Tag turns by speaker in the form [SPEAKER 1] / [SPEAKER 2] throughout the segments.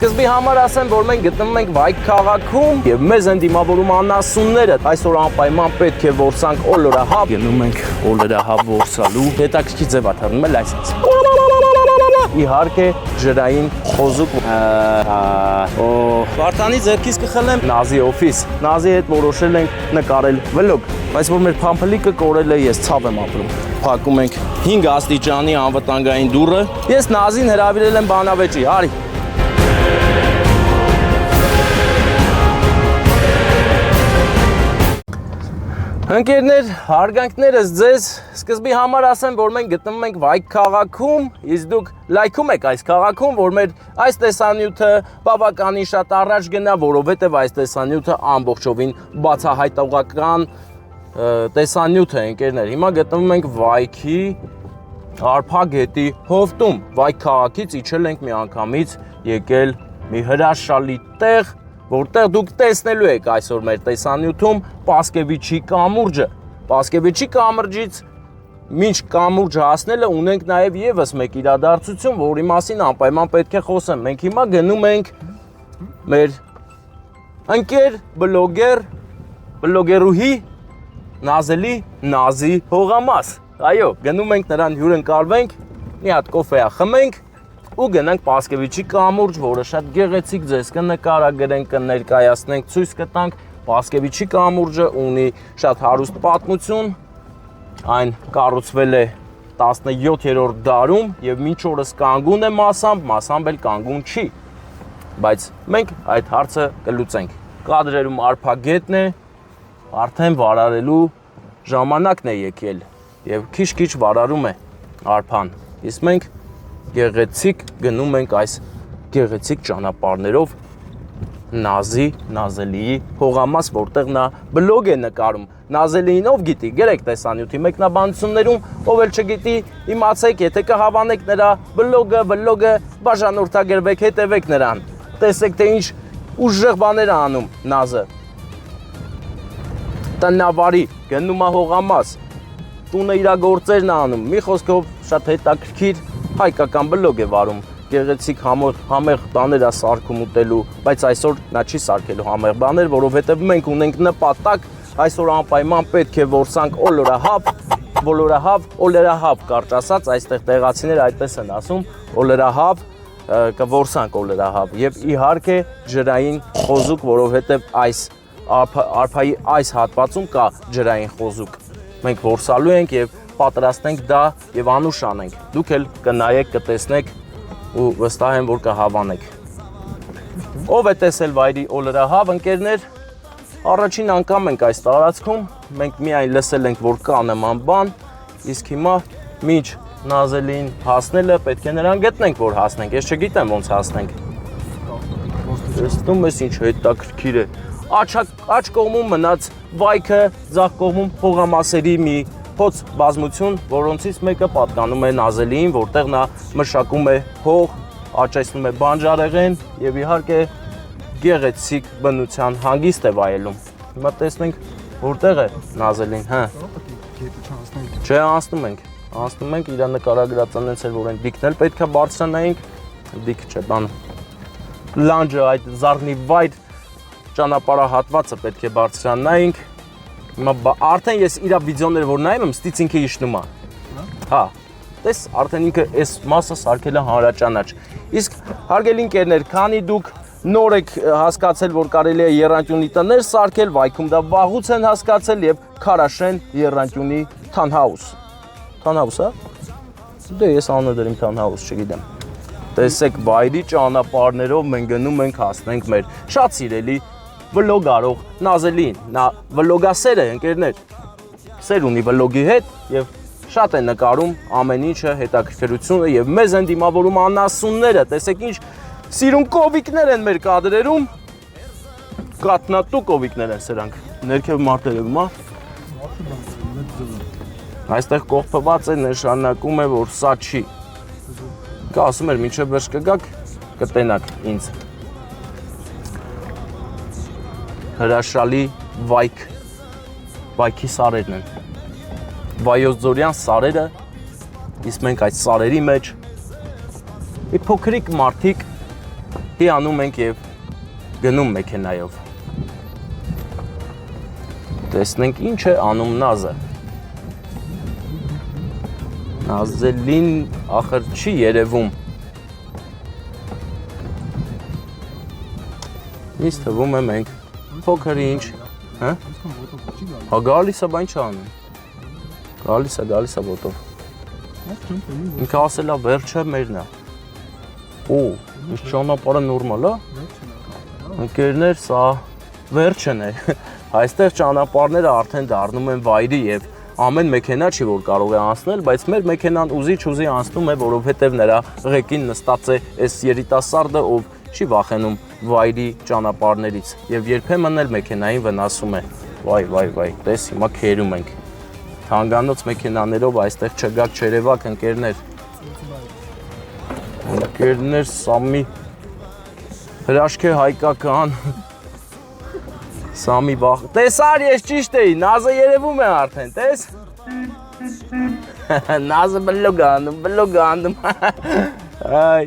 [SPEAKER 1] Սկզբի համար ասեմ, որ մենք գտնվում ենք Վայք քաղաքում եւ մեզ են դիմավորում անասունները։ Այսօր անպայման պետք է որսանք օլորահավ։ Գնում ենք օլորահավ որսալու։ Հետաքրքիր ձև աթարնում է լայսենս։ Իհարկե ջրային խոզուկ։ Վարդանի ձեռքից կխլեմ Նազի օֆիս։ Նազի հետ որոշել ենք նկարել վլոգ, բայց որ մեր փամփլիկը կորել է, ես ցավ եմ ապրում։ Փակում ենք 5 աստիճանի անվտանգային դուռը։ Ես Նազին հրավիրել եմ բանավեճի, արի։ Ընկերներ, հարգանքներս ձեզ, սկզբի համար ասեմ, որ մենք գտնվում ենք Վայք քաղաքում, իսկ դուք լայքում եք այս քաղաքում, որ մեր այս տեսանյութը բավականին շատ առաջ գնա, որովհետև այս տեսանյութը ամբողջովին բացահայտողական տեսանյութ է, ընկերներ։ Հիմա գտնվում ենք Վայքի Արփագետի հովտում, Վայք քաղաքից իջել ենք միանգամից եկել մի հրաշալի տեղ, որտեղ դուք տեսնելու եք այսօր մեր տեսանյութում Պասկևիչի կամուրջը։ Պասկևիչի կամուրջից մինչ կամուրջը հասնելը ունենք նաև եւս մեկ իրադարձություն, որի մասին անպայման պետք է խոսեմ։ Մենք հիմա գնում ենք մեր ընկեր բլոգերուհի Նազելի Նազի հողամաս։ Այո, գնում ենք նրան հյուրընկալվենք, մի հատ կոֆեա խմենք ու գնանք Պասկևիչի կամուրջ, որը շատ գեղեցիկ ձեզ կնկարագրենք, կներկայացնենք, ցույց կտանք։ Պասկևիչի կամուրջը ունի շատ հարուստ պատմություն, այն կառուցվել է 17-րդ դարում եւ մինչ օրս կանգուն է մասամբ էլ կանգուն չի, բայց մենք այդ հարցը կլուծենք։ Կադրերում Արփագետն է, արդեն վարարելու ժամանակն է եկել եւ քիչ-քիչ վարարում է արփան, իսկ մենք գեղեցիկ գնում ենք այս գեղեցիկ ճանապարհներով Նազելիի հողամաս, որտեղ նա բլոգ է նկարում։ Նազելիին ով գիտի, գրեք տեսանյութի մեկնաբանություններում, ով էլ չգիտի, իմացեք, եթե կհավանեք նրա բլոգը, բաժանորդագրվեք, հետևեք նրան։ Տեսեք, թե ինչ ուժեղ բաներ է անում Նազը։ Տնավարի, գնում է հողամաս, տունը իր գործերն է անում, մի խոսքով շատ հետաքրքիր հայկական բլոգ է վարում, գեղեցիկ համեղ բաներ է սարքում ուտելու, բայց այսօր նա չի սարքելու համեղ բաներ, որովհետև մենք ունենք նպատակ, այսօր անպայման պետք է որսանք օլորահավ, կարճ ասած, այստեղ տեղացիները այդպես են ասում, օլորահավ, կորսանք օլորահավ եւ իհարկե ջրային խոզուկ, որովհետև այս արփայի այս հատվածում կա ջրային խոզուկ։ Մենք որսալու ենք եւ պատրաստենք դա եւ անուշ անենք։ Դուք էլ կնայեք, կտեսնեք ու վստահ եմ, որ կհավանեք։ Ով է տեսել վայրի օլորահավ, ընկերներ, առաջին անգամ ենք այս տարածքում, մենք միայն լսել ենք, որ կա նման բան, իսկ հիմա մինչ Նազելին հասնելը պետք է նրան գտնենք, որ հասնենք։ Ես չգիտեմ ոնց հասնենք։ Տեսնում ես ինչ հետաքրքիր է։ Աջ կողմում մնաց Վայքը, ձախ կողմում հողամասերի մի փոց բազմություն, որոնցից մեկը պատկանում է Նազելիին, որտեղ նա մշակում է հող, աճեցնում է բանջարեղեն եւ իհարկե գեղեցիկ բնության հանգիստ է վայելում։ Հիմա տեսնենք որտեղ է Նազելին, հա։ Չէ, անցնում ենք, իր նկարագրած անենց էր, որ այն դիքն էլ պետքա բարձրանայինք, դիք չէ, բան։ Լանջը այդ զառնի վայր ճանապարհահատվածը պետք է բարձրանայինք։ Արդեն ես իրա վիդեոները որ նայում եմ, ստից ինքը իջնում է։ Հա, տես արդեն ինքը այս մասը սարքել է հանրաճանաչ։ Իսկ հարգելի ընկերներ, քանի դուք նոր եք հասկացել, որ կարելի է եռանկյունի տներ սարքել, Վայքում դա վաղուց են հասկացել եւ Քարաշեն եռանկյունի Թանհաուս։ Թանհաուս, հա։ Դե ես անունը դրեմ Թանհաուս, չգիտեմ։ Տեսեք, վայրի ճանապարհներով մենք գնում ենք հասնենք մեր շատ սիրելի վլոգարող Նազելին, նա վլոգասեր է, ընկերներ, սեր ունի վլոգի հետ եւ շատ է նկարում ամեն ինչը, հետաքրքրությունը եւ մեզ են դիմավորում անասունները, տեսեք ինչ սիրուն կովիկներ են մեր կադրերում, կատնատու կովիկներ են սրանք, ներքև մարտերում, հա։ Այստեղ կողպված է, նշանակում է, որ սա չի։ Կա ասում էր, մինչև վերջ կգաք, կտենակ ինձ։ Հրաշալի Վայքի սարերն են։ Վայոց-ձորյան սարերը, իսկ մենք այդ սարերի մեջ մի փոքրիկ մարդիկ հիանում ենք և գնում մեքենայով։ Տեսնենք ինչ է անում Նազը։ Նազելին ախր չի երևում։ Ինձ թվում է մենք փոքր ինչ, հա? Հա գալիս է, բան չանում։ Գալիս է ոտով։ Ինքը ասել է վերջը մերն է։ Օ, ինչ ճանապարհը նորմալ է։ Ընկերներ, սա վերջն է։ Այստեղ ճանապարհները արդեն դառնում են վայրի եւ ամեն մեքենա չի որ կարող է անցնել, բայց մեր մեքենան ուզի անցնում է, որովհետեւ նրա ղեկին նստած է այս երիտասարդը, ով չի վախենում վայրի ճանապարհներից եւ երբեմն էլ մեքենային վնասում է։ Վայ, տես հիմա քերում ենք։ Թանգանոց մեքենաներով այստեղ չգաք չերևակ ընկերներ։ Ընկերներ, սա մի հրաշք է հայկական։ Սա մի վախ։ Տեսար, ես ճիշտ էի, Նազը երևում է արդեն, տես։ Նազը բլոգ անում։ Այ,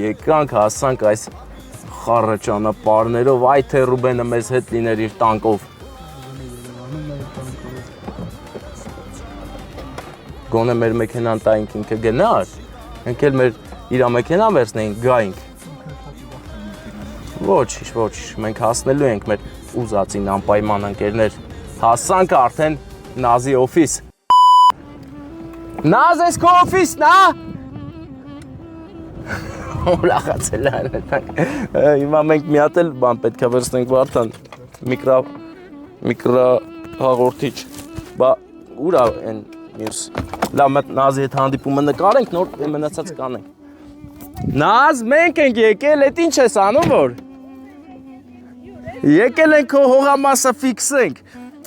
[SPEAKER 1] եկանք հասանք այս խառը ճանապարհներով, այ թե Ռուբենը մեզ հետ լիներ իր տանկով։ Գոնե մեր մեքենան տայինք ինքը գնար, ենք էլ մեր իրա մեքենան վերցնեինք, գայինք։ Ոչ, մենք հասնելու ենք մեր ուզածին անպայման ընկերներ, հասանք արդեն Նազի օֆիս։ Նազ, ես քո օֆիսն է։ Ուրախացել է։ Հիմա մենք մի հատ էլ բան պետք է վերցնենք Վարդան, միկրո հաղորդիչ։ Բա ուր է այն մյուս։ Լավ, մենք Նազի հետ հանդիպումը նկարենք, նոր մնացած կանենք։ Նազ, մենք ենք եկել, էդ ինչ ես անում որ։ Եկել ենք քո հողամասը ֆիքսենք։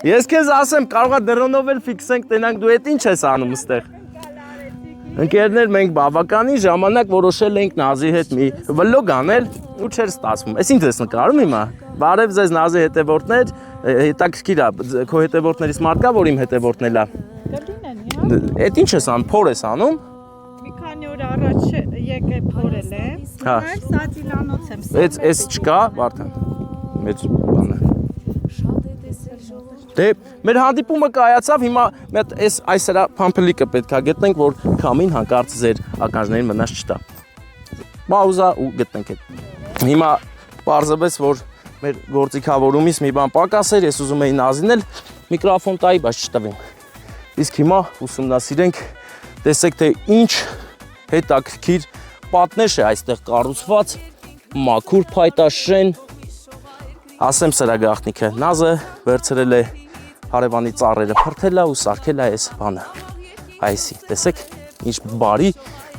[SPEAKER 1] Ես քեզ ասեմ, կարողա դրոնով էլ ֆիքսենք, տենանք դու էդ ինչ ես անում ստեղ։ Ընկերներ, մենք բավականին ժամանակ որոշել ենք Նազի հետ մի վլոգ անել ու չէր ստացվում։ Էս ինչ ես նկարում հիմա։ Բարև ձեզ Նազի հետևորդներ, հետաքրքիր է, քո հետևորդներից մարդ կա, որ իմ հետևորդն էլ է։ Էդ ինչ ես անում, փոր ես անում։
[SPEAKER 2] Մի քանի օր առաջ եկե փորել եմ։
[SPEAKER 1] Հա։
[SPEAKER 2] Սատիլանոց եմ։
[SPEAKER 1] Էս չկա, Վարդան։ Մեծ բան է։ Դե մեր հանդիպումը կայացավ, հիմա մեկ այս հրա փամփլիկը պետք է գտնենք, որ քամին հանկարծ ձեր ականջներին մնաց չտա։ Պաուզա ու գտնենք այդ։ Հիմա պարզվեց, որ մեր գործիքավորումից մի բան պակաս էր, ես ուզում էի Նազին էլ միկրոֆոն տայի, բայց չտվին։ Իսկ հիմա ուսումնասիրենք, տեսեք թե ինչ հետաքրքիր պատնեշ է այստեղ կառուցված, մաքուր փայտաշեն։ Ասեմ սրա գաղտնիքը, Նազը վերցրել է հարևանի ծառերը, փրթել է ու սարքել է այս բանը։ Այսի, տեսեք, ինչ բարի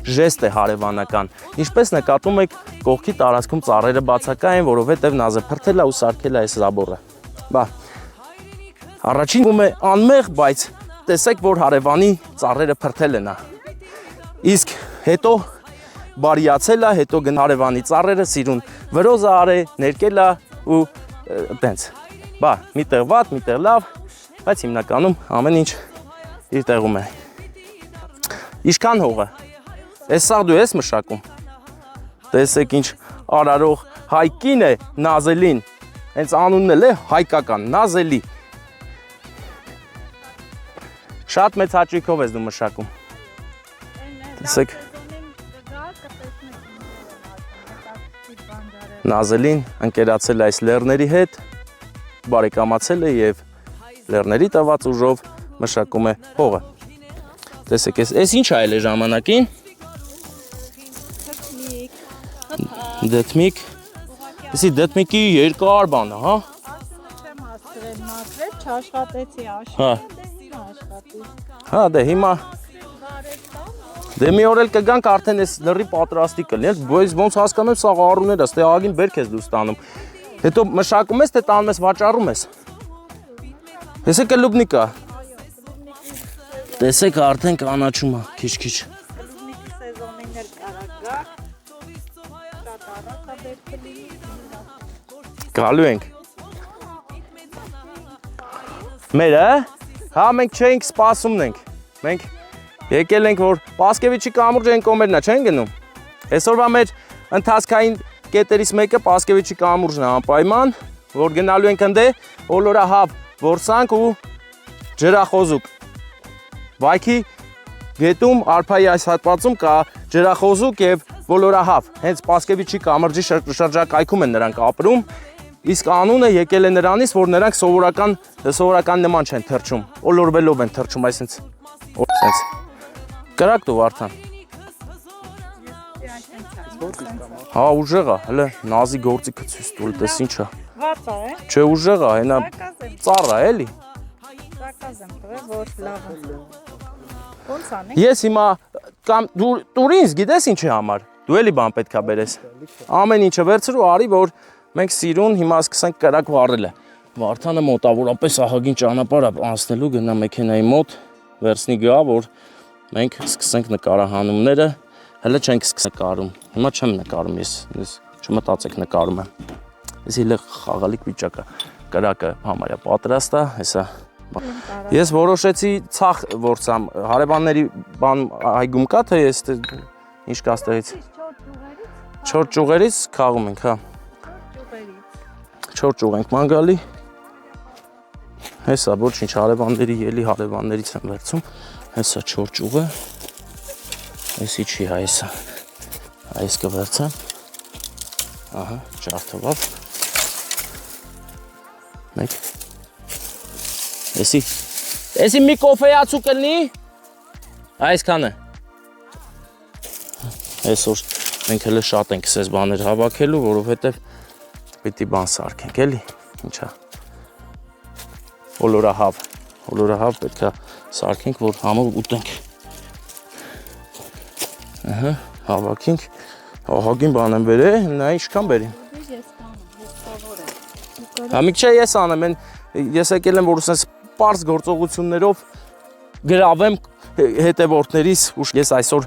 [SPEAKER 1] ժեստ է հարևանական։ Ինչպես նկատում եք, կողքի տարածքում ծառերը բացակա են, որովհետև Նազը փրթել է ու սարքել է այս զաբորը։ Բա, առաջին ում է անմեղ, բայց տեսեք, որ հարևանի ծառերը փրթել են։ Իսկ հետո բարիացել է, հետո հարևանի ծառերը սիրուն վրոզը արե, ներկել է ու տենց, բա, միտեղ վատ, միտեղ լավ, բայց հիմնականում ամեն ինչ իր տեղում է։ Իշքան հողը, ես սաղ դու ես մշակում, տեսեք ինչ արարող հայկին է Նազելին, հենց անունն էլ է հայկական, Նազելի։ Շատ մեծ հաճույքով ես դու մշակում, տեսեք։ Նազելին ընկերացել է այս լեռների հետ, բարեկամացել է և լեռների տված ուժով մշակում է հողը։ Տեսեք, ես ինչ այլ է ժամանակին։ Դեթմիկ։ Եսի դեթմիկի երկար բանը, հա։
[SPEAKER 2] Չեմ աստրել մատրել, չաշխատեցի աշխատի։
[SPEAKER 1] Հա, դե հիմա Դե մի օր էլ կգանք արդեն այս լրի պատրաստի կլինի, բայց ոնց հասկանում եմ սա առուներ է, ստե ագին բերք ես դու ստանում։ Հետո մշակում ես, թե տանում ես, վաճառում ես։ Տեսեք կլուբնիկա։ Տեսեք արդեն կանաչում է, քիչ-քիչ։
[SPEAKER 2] Կլուբնիկի սեզոնին էլ կարագա։ Շատ առատ է բերքը լինի։
[SPEAKER 1] Գալու ենք։ Մերը, հա մենք չենք սպասումն ենք։ Մենք եկել ենք, որ Պասկևիչի կամուրջը են կոմերնա չեն գնում։ Այսօրվա մեր ընթացքային կետերից մեկը Պասկևիչի կամուրջն է անպայման, որ գնալու ենք ընդե օլորահավ, որսանք ու ջրախոզուկ։ Վայքի գետում արփայի այս հատվածում կա ջրախոզուկ եւ բոլորահավ։ Հենց Պասկևիչի կամրջի շրջակայքում են նրանք ապրում։ Իսկ անունը եկել է նրանից, որ նրանք սովորական նման չեն թռչում, օլորվելով են թռչում, այսինքն կրակ դու Վարդան։ Հա ուժեղ է, հələ նազի գործիքը ցույց տուր, տես ինչա։
[SPEAKER 2] Վատա է։
[SPEAKER 1] Չէ ուժեղ է, հենա ծառ է, էլի։
[SPEAKER 2] Զակազեմ տվել, որ լավ է։ Ոնց անենք։
[SPEAKER 1] Ես հիմա կամ դու ինձ գիտես ինչի համար։ Դու էլի բան պետքա բերես։ Ամեն ինչը վերցրու արի, որ մենք սիրուն հիմա սկսենք կրակ վառելը։ Վարդանը մոտավորապես ահագին ճանապարհ է անցնելու, գնա մեքենայի մոտ, վերցնի գա, որ մենք սկսենք նկարահանումները, հələ չենք սկսել նկարում։ Հիմա չեմ նկարում ես չմտածեք նկարում եմ։ Ես իլը խաղալիք վիճակը, կրակը համարյա պատրաստ է, հեսա։ Ես որոշեցի ցախ որցամ, հարևանների բան այգում կա, թե ես ինչ կա ստեղից։ 4 ճյուղերից քաղում ենք, հա։ 4 ճյուղ ենք մանգալի։ Հեսա ոչինչ հարևանների ելի հարևաններից եմ վերցում։ Հեսա 4 ճյուղը։ Էսի չի հայսա։ Այս կվերցեմ։ Ահա, ջարդով։ Մեկ։ Էսի մի կոֆեյացու կլնի։ Այսքանը։ Այսօր մենք հələ շատ ենք սես բաներ հավաքելու, որովհետև պիտի բան սարքենք, էլի։ Ինչա։ Օլորահավ պետքա սարքենք, որ համով ուտենք։ Ահա, հավաքենք։ Ահագին բան եմ բերել, նա ինչքան բերին։ Համիկ չէ ես անեմ, ես եկել եմ, որ ասես պարզ գործողություններով գրավեմ հետևորդներիս, ու ես այսօր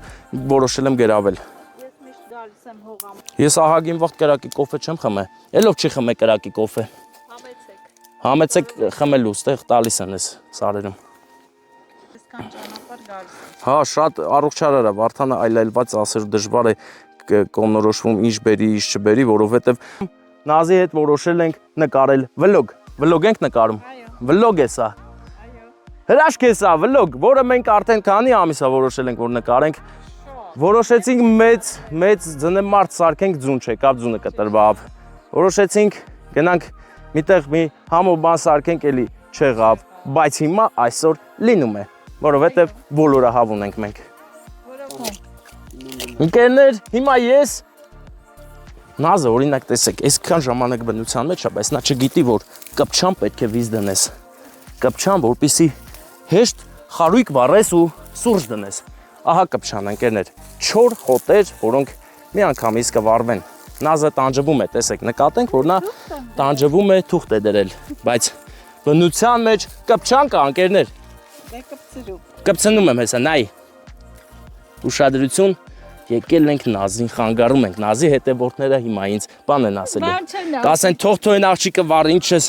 [SPEAKER 1] որոշել եմ գրավել։
[SPEAKER 2] Ես միշտ գալիս եմ հողամ։
[SPEAKER 1] Ես ահագին վաղ կրակի կոֆե չեմ խմե։ Էլով չի խմե կրակի կոֆե։ Համեցեք խմելու, ստեղ տալիս են ես սարերում։
[SPEAKER 2] Այսքան ճանապարհ գալիս եմ։
[SPEAKER 1] Հա, շատ առողջարար է, Վարդանը այլայլված ասել դժվար է կողմնորոշվում ինչ բերի, ինչ չբերի, որովհետև Նազի հետ որոշել ենք նկարել վլոգ։ Վլոգ ենք նկարում։ Վլոգ է սա։ Հրաշք է սա, վլոգ, որը մենք արդեն քանի ամիս է որոշել ենք, որ նկարենք։ Որոշեցինք մեծ ձնեմարդ սարքենք ձուն չեկավ, ձունը կտրվավ։ Որոշեցինք գնանք միտեղ մի համով բան սարքենք, էլի չեղավ, բայց հիմա այսօր լինում է, որովհետև բոլորահավ ունենք մենք։ Ընկերներ, հիմա ես Նազը օրինակ տեսեք, այսքան ժամանակ բնության մեջ է, բայց նա չգիտի, որ կպչան պետք է վիզ դնես։ Կպչան, որպեսզի հեշտ խարույկ վառես ու սուրճ դնես։ Ահա կպչան, ընկերներ, 4 խոտեր, որոնք մի անգամից կվառվեն։ Նազը տանջվում է, տեսեք, նկատենք, որ նա տանջվում է, թուղթ է դրել, բայց բնության մեջ կպչան կա, ընկերներ։ Կպցնում եմ հեսա, նայ։ Ուշադրություն, եկել ենք Նազին, խանգարում ենք, Նազի հետևորդները հիմա ինձ բան են ասելու։ Կասեն թող թոյն աղջիկը վառ, ինչ ես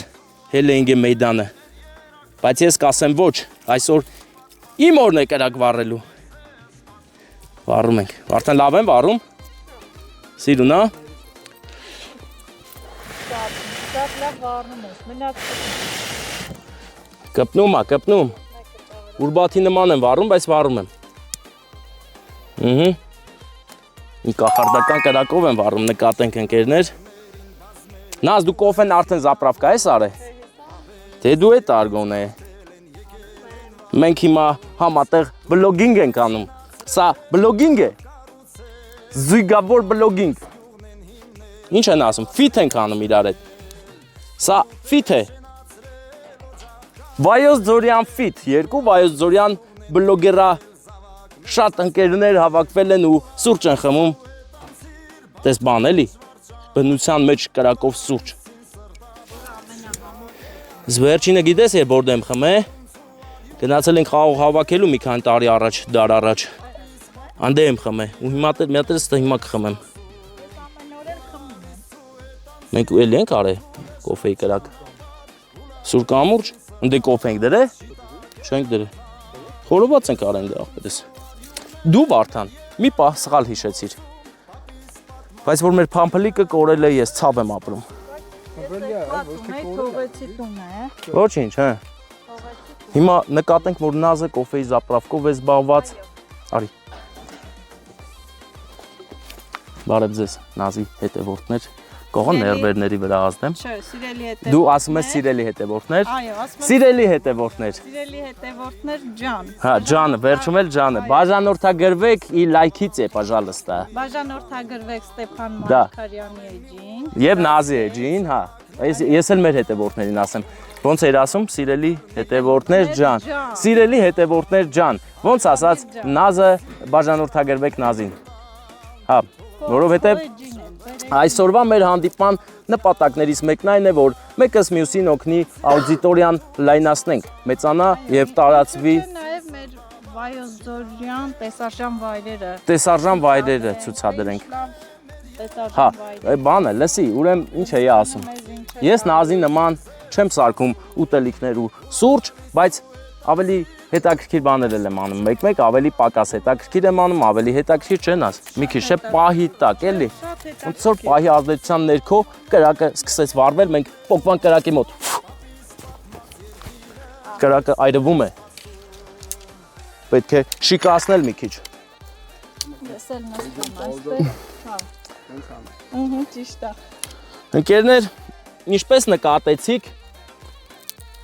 [SPEAKER 1] հելեինգ է մեյդանը։ Բայց ես կասեմ ոչ, այսօր իմ օրն է կրակ վառելու։ Վառում ենք, արդեն լավ եմ վառում։ Սիրուն, հա։
[SPEAKER 2] Շատ լավ վառնում ես, մնաց
[SPEAKER 1] կպնում, կպնում։ Ուրբաթի նման եմ վառում, բայց վառում եմ։ Կախարդական կրակով եմ վառում, նկատենք ընկերներ։ Նազ, դու կոֆեն արդեն զապրավկա ես արե։ Թե դու է տարգոն է։ Մենք հիմա համատեղ բլոգինգ ենք անում։ Սա բլոգինգ է։ Զույգավոր բլոգինգ։ Ինչ են ասում, ֆիթ ենք անում իրար հետ։ Սա ֆիթ է։ Վայոց ձորյան ֆիթ, 2 Վայոց ձորյան բլոգերա շատ ընկերներ հավաքվել են ու սուրճ են խմում։ Տես բան էլի, բնության մեջ կրակով սուրճ։ Զվերջինը գիտես երբ որդ եմ խմե, գնացել ենք խաղող հավաքելու մի քանի տարի առաջ, դար առաջ, անդե եմ խմե, ու հիմա ստը հիմա կխմեմ։ Մենք էլի ենք արե կոֆեի կրակ։ Սուր կամուրջ, ընդե կոֆե ենք դրե, չենք դրե, խորոված ենք արեն դե աղպետես։ Դու Վարդան, մի պահ սխալ հիշեցիր։ Բայց որ մեր փամփլիկը կորել է, ես ցավ եմ ապրում։
[SPEAKER 2] Թողեցի տունը,
[SPEAKER 1] Ոչինչ, հա։ Հիմա նկատենք, որ Նազը կոֆեի զապրավկով է զբաղված։ Արի։ Բարև ձեզ, Նազի հետևորդներ։ Կողոն ներվերների վրա ազդեմ։
[SPEAKER 2] Չէ, սիրելի հետևորդներ։
[SPEAKER 1] Դու ասում ես սիրելի հետևորդներ։
[SPEAKER 2] Այո, ասում եմ
[SPEAKER 1] Սիրելի հետևորդներ։
[SPEAKER 2] սիրելի հետևորդներ ջան։
[SPEAKER 1] Հա, ջանը, վերջում էլ ջանը։ Բաժանորդագրվեք ի լայքից է, пожалуйста։
[SPEAKER 2] Բաժանորդագրվեք Ստեփան
[SPEAKER 1] Դա։
[SPEAKER 2] Մարգարյանի էջին։
[SPEAKER 1] Եվ Նազի էջին, հա։ Ես էլ մեր հետևորդներին ասեմ։ Ոնց էր ասում, սիրելի հետևորդներ ջան։ Սիրելի հետևորդներ ջան։ Ոնց ասած, Նազը բաժանորդագրվեք Նազին։ Հա, որովհետև այսօրվա մեր հանդիպման նպատակներից մեկն այն է, որ մեկս մյուսին օգնի աուդիտորիան լայնացնենք, մեծանա եւ տարածվի
[SPEAKER 2] Նաև մեր Վայոց-Ձորյան տեսարժան վայրերը։
[SPEAKER 1] տեսարժան վայրերը ցուցադրենք։ Հա,
[SPEAKER 2] Տեսարժան վայրերը։
[SPEAKER 1] բանը, լսի, ուրեմն ինչ էի ասում։ Ես Նազի նման չեմ սարքում ուտելիքներ ու սուրճ, բայց ավելի հետաքրքիր բաներ եմ անում, մեկ-մեկ ավելի պակաս հետաքրքիր եմ անում, ավելի հետաքրքիր չեն աս։ Մի քիչ է պահի տակ, էլի։ Ոնց որ պահի ազդեցության ներքո կրակը սկսեց վառվել, մենք փոկվան կրակի մոտ։ Կրակը այրվում է։ Պետք է շիկացնել մի քիչ։
[SPEAKER 2] Ես էլ նստում այստեղ։ Հա։ Ճիշտ է։
[SPEAKER 1] Ընկերներ,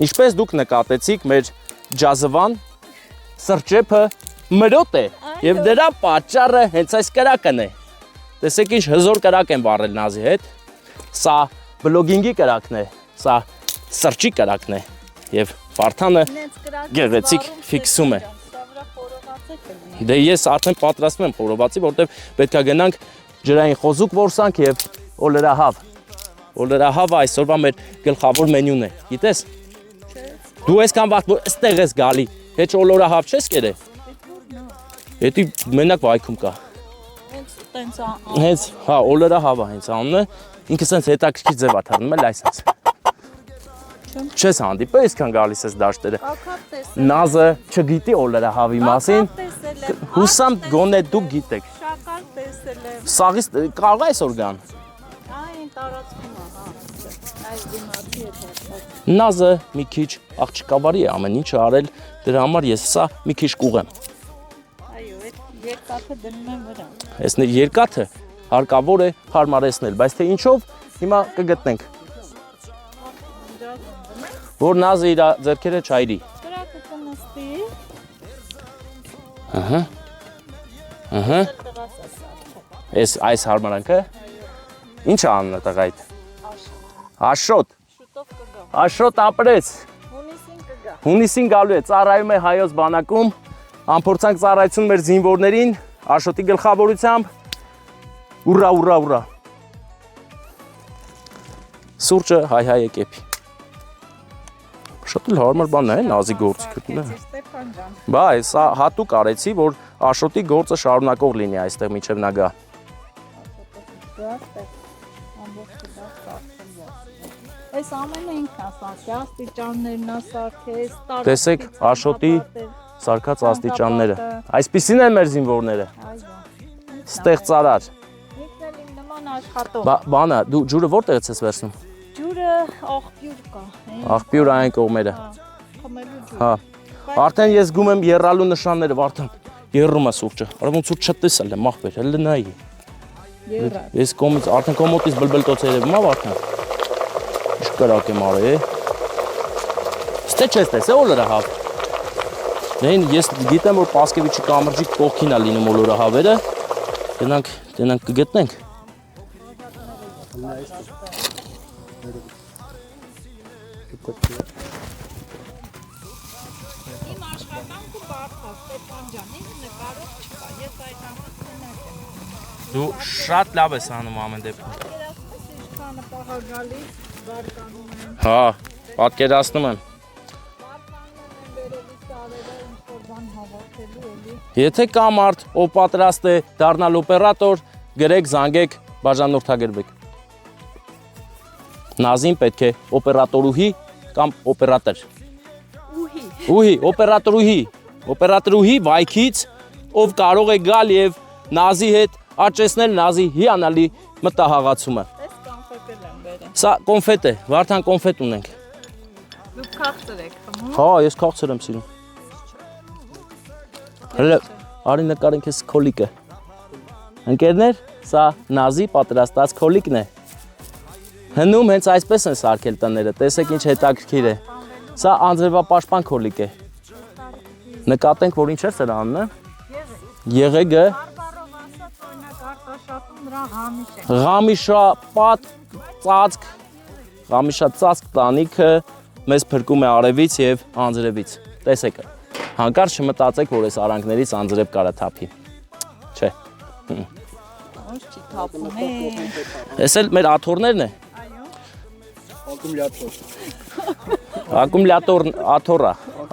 [SPEAKER 1] ինչպես դուք նկատեցիք, մեր ջազվան սրճեփը մրոտ է եւ դրա պատճառը հենց այս կրակն է։ Տեսեք ինչ հզոր կրակ են վառել Նազի հետ։ Սա բլոգինգի կրակն է, սա սրճի կրակն է եւ Վարդանը գեղեցիկ ֆիքսում է։ Դե ես արդեն պատրաստվում եմ խորովածի, որտեվ պետքա գնանք ջրային խոզուկ որսանք եւ օլերահավ։ Օլերահավը այսօրվա մեր գլխավոր մենյուն է, գիտես։ Դու այսքան վաղ որ այստեղ ես գալի, հեչ օլերահավ չես կերե։ Էդի մենակ վայքում կա։ Հենց, հա, օլերահավը հենց անունը, ինքը սենց հետաքրքիր ձև ա թռնում էլ այսպես։ Չես հանդիպել, այսքան գալիս ես դաշտերը։ Նազը չգիտի օլերահավի մասին։ Հուսամ գոնե դուք գիտեք։
[SPEAKER 2] Շակալ տեսել եմ։
[SPEAKER 1] Սաղից կարող է այսօր գան։
[SPEAKER 2] Այն տարածքում է, հա։ Այս դիմացի է։
[SPEAKER 1] Նազը մի քիչ աղջկավարի է ամեն ինչը արել, դրա համար ես սա մի քիչ կուղեմ։
[SPEAKER 2] Այո, այդ երկաթը դնում եմ վրա։
[SPEAKER 1] Այս երկաթը հարկավոր է հարմարեցնել, բայց թե ինչով հիմա կգտնենք։ Որ Նազը իր ձեռքերը չայրի։
[SPEAKER 2] Կրակը կնստի։
[SPEAKER 1] Ահա։ Ահա։ Այս հարմարանքը։ Ինչ է անունը տղայիդ։ Աշոտ։
[SPEAKER 2] Շուտով կգա։
[SPEAKER 1] Աշոտ ապրեց։
[SPEAKER 2] Հունիսին կգա։
[SPEAKER 1] Հունիսին գալու է, ծառայում է հայոց բանակում, ամփորձանք ծառայություն մեր զինվորներին, Աշոտի գլխավորությամբ։ Ուրա, ուրա, ուրա։ Սուրճը հայ է կեպի։ Շատ էլ հարմար բան է, Նազի գործիքը։
[SPEAKER 2] Ստեփան ջան։
[SPEAKER 1] Բա, սա հատուկ արեցի, որ Աշոտի գործը շարունակող լինի այստեղ մինչև նա գա։
[SPEAKER 2] Այս ամենը ինքն ասացի, աստիճաններն ասարքես,
[SPEAKER 1] Տեսեք Աշոտի սարքած աստիճանները։ Այսպիսին են մեր զինվորները։ Ստեղծարար։
[SPEAKER 2] Ինքն էլ իմ նման աշխատող։
[SPEAKER 1] Բանը, դու ջուրը որտեղից ես վերցնում։
[SPEAKER 2] Ջուրը աղբյուր կա։
[SPEAKER 1] Աղբյուր այն կողմերը։
[SPEAKER 2] Խմելու ջուր։
[SPEAKER 1] Հա։ Արդեն ես գում եմ եռալու նշանները, Վարդան։ Եռում է սուրճը։ Արա ոնց որ չտեսել եմ, ախպեր, հələ նայի։
[SPEAKER 2] Եռա։
[SPEAKER 1] Ես կողմից արդեն կոմոտից բլբլտոց երևում է, Վարդան։ Ինչ կրակ եմ արել։ Ստե չես տեսե օլերահավ։ Դեն ես գիտեմ որ Պասկևիչի կամրջի կողքին է լինում օլերահավերը։ Գնանք կգտնենք։
[SPEAKER 2] Իմ աշխատանքը բարդ է, Ստեփան ջան, ինձ նկարող չկա, ես այդ ամենակ եմ։
[SPEAKER 1] Դու շատ լավ ես անում ամեն դեպքում։
[SPEAKER 2] Երասպես ինչքանը պահա գալիս, բարկանում եմ։
[SPEAKER 1] Հա, պատկերացնում եմ։
[SPEAKER 2] Բարկանում եմ վերևից արևը ինչ-որ բան հավաքելու էլի։
[SPEAKER 1] Եթե կա մարդ, ով պատրաստ է դառնալ օպերատոր, գրեք, զանգեք, բաժանորդագրվեք։ Նազին պետք է օպերատորուհի կամ օպերատոր։ Ուհի, օպերատորուհի վայքից, ով կարող է գալ եւ Նազի հետ աճեցնել Նազի հիանալի մտահաղացումը։
[SPEAKER 2] Այս կոնֆետել եմ բերել։
[SPEAKER 1] Սա կոնֆետ է, Վարդան կոնֆետ ունենք։
[SPEAKER 2] Դուք քաղցր եք խմում։
[SPEAKER 1] Հա, ես քաղցր եմ սիրում։ Հələ արի նկարենք ես քոլիկը։ Ընկերներ, սա Նազի պատրաստած քոլիկն է։ Հնում հենց այսպես են սարքել տները, տեսեք ինչ հետաքրքիր է։ Սա անձրևապաշտպան քոլիկ է։ Նկատենք, որ ինչ է սրա անունը։ Եղեգը։
[SPEAKER 2] Բարբարով ասած օրինակ արտաշատում դրա համիշ է։
[SPEAKER 1] Ղամիշապատ ծածկ, ղամիշածածկ տանիքը մեզ փրկում է արևից եւ անձրևից։ Տեսեք։ Հանկարծ չմտածեք, որ այս արանքներից անձրև կարա թափի։ Չէ։
[SPEAKER 2] Ոչ չի թափում է։
[SPEAKER 1] Էս էլ մեր աթոռներն է։
[SPEAKER 2] Այո։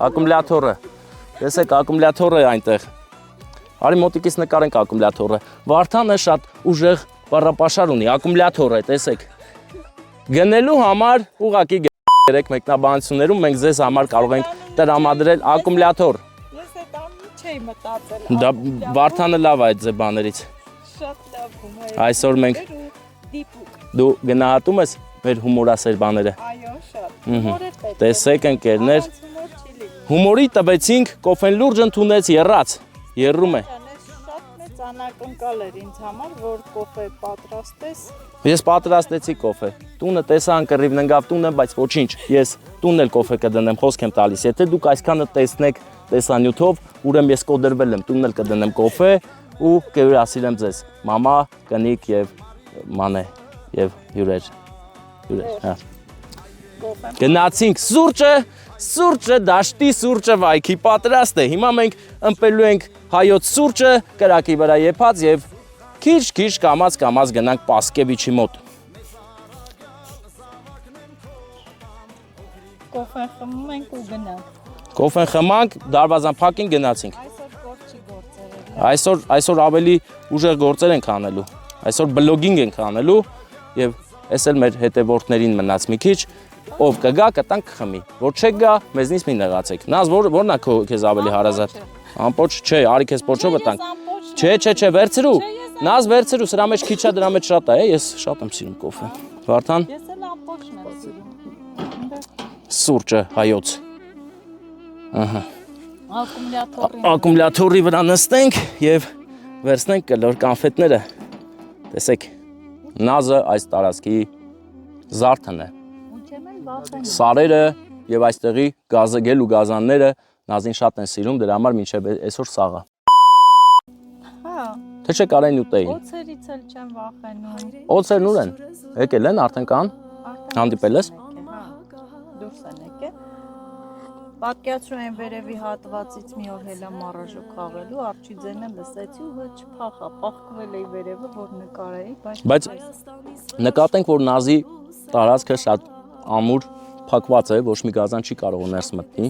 [SPEAKER 1] Ակումուլյատորը։ Տեսեք, ակումուլյատորը է այնտեղ։ Արի մոտիկից նկարենք ակումուլյատորը։ Վարդանը շատ ուժեղ բառապաշար ունի, ակումուլյատոր է, տեսեք։ Գնելու համար ուղղակի գերեք մեկնաբանություններում մենք ձեզ համար կարող ենք տրամադրել ակումուլյատոր։
[SPEAKER 2] Ես այդ ամի չէի մտածել։
[SPEAKER 1] Դա Վարդանը լավ է այդ ձե բաներից։
[SPEAKER 2] Շատ լավ հումոր է։
[SPEAKER 1] Այսօր մենք
[SPEAKER 2] դիպուկ։
[SPEAKER 1] դու գնահատում ես մեր հումորասեր բաները։
[SPEAKER 2] Այո, շատ։ Հումոր է պետք։
[SPEAKER 1] Տեսեք ընկերներ,
[SPEAKER 2] Հումոր չի լինի։
[SPEAKER 1] հումորի տվեցինք, կոֆեն լուրջ ընդունեց, եռաց, եռում է։
[SPEAKER 2] Շատ մեծ անակնկալ էր ինձ համար, որ կոֆե պատրաստես։
[SPEAKER 1] Ես պատրաստեցի կոֆե։ Տունը տեսա անկռիվ ննգավ տունը, բայց ոչինչ։ Ես տունն էլ կոֆե կդնեմ, խոսք եմ տալիս։ Եթե դուք այսքանը տեսնեք տեսանյութով, ուրեմն ես կոդրվել եմ, տունն էլ կդնեմ կոֆե ու կհյուրասիրեմ ձեզ։ Մամա, կնիկ եւ մանե եւ հյուրեր։ Հա։ Գնացինք սուրճը, դաշտի սուրճը վայքի պատրաստ է։ Հիմա մենք ըմպելու ենք հայոց սուրճը, կրակի վրա եփած եւ քիչ կամած գնանք Պասկևիչի մոտ։
[SPEAKER 2] Կոֆեն խմում ենք ու գնանք։
[SPEAKER 1] Կոֆեն խմանք, դարբազան փակին գնացինք։
[SPEAKER 2] Այսօր գործի գործեր։
[SPEAKER 1] Այսօր ավելի ուժեղ գործեր ենք անելու։ Այսօր բլոգինգ ենք անելու եւ այս էլ մեր հետևորդներին մնաց մի քիչ, ով կգա, կտանք կխմի, որ չեք գա, մեզնից մի նեղացեք։ Նազ որն է քեզ ավելի հարազատ։ Ամպոչ չէ, արի քեզ պոչովը տանք։ Չէ, վերցրու։ Նազ վերցրու, սրա մեջ քիչ է, դրա մեջ շատ է, ես շատ եմ սիրում կոֆե։ Վարդան։
[SPEAKER 2] Ես էլ ամպոչն եմ սիրում։
[SPEAKER 1] Սուրճը հայոց։ Ահա։
[SPEAKER 2] Ակումուլյատորի։
[SPEAKER 1] Ակումուլյատորի վրա նստենք եւ վերցնենք կլոր կոնֆետները։ Տեսեք, Նազը այս տարածքի զարդն է։ Սարերը եւ այստեղի գազագել ու գազանները Նազին շատ են սիրում, դրա համար մինչեւ այսօր սաղա։
[SPEAKER 2] Հա։
[SPEAKER 1] Թե չէ կարեն ուտեին։
[SPEAKER 2] Օծերից էլ չեմ վախենում։
[SPEAKER 1] Օծերն ուր են։ Եկել են, արդեն կան։ Հանդիպել ես։
[SPEAKER 2] Հա։ Դուրս են եկել։ Պատկերացրու այն վերևի հատվածից մի օր հելա մարաժո խաղելու, արջի ձենը լսեցի ու հեչ փախա, պախկվել էի վերևը, որ նկարեի,
[SPEAKER 1] բայց նկատենք, որ Նազի տարածքը շատ ամուր փակված է, ոչ մի գազան չի կարող ներս մտնի։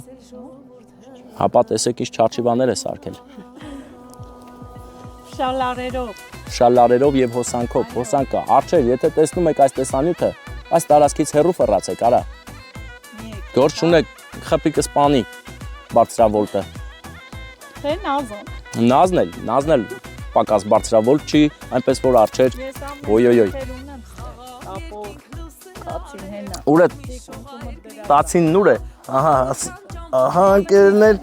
[SPEAKER 1] Հապա տեսեք ինչ չարչիվաներ է սարքել։ Շալարերով եւ հոսանքով, հոսանքը, արջեր, եթե տեսնում եք այս տեսանյութը, այս տարածքից հեռու ֆռացեք, արա։ Գործ չունեք, խփի կսպանի բարձրավոլտը։
[SPEAKER 2] Թե Նազն։
[SPEAKER 1] Նազն էլ պակաս բարձրավոլտ չի, այնպես որ արջեր, ոյ։
[SPEAKER 2] Ապոր, կացին հենա։
[SPEAKER 1] Ուր է տացինն ուր է։ Ահա ընկերներ։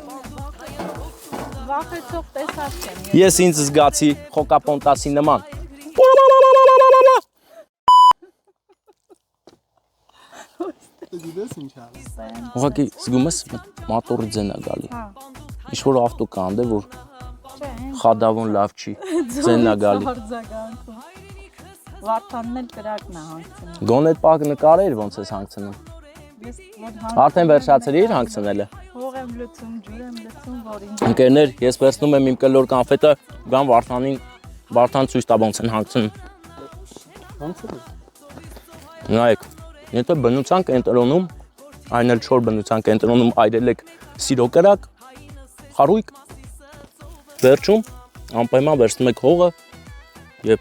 [SPEAKER 2] Վախեցող տեսած չեմ։
[SPEAKER 1] Ես ինձ զգացի խոկապոնտասի նման։ Ուղղակի զգում ես մատորի ձեն է գալի։ Ինչ որ ավտո կա անդե որ խադավոն լավ չի։ Ձենն է գալի։
[SPEAKER 2] Վարդանն էլ կրակն է հանգցնում։
[SPEAKER 1] Գոն այդ պակ նկարեր ոնց ես հանգցնում։ Արդեն վերջացրիր հանգցնելը։
[SPEAKER 2] Հող եմ լցում, ջուր եմ լցում, որին։
[SPEAKER 1] Ընկերներ, ես վերցնում եմ իմ կլոր կոնֆետը, գան Վարդան ցույց տա ոնց են հանգցնում։ Նայեք, եթե բնության կենտրոնում, այն էլ չոր բնության կենտրոնում այրել եք սիրո կրակ, խարույկ, վերջում անպայման վերցնում եք հողը եւ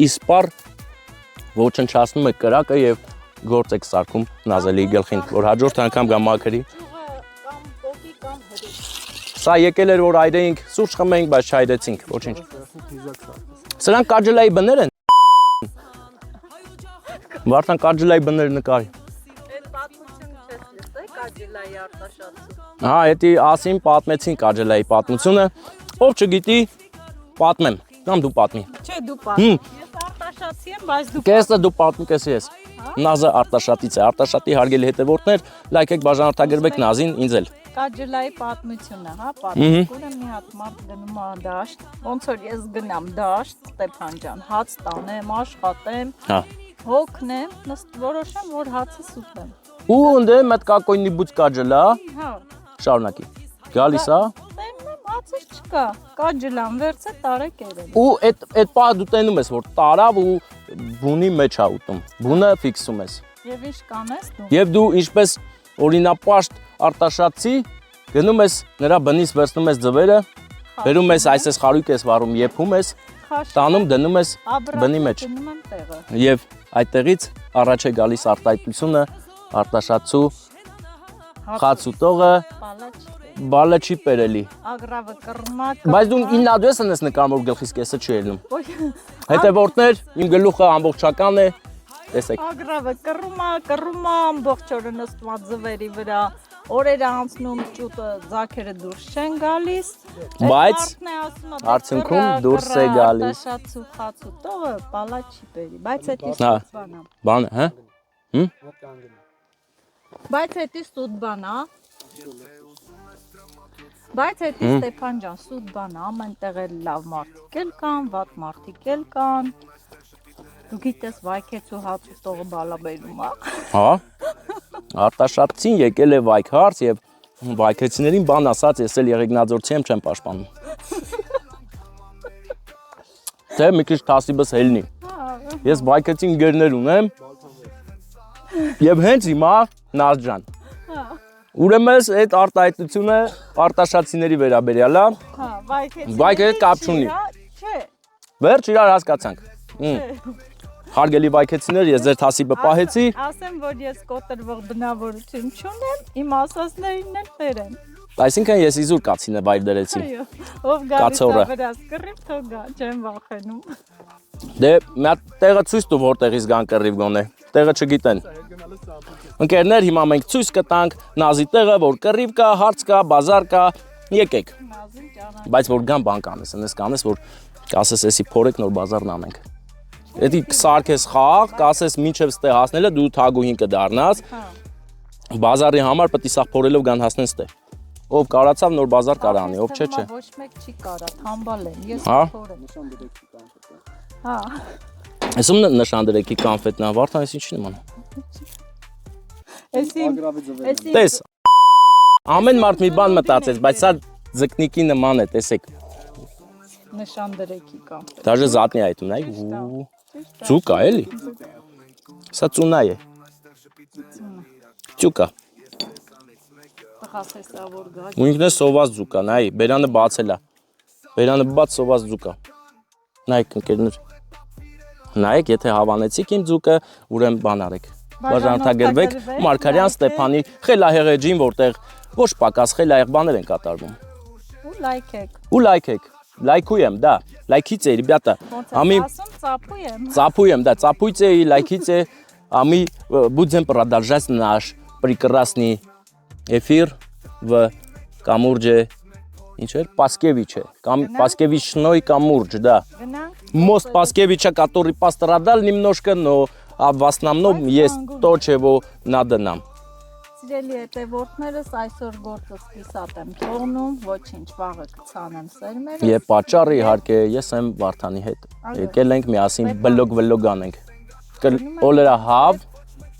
[SPEAKER 1] իսպար ոչնչացնում եք կրակը եւ գործ եք սարքում Նազելի գլխին, որ հաջորդ անգամ գա մաքրի։ Սա եկել էր որ այրեինք, սուրճ խմեինք, բայց չայրեցինք, ոչինչ։ Սրանք կաջլայի բներ են։ Վարդան կաջլայի բներ նկարի։
[SPEAKER 2] Այդ պատմությունը չես լսել կաջլայի արտաշատը։
[SPEAKER 1] Հա, էդի ասին պատմեցին կաջլայի պատմությունը, ով չգիտի, պատմեմ, կամ դու պատմի։
[SPEAKER 2] Չէ, դու պատմի։ Ես արտաշատի եմ, բայց դու
[SPEAKER 1] Կեսը դու պատմի, կեսը ես։ Նազը Արտաշատից է, Արտաշատի հարգելի հետևորդներ, լայքեք բաժանորդագրվեք Նազին, ինձ էլ։
[SPEAKER 2] Կաջլայի պատմությունը, հա, պատմությունը մի հատ մարդ գնում է դաշտ, ոնց որ ես գնամ դաշտ, Ստեփան ջան, հաց տանեմ, աշխատեմ,
[SPEAKER 1] Հա։
[SPEAKER 2] հոգնեմ, որոշեմ, որ հացը սուտեմ։
[SPEAKER 1] Ու ընդ մտ կակոյնի բուց կաջլա,
[SPEAKER 2] Հա։
[SPEAKER 1] շարունակի։ Գալիս է։
[SPEAKER 2] Տենում եմ, հացը չկա, կաջլան վերցե տարեք երեն։
[SPEAKER 1] Ու այդ պահը դու տենում ես, որ տարավ ու բունի մեջ է ուտում։ Բունը ֆիքսում ես։
[SPEAKER 2] Եվ ինչ կանես դու։
[SPEAKER 1] Եվ դու ինչպես օրինապաշտ Արտաշատցի գնում ես նրա բնից վերցնում ես ձվերը, բերում ես այսպես խարույկ ես վառում, եփում ես, տանում դնում ես բնի մեջ։
[SPEAKER 2] Դնում եմ տեղը։
[SPEAKER 1] Եվ այդտեղից առաջ է գալիս արտահայտությունը Արտաշատցու խացուտողը բալը չի պերելի։
[SPEAKER 2] Ագրավը կռմա։
[SPEAKER 1] Բայց դու իննադու ես նկարում որ գլխիս կեսը չի ելնում։ Հետևորդներ, իմ գլուխը ամբողջական է, տեսեք։
[SPEAKER 2] Ագրավը կռմա ամբողջ օրը նստում է ձվերի վրա։ Օրերը անցնում ճուտը ձակերը դուրս չեն գալիս։
[SPEAKER 1] Բայց արդյունքում դուրս է գալիս։
[SPEAKER 2] Արտաշատցու խացուտողը բալա չի բերի, բայց էդի
[SPEAKER 1] Հա։
[SPEAKER 2] սուտ բան է։
[SPEAKER 1] Բան, հա։
[SPEAKER 2] Բայց էդի սուտ բան է։ Բայց էդի Ստեփան ջան, սուտ բան է, ամենտեղ էլ լավ մարդիկ էլ կան, վատ մարդիկ էլ կան։ Դու գիտես վայքեցու հացուտողը բալա բերում է։
[SPEAKER 1] Հա։ Արտաշատցին եկել է վայք հարց եւ վայքեցիներին բան ասած, ես էլ Եղեգնաձորցի եմ չեմ պաշտպանում։ Թե մի քիչ թասիբս հելնի։ Ես վայքեցին գերներ ունեմ։ Եվ հենց հիմա Նազ ջան։ Ուրեմն այդ արտահայտությունը արտաշատցիների վերաբերյալ է։
[SPEAKER 2] Հա,
[SPEAKER 1] Վայքը կապ չունի։
[SPEAKER 2] Չէ։
[SPEAKER 1] Վերջ իրար հասկացանք։ Հարգելի վայքեցիներ, ես ձեր թասիբը պահեցի։
[SPEAKER 2] Ասեմ, որ ես կոտրվող բնավորություն չունեմ, իմ ասածներինն էլ բերեմ։
[SPEAKER 1] Այսինքն ես իզուր կացինը վայր դրեցի։
[SPEAKER 2] Այո, ով գալիս է վրաս կռիվ, թող գա, չեմ վախենում։
[SPEAKER 1] Դե մի հատ տեղը ցույց տու որտեղից գան կռիվ գոնե։ Տեղը չգիտեն։ Ընկերներ, հիմա մենք ցույց կտանք Նազի տեղը, որ կռիվ կա, հարց կա, բազար կա, եկեք։
[SPEAKER 2] Նազին ջան։
[SPEAKER 1] Բայց որ գան բան կանես, այնպես կանես, որ կասես էսի փորեք նոր բազարն անենք։ Էդի սարքես խաղ, կասես մինչև ստե հասնելը դու թագուհին կդառնաս։ Բազարի համար պետք է սա փորելով գան հասնեն ստե։ Ով կարացավ նոր բազար կարա անի, ով չէ։
[SPEAKER 2] Ոչ մեկ չի կարա, թամբալ են, ես
[SPEAKER 1] Հա։
[SPEAKER 2] փորեմ։ Հա։
[SPEAKER 1] Ես ում նշան դրեքի կոնֆետնա, Վարդան էս ինչի նման։
[SPEAKER 2] Էսի
[SPEAKER 1] Տես։ Ամեն մարդ մի բան մտածեց, բայց սա ձկնիկի նման է, տեսեք։
[SPEAKER 2] նշան դրեքի կամ։
[SPEAKER 1] Դաժե զատնի այդ ունայ։ Ծուկա էլի։ Սա ծունայ է։ Ծուկա։
[SPEAKER 2] Տղասես ա որ գա։
[SPEAKER 1] Ու ինքն է սոված ձուկա, նայ, բերանը բացել է։ Բերանը բաց սոված ձուկա։ Նայեք ընկերներ։ Նայեք, եթե հավանեցիք իմ ձուկը, ուրեմն բան արեք։ Բաժանորդագրվեք Մարգարյան Ստեփանի խելահեղեջին, որտեղ ոչ պակաս խելահեղ բաներ են կատարվում։
[SPEAKER 2] Ու լայքեք։
[SPEAKER 1] Ու լայքեք։ Лайкуем, да. Лайките, ребята. А мы цапуем, да, цапуйте и лайките. А мы будем продолжать наш прекрасный эфир в Камурже. Паскевиче. Паскевичной Камурж, да. Мост Паскевича, который пострадал немножко, но в основном есть то, чего надо нам.
[SPEAKER 2] Սիրելի հետևորդներս այսօր գործը սկսած եմ թողնում, ոչինչ, վաղը կցանեմ սերմերը։
[SPEAKER 1] Եվ պատճառը իհարկե ես եմ Վարդանի հետ։ Եկել ենք միասին բլոգ անենք։ Օլերա հավ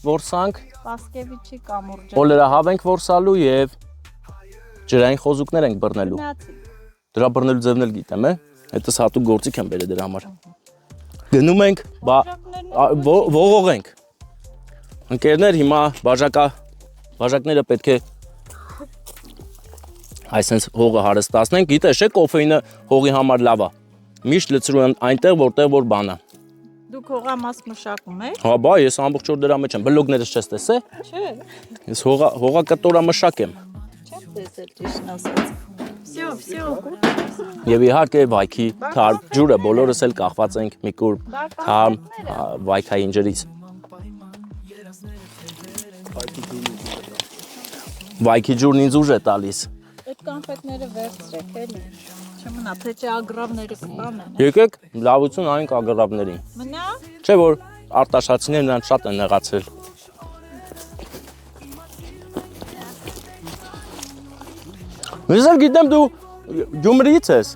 [SPEAKER 1] որսանք,
[SPEAKER 2] Պասկևիչի կամուրջը։
[SPEAKER 1] օլերա հավ ենք որսալու եւ ջրային խոզուկներ ենք բռնելու։ Դրա բռնելու ձևն էլ գիտեմ, հետս հատուկ գործիք եմ բերել դրա համար։ Գնում ենք, ողողենք։ Ընկերներ, հիմա բաժակները պետք է այսպես հողը հարստացնենք, գիտես չէ, կոֆեինը հողի համար լավ է։ Միշտ լցրու այնտեղ, որտեղ որ բան է։
[SPEAKER 2] Դուք հողամաս մշակում եք։
[SPEAKER 1] Հա, բա, ես ամբողջ օր դրա մեջ եմ, բլոգներս չես տեսե։
[SPEAKER 2] Չէ։
[SPEAKER 1] Ես հողակտորա մշակ եմ։
[SPEAKER 2] Չեմ տեսել ճիշտն ասած։ Всё,
[SPEAKER 1] Եվ իհարկե վայքի թարմ ջուրը բոլորս էլ կախված ենք մի կուր թարմ վայքային ջրից։ Վայքի ջուրն ինձ ուժ է տալիս։
[SPEAKER 2] Այդ կանֆետները վերցրեք էլի։ Չմնա, թե չէ ագրավները կտանեն։
[SPEAKER 1] Եկեք լավություն անենք ագրավներին։
[SPEAKER 2] Մնա։
[SPEAKER 1] Չէ որ արտաշատցիներն նրանց շատ են նեղացել։ Ես էլ գիտեմ դու Գյումրիից ես։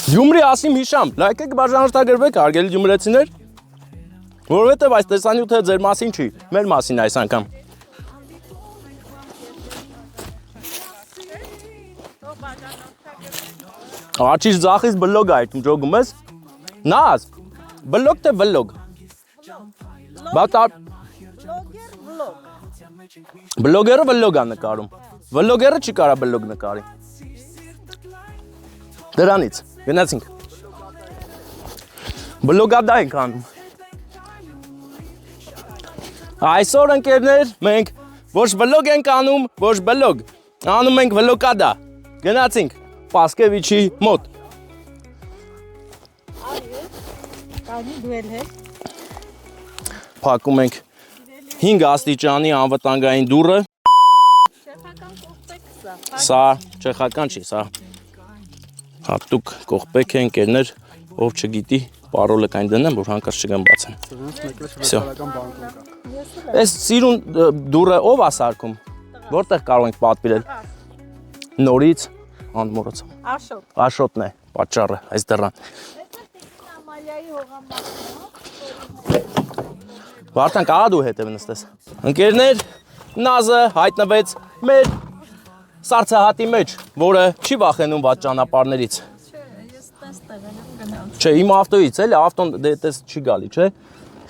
[SPEAKER 1] Գյումրի ասիմ հիշամ, լայքեք բաժանորդագրվեք արգելի գյումրեցիներ, որովհետև այս տեսանյութը ձեր մասին չի, մեր մասին այս անգամ։ Աչիշ ձախից բլոգ այդ ջոգում ես, նազ, բլոգ թե վլոգ։ Բլոգերը վլոգ է նկարում, վլոգերը չի կարա բլոգ նկարի։ Դրանից, գնացինք։ Բլոգադա ենք անում։ Այսօր ընկերներ, մենք ոչ վլոգ ենք անում, ոչ բլոգ, անում ենք վլոգադա։ Գնացինք Պասկևիչի մոտ։
[SPEAKER 2] Կանի դու էլ ես։
[SPEAKER 1] Փակում ենք 5 աստիճանի անվտանգային դուռը։
[SPEAKER 2] Չեխական կողպեք սա։
[SPEAKER 1] Սա չեխական չի, սա հատուկ կողպեք է ընկերներ, ով չգիտի, պարոլը կայն դնեմ, որ հանկարծ չգան բացեն։ Այս սիրուն դուռը ով է սարքում, որտեղ կարող ենք պատվիրել։ Նորից անմոռացա։
[SPEAKER 2] Աշոտ։
[SPEAKER 1] Աշոտն է պատճառը այս դռան։
[SPEAKER 2] Ամալիայի հողամասն։
[SPEAKER 1] Վարդան կարա դու հետև նստես։ Ընկերներ, նազը հայտնվեց մեր սարցահատի մեջ, որը չի վախենում վատ ճանապարհներից։
[SPEAKER 2] Չէ, ես տեստել եմ գնալ։
[SPEAKER 1] Չէ, իմ ավտոից էլի, ավտոն դες չի գալի, չէ։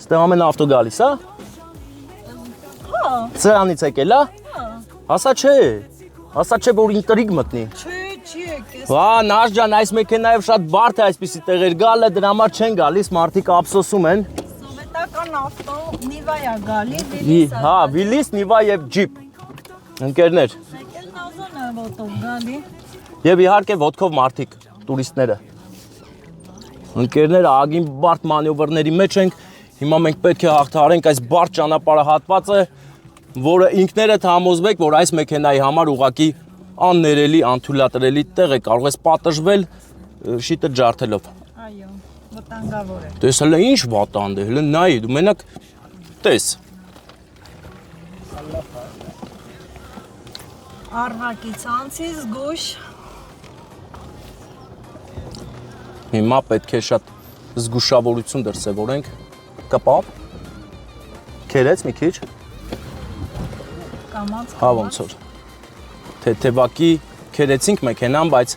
[SPEAKER 1] Ստեղ ամեն ավտո գալիս, հա։
[SPEAKER 2] Հա։
[SPEAKER 1] Սրանից եկել, հա։ Հասա չէ։ Հասա չէ, որ ինտրիգ մտնի։
[SPEAKER 2] Չէ, չի եկես։
[SPEAKER 1] Հա, նաշ ջան, այս մեքենայով շատ բարդ է այսպիսի տեղեր գալը, դրա համար չեն գալիս, մարդիկ ափսոսում են։
[SPEAKER 2] Սովետական ավտո Նիվա է գալի,
[SPEAKER 1] Հա, Վիլիս, Նիվա եւ ջիպ։ Ընկերներ,
[SPEAKER 2] եկել նազոնը ոտով գալի։
[SPEAKER 1] եւ իհարկե ոտքով մարդիկ, տուրիստները։ Ընկերները ագին բարդ մանևրների մեջ ենք։ Հիմա մենք պետք է հաղթահարենք այս բարդ ճանապարհահատվածը, որը ինքներդ համոզվեք, որ այս մեքենայի համար ուղակի աններելի, անթույլատրելի տեղ է, կարող ես պատժվել շիտը ջարդելով։
[SPEAKER 2] Այո, վտանգավոր է։
[SPEAKER 1] Տես հələ ինչ վատանդ է, հələ նայի, դու մենակ տես։
[SPEAKER 2] Արվակի ցանցի զգուշ։
[SPEAKER 1] Հիմա պետք է շատ զգուշավորություն դրսևորենք։ Կպավ։ Քերեց մի քիչ։
[SPEAKER 2] Կամած։
[SPEAKER 1] Հա ոնց որ։ Թեթևակի քերեցինք մեքենան, բայց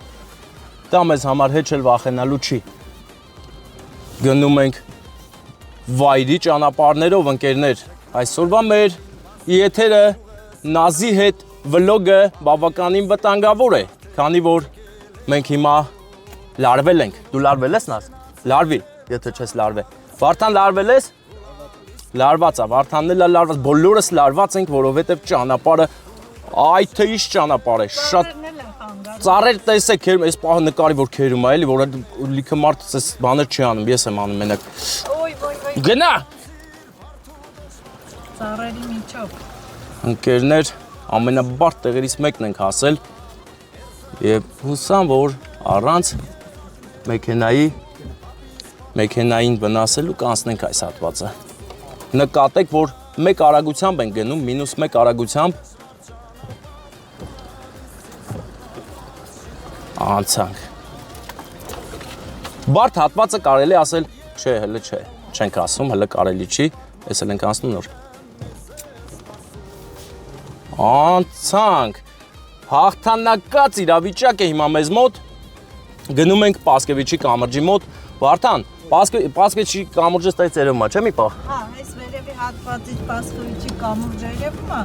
[SPEAKER 1] դա մեզ համար հեչ էլ վախենալու չի։ Գնում ենք վայրի ճանապարհներով ընկերներ։ Այսօրվա մեր եթերը Նազի հետ վլոգը բավականին վտանգավոր է, քանի որ մենք հիմա լարվել ենք։ Դու լարվել ես Նազ։ Լարվի, եթե չես լարվել։ Վարդան լարվել ես։ Լարված է, Վարդանն էլ լարված, բոլորս լարված ենք, որովհետև ճանապարհը այ թե ինչ ճանապարհ է, շատ ծառեր տեսեք, այս պահը նկարի որ քերում է, էլի, որ լիքը մարդ էս բաներ չի անում, ես եմ անում մենակ։
[SPEAKER 2] Ոյ,
[SPEAKER 1] Գնա։
[SPEAKER 2] ծառերի միջով։
[SPEAKER 1] Ընկերներ, ամենաբարդ տեղերից մեկն ենք հասել եւ հուսամ, որ առանց մեքենային վնասելու կանցնենք այս հատվածը։ Նկատեք, որ մեկ արագությամբ ենք գնում, -1 արագությամբ անցանք։ Բարդ հատվածը կարելի ասել, չէ, հələ չէ, չենք ասում, հələ կարելի չի, ես էլ ենք անցնում նոր։ Անցանք, հաղթանակած իրավիճակ է հիմա մեզ մոտ, գնում ենք Պասկևիչի կամրջի մոտ, Վարդան, Պասկևիչի կամուրջը ստայց երևում է, չէ՞ մի պահ։
[SPEAKER 2] Հա, այս վերևի հատվածից Պասկևիչի կամուրջը երևում է,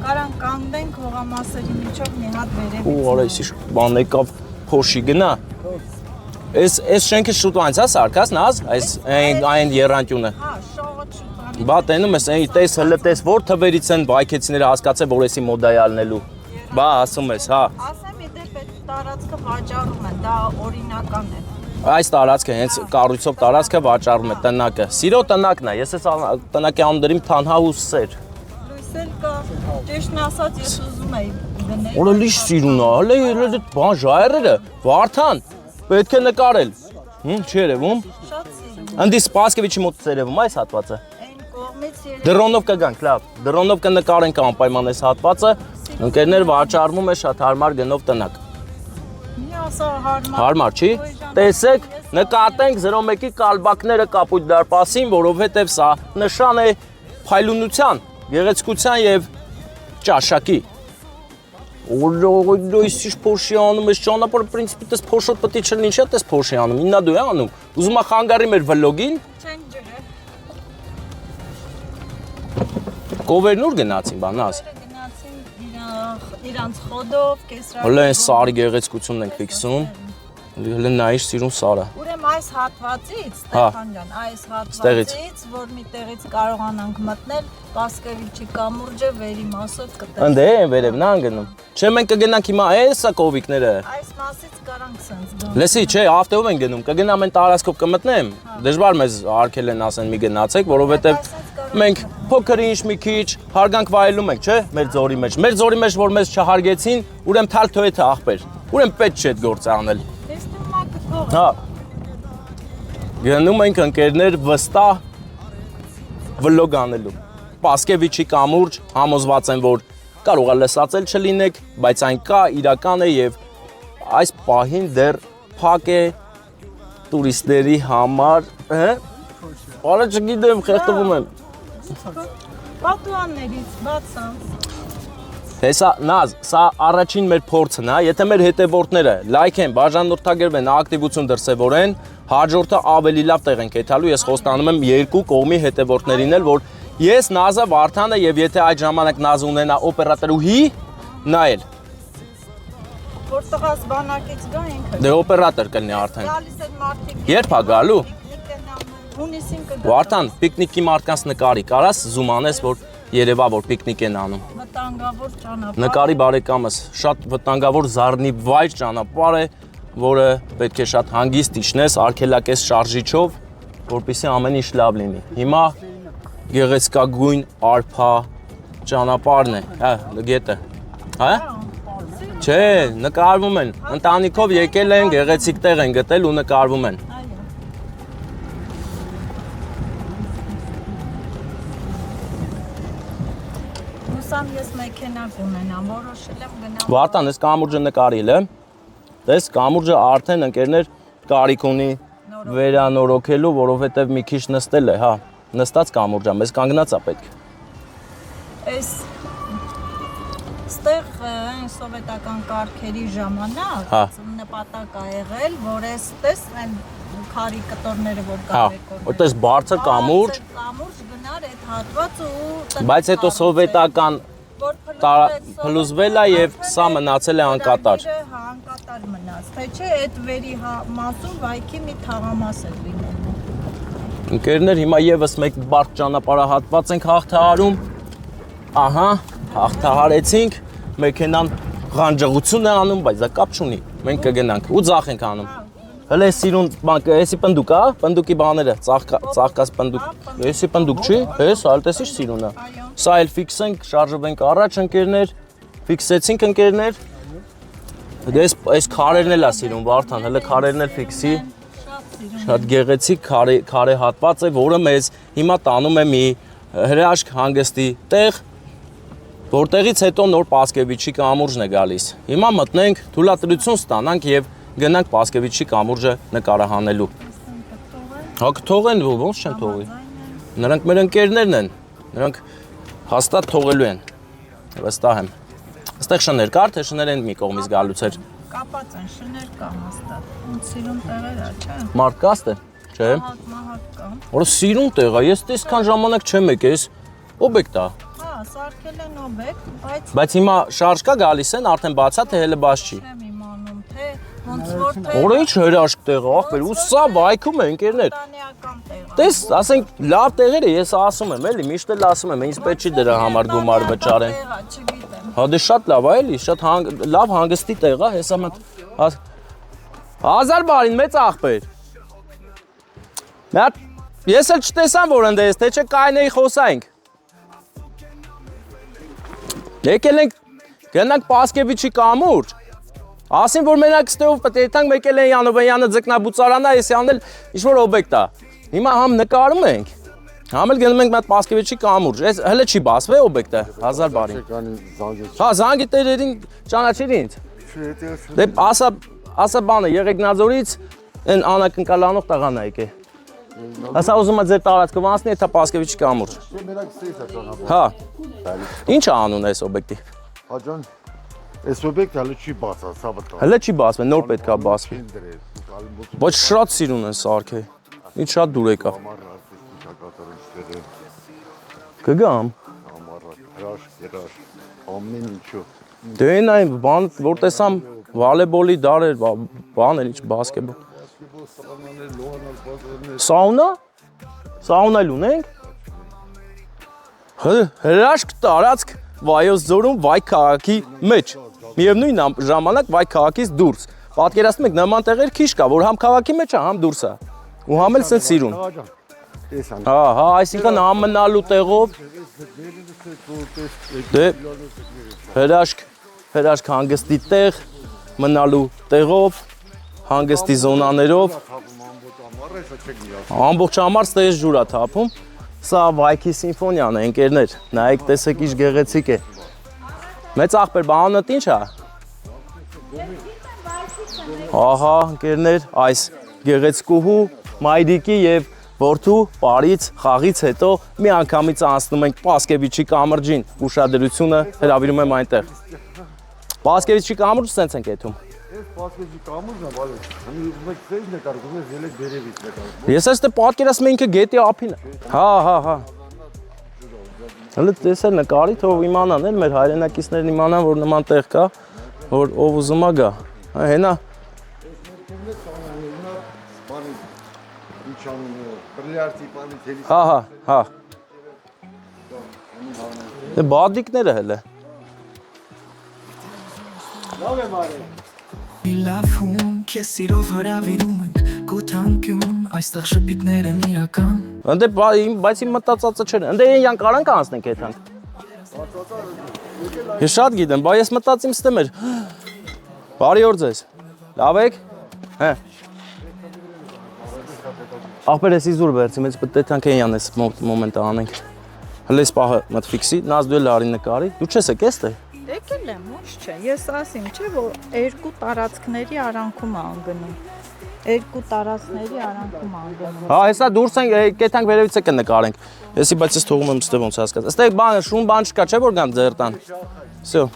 [SPEAKER 2] կարան կանգնենք հողամասերի միջով մի հատ վերևից։
[SPEAKER 1] Ու արա, այս բան եկավ փոշի գնա։ Այս շենքը շուտ անց է սարքած, Նազ, այս այն երանդյունը։
[SPEAKER 2] Հա, շողը շուտ
[SPEAKER 1] Բա տենում ես, տես հլը տես որ թվերից են բայքեցիները հասկացել, որ էսի մոդայ ալնելու։ Բա ասում ես, հա։
[SPEAKER 2] Ասեմ, իդեպ այդ տարածքը վաճառում են, դա օրինական է։
[SPEAKER 1] Այս տարածքը հենց կառույցով տարածքը վաճառում է տնակը։ Սիրո տնակն է, ես այս տնակի անուն դրիմ Թանհաուս սեր։
[SPEAKER 2] Լույսել կա, ճիշտն ասած ես ուզում էի գնել։
[SPEAKER 1] Որը լիշ սիրուն է, հələ բան ժայռերը, Վարդան, պետք է նկարել։ Չի երևում։
[SPEAKER 2] Շատ սիրուն։
[SPEAKER 1] Անդի Սպասկևիչի մոտ երևում այս հատվածը։
[SPEAKER 2] Այն կողմից երևում։
[SPEAKER 1] Դրոնով կգանք, լավ։ Դրոնով կնկարենք անպայման այս հատվածը։ Ընկերներ վաճառվում է շատ հարմար գնով տնակ։
[SPEAKER 2] Մի ասա հարմար։
[SPEAKER 1] Հարմար չի։ Տեսեք, նկատենք 01-ի կալբակները Կապույտ դարպասին, որովհետև սա նշան է փայլունության, գեղեցկության եւ ճաշակի։ Ուրոյսիշ փոշի անում ես ճանապարհը, պրինցիպի տես փոշոտ պետք է չլինի, չէ՞ տես փոշի անում, իննա դու է անում։ Ուզում ա խանգարի մեր վլոգին։
[SPEAKER 2] Չենք ջրը։
[SPEAKER 1] Կովերն ուր գնացին, բանաս։
[SPEAKER 2] Գնացին իրանց խոդով, կեսրակ։
[SPEAKER 1] Հələ այն սարի գեղեցկությունն ենք ֆիքսում։ Հələ նայиш սիրուն սարը։
[SPEAKER 2] Ուրեմն այս հատվածից, Ստեփան ջան, այս հատվածից, որ մի տեղից կարողանանք մտնել, Պասկևիչի կամուրջը վերի մասով կտեսնենք։
[SPEAKER 1] Ընդ է վերևն ան գնում։ Չէ, մենք կգնանք հիմա էսա կովիկները։
[SPEAKER 2] Այս մասից կարանք սենց գնալ։
[SPEAKER 1] Լսի, չէ, ավտոյով են գնում, կգնամ այն տարածքով կմտնեմ։ Դժվար մեզ արկել են ասեն մի գնացեք, որովհետև մենք փոքր-ինչ մի քիչ հարգանք վայելում ենք, չէ՞, մեր ձորի մեջ։ Մեր ձորի մեջ որ մեզ չհարգեցին, ուրեմն թալ թոյեթը աղբեր։ Ուրեմն պետք չէ այդ գործը անել։ Հա։ Գնում ենք ընկերներ վստահ վլոգ անելու։ Պասկևիչի կամուրջ համոզված եմ, որ կարող է լսածել չլինեք, բայց այն կա, իրական է եւ այս պահին դեռ փակ է տուրիստների համար, հա։ Արա չգիտեմ, խեղդվում եմ։
[SPEAKER 2] Պատուաններից բացան։
[SPEAKER 1] Հեսա նազ, սա առաջին մեր փորձն է, եթե մեր հետևորդները լայքեն, բաժանորդագրվեն, ակտիվություն դրսևորեն, հաջորդը ավելի լավ տեղ ենք եթալու, ես խոստանում եմ երկու կողմի հետևորդներին էլ, որ ես Նազը Վարդանը եւ եթե այդ ժամանակ Նազը ունենա օպերատորուհի, նա էլ։
[SPEAKER 2] Որտեղ աս բանակից գա ինքը։
[SPEAKER 1] Դե օպերատոր կլինի արդեն։
[SPEAKER 2] Գալիս են մարդիկ։
[SPEAKER 1] Երբ է գալու։
[SPEAKER 2] Հունիսին կգա։
[SPEAKER 1] Վարդան, պիկնիկի մարդկանց նկարի, կարաս զում անես, որ երևա որ պիկնիկ են անում։
[SPEAKER 2] Վտանգավոր ճանապարհ։
[SPEAKER 1] Նկարի բարեկամս, շատ վտանգավոր զառնի վայր ճանապարհ է, որը պետք է շատ հանգիստ իջնես արգելակես շարժիչով, որպեսզի ամեն ինչ լավ լինի։ Հիմա գեղեցկագույն արփա ճանապարհն է, հա, գետը։ Հա? Չէ, նկարվում են։ Ընտանիքով եկել են, գեղեցիկ տեղ են գտել ու նկարվում են։
[SPEAKER 2] Ես մեքենա կունենամ, որոշել եմ գնամ։
[SPEAKER 1] Վարդան, ես կամուրջը նկարիլ եմ։ Տես կամուրջը արդեն ընկերներ կարիք ունի վերանորոգելու, որովհետև մի քիչ նստել է, հա, նստած կամուրջը, մեզ կանգնած է պետք։
[SPEAKER 2] Այս ստեղ այն սովետական կարգերի ժամանակ նպատակ ա եղել, որ այս տես այն քարի կտորները որ կարեկորներ։
[SPEAKER 1] Որտես բարձր կամուրջ
[SPEAKER 2] գնար այդ հատվածը ու
[SPEAKER 1] բայց հետո սովետական փլուզվել է եւ սա մնացել է անկատար։
[SPEAKER 2] Հա, անկատար մնաց։ Թե չէ այդ վերի մասում վայքի մի թաղամաս է լինում։
[SPEAKER 1] Ընկերներ, հիմա եւս մեկ բարդ ճանապարհահատված ենք հաղթահարում։ Ահա, հաղթահարեցինք, մեքենան ղանջղություն է անում, բայց դա կապ չունի։ Մենք կգնանք ու ձախ ենք անում։ Հələ սիրուն բանկը, էսի պնդուկ է, պնդուկի բաները, ծաղկած պնդուկ։ Էսի պնդուկ չի, էս ալտեսի սիրունը։ Սա էլ ֆիքսենք, շարժվենք առաջ ընկերներ, ֆիքսեցինք ընկերներ։ Այս քարերն էլ է սիրուն, Վարդան, հələ քարերն էլ ֆիքսի։ Շատ գեղեցիկ քարե հատված է, որը մեզ հիմա տանում է մի հրաշք հանգստի տեղ, որտեղից հետո նոր Պասկևիչի կամուրջն է գալիս։ Հիմա մտնենք, թույլատրություն ստանանք եւ գնանք Պասկևիչի կամուրջը նկարահանելու։ Հա կթողեն, ոնց չեն թողի։ Նրանք մեր ընկերներն են, նրանք հաստատ թողելու են, վստահ եմ։ Այստեղ շներ կար, թե շներ են մի կողմից գալուց էր։
[SPEAKER 2] Կապած են, շներ կան հաստատ։ Ոնց սիրուն տեղեր է, չէ։
[SPEAKER 1] Մարկաստ է, չէ։
[SPEAKER 2] Մահակ կան։
[SPEAKER 1] Որը սիրուն տեղ է, ես այսքան ժամանակ չեմ եկել, էս օբյեկտ է։
[SPEAKER 2] Հա, սարքել են օբյեկտ,
[SPEAKER 1] բայց հիմա շարժ կա գալիս են, արդեն բացա թե հələ բաց չի։
[SPEAKER 2] Չեմ իմանում, թե ոնց որ թե։
[SPEAKER 1] Որը ինչ հրաշք տեղ է, ախպեր, ու սա վայքում է ընկերներ։
[SPEAKER 2] Տանեական տեղ
[SPEAKER 1] Տես, ասենք լավ տեղեր է, ես ասում եմ, էլի, միշտ էլ ասում եմ, ինձ պետք չի դրա համար գումար վճարեն։ Հա դե շատ լավ է, էլի, շատ լավ հանգստի տեղ է, հեսա մտ 1000 բարին մեծ աղբեր։ Ես էլ չտեսամ, որ ընդ ես, թե չէ կայնեի խոսայինք։ Եկել ենք, գնանք Պասկևիչի կամուրջ, ասին, որ մենակ ստեղով պետք է եթանք մեկել են Յանովյանը ձկնաբուծարանա, ես յանել ինչ-որ օբյեկտ է։ Հիմա համ նկարում ենք, համ էլ գնում ենք մատ Պասկևիչի կամուրջ, ես հլը չի բասվե օբյեկտը, 1000 բարին։ Հա, զանգի տերերին ճանաչիր ինձ։ Դե ասա բանը, Եղեգնաձորից են անակնկալանող տղան է եկե։ Ասա ուզում է ձեր տարածքով անցնի, եթա Պասկևիչի կամուրջ։ Հա, ինչ է անուն այս օբյեկտի։
[SPEAKER 3] Հաջան, այս օբյեկտը հլը չի բացա, սա վտա։
[SPEAKER 1] Հլը չի բասվե, նոր պետք է բասվի։ Ոչ շատ սիրուն են սարքե, ինչ շատ դուր եկա։ Կգամ։
[SPEAKER 3] Ամեն ինչով։
[SPEAKER 1] Դե են այն բան, որ տեսամ վալեբոլի դարեր, բան էր ինչ բասկետբոլ։ Սաունա? Սաունա էլ ունենք։ Հրաշք տարածք Վայոց ձորում Վայ քաղաքի մեջ։ Միևնույն ժամանակ Վայ քաղաքից դուրս։ Պատկերացնում եք նման տեղեր քիչ կա, որ համ քաղաքի մեջ է, համ դուրս է։ Ու համ էլ սենց սիրուն։ Հա, այսինքն ամնալու տեղով դե հրաշք հանգստի տեղ, մնալու տեղով, հանգստի զոնաներով, ամբողջ ամառ ստեյս ջուր է թափում, սա Վայքի սիմֆոնիան է, ընկերներ, նայեք տեսեք ինչ գեղեցիկ է, մեծ աղբեր, բանանըտ ինչ է, ահա ընկերներ, այս գեղեցկուհու, մայրիկի և որդու պարից, խաղից հետո մի անգամից անցնում ենք Պասկևիչի կամրջին, ուշադրությունը հրավիրում եմ այնտեղ։ Պասկևիչի կամուրջ սենց ենք եթում։
[SPEAKER 3] Ես Պասկևիչի կամուրջն եմ, բալի, մեկ սեյվ նկարգում ես, ելեք բերևից նկարգում։
[SPEAKER 1] Ես ես թե պատկերասում ինքը գետի ափին է։ Հա։ Հլը տեսել նկարի, թող իմանան էլ, մեր հայրենակիցներն իմանան, որ նման տեղ կա, որ ով ուզում է գա։ Հենա։ Հա։ Դե բադիկները հելը։
[SPEAKER 4] Լավ եմ արել։ Լավում, քեզ սիրով հրավիրում ենք, գութանկյուն, այստեղ շպիտներ են իրական։
[SPEAKER 1] Ընդ բայց իմ մտածածը չէր, ընդ են կարանք անցնենք եթանք։ Ես շատ գիտեմ, բայց ես մտածիմ ստեմ էր։ Բարի օր ձեզ, լավ եք։ Հե։ Աղբեր ես իզուր վերցիմ, ես պետք եթանք են յան ես մոմենտը անենք։ Հլը ես պահը մտֆիքսի, նազ դու էլ արի նկարի, դու չես եք ես թե։
[SPEAKER 2] Եկել եմ, ոչ չէ, ես ասիմ չէ, որ երկու տարածքների արանքում անգնում։ Երկու տարածքների արանքում անգնում։
[SPEAKER 1] Հա, հեսա դուրս ենք, կեթանք վերևից եք նկարենք։ Եսի բայց ես թողում եմ ստեղ ոնց հասկաց։ Ստեղ բան, շուն բան չկա, չէ որ գամ ձեր տան։ Всё։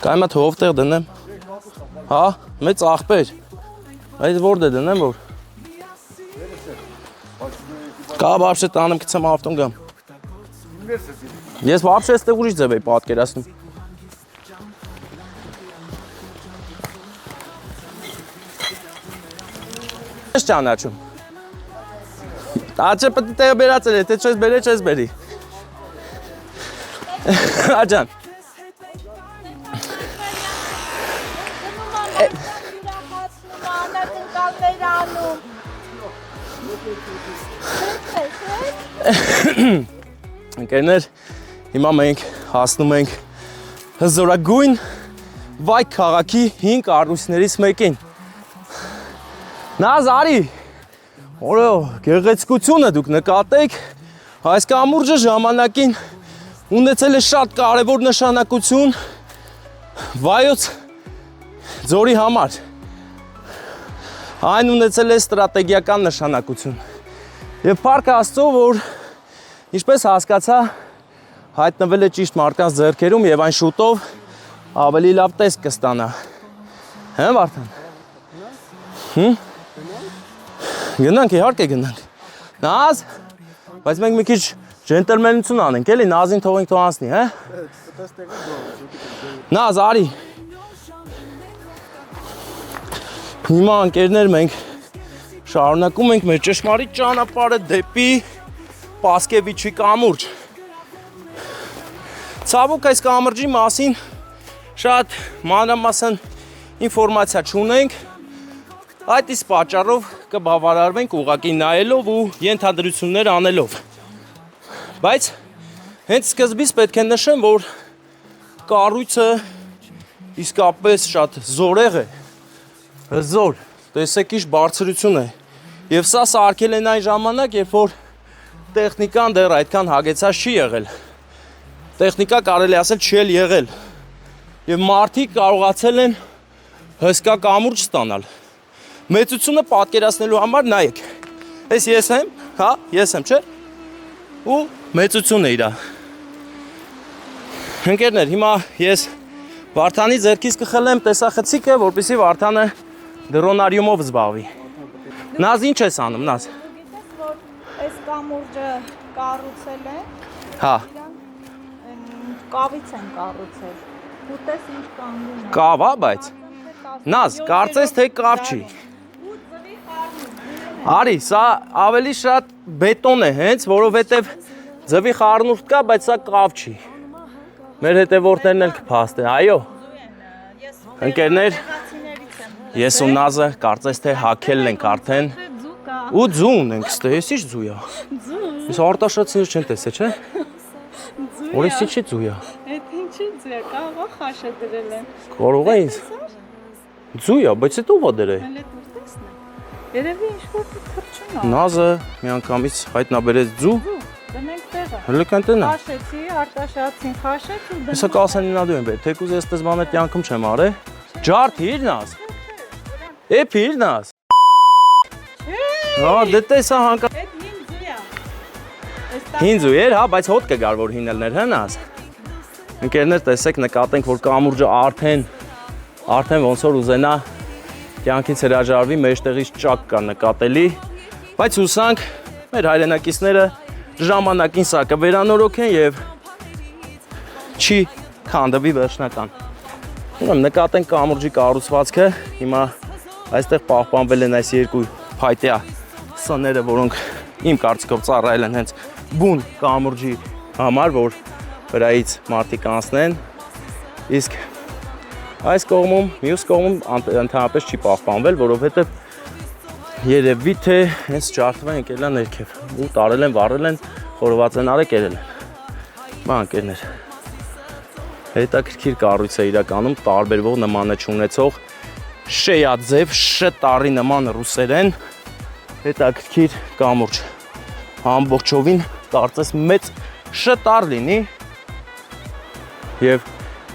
[SPEAKER 1] Կայմա թողով տեղ դնեմ։ Հա, մեծ աղբեր։ Այդ որդ է դնեմ որ։ Կա բաբշե տանեմ գցեմ ավտոն գամ։ Ես բաբշե ստեղ ուրիշ ձև էի պատկերացնում։ Ես ճանաչում։ Աչը պետք է տեղը բերացել է, թե չես բերի, չես բերի։ Աջան։ Ընկերներ, հիմա մենք հասնում ենք հզորագույն Վայ քաղաքի 5 առույցներից մեկին։ Նազ արի, գեղեցկությունը դուք նկատեք, այս կամուրջը ժամանակին ունեցել է շատ կարևոր նշանակություն Վայոց ձորի համար։ Այն ունեցել է ստրատեգիական նշանակություն։ Եվ փառք Աստծո, որ ինչպես հասկացա, հայտնվել է ճիշտ մարդկանց ձեռքերում եւ այն շուտով ավելի լավ տեսք կստանա։ Հա, Վարդան։ Գնանք, իհարկե գնանք։ Նազ, բայց մենք մի քիչ ջենտլմենություն անենք, էլի, Նազին թողենք թող անցնի, հա։ Նազ, արի։ Հիմա ընկերներ մենք Շարունակում ենք մեր ճշմարիտ ճանապարհը դեպի Պասկևիչի կամուրջ։ Ցավոք այս կամրջի մասին շատ մանրամասն ինֆորմացիա չունենք, այդ իսկ պատճառով կբավարարվենք ուղղակի նայելով ու ենթադրություններ անելով։ Բայց հենց սկզբից պետք է նշեմ, որ կառույցը իսկապես շատ զորեղ է, հզոր, տեսեք ինչ բարձրություն է։ Եվ սա սարքել են այն ժամանակ, երբ որ տեխնիկան դեռ այդքան հագեցած չի եղել։ Տեխնիկա կարելի ասել չի եղել։ Եվ մարդիկ կարողացել են հսկա կամուրջ ստանալ։ Մեծությունը պատկերացնելու համար նայեք։ Այս ես եմ, հա, ես եմ, չէ՞։ Ու մեծությունն է իրա։ Ընկերներ, հիմա ես Վարդանի ձեռքից կխլեմ տեսախցիկը, որպեսզի Վարդանը դրոնարիումով զբաղվի։ Նազ ինչ ես անում, Նազ։
[SPEAKER 2] Գիտես, որ այս կամուրջը կառուցել են,
[SPEAKER 1] Հա,
[SPEAKER 2] կավից են կառուցել։ Ուտես ինչ կանգուն է։
[SPEAKER 1] կավ է, բայց Նազ, կարծես թե կավ չի։
[SPEAKER 2] Ու ձվի խառնուրդ։
[SPEAKER 1] Արի, սա ավելի շատ բետոն է հենց, որովհետև ձվի խառնուրդ կա, բայց սա կավ չի։ Մեր հետևորդներն էլ կփաստեն, այո։ Ընկերներ, ես ու Նազը կարծես թե հագել ենք արդեն։ Ու ձու ունենք ստե, ես ինչ ձու է։ Ես արտաշացիներ չեն տեսե, չէ։ Որից չի ձու է։
[SPEAKER 2] Այդ ինչի ձու է, կաղա խաշը դրել են։
[SPEAKER 1] Կարող է ինձ։ Ձու է, բայց այդ ով է դրել։
[SPEAKER 2] Հələ դուր տեսնե։ Երևի ինչ-որ թրջուն է։
[SPEAKER 1] Նազը միանգամից հայտնաբերեց ձու։
[SPEAKER 2] Դնենք տեղը։
[SPEAKER 1] Հələ կանտենա։
[SPEAKER 2] Խաշեցի, արտաշացին խաշեց ու դնենք։
[SPEAKER 1] Հեսա կասանինադու եմ բեր, թեկուզ ես տես բաներ կյանքում չեմ արել։ Ջարդիր Նազ։ Էփիր Նազ։ Հա, դե տեսա հանկա։
[SPEAKER 2] Այդ հին ձու է։
[SPEAKER 1] Հին ձու էր, հա, բայց հոտ կգար որ հինելներ, հա Նազ։ Ընկերներ, տեսեք, նկատենք, որ կամուրջը արդեն ոնց որ ուզենա կյանքից հրաժարվի, մեջտեղից ճակ կա նկատելի, բայց հուսանք մեր հայրենակիցները ժամանակին սա կվերանորոգեն եւ չի քանդվի վերջնական։ Ուրեմն նկատենք կամուրջի կառուցվածքը, հիմա այստեղ պահպանվել են այս երկու փայտյա սները, որոնք իմ կարծիքով ծառայել են հենց բուն կամուրջի համար, որ վրայից մարդիկ անցնեն, իսկ այս կողմում, մյուս կողմում ընդհանրապես չի պահպանվել, որովհետև երևի թե հենց ջարդվեն եկել են ներքև ու տարել են, վառել են, խորոված են արել, կերել են։ Մանկերներ։ Հետաքրքիր կառույց է իրականում, տարբերվող նմանը չունեցող շեյաձև, շտարի նման ռուսերեն հետաքրքիր կամուրջ։ Ամբողջովին կարծես մեծ շտար լինի եւ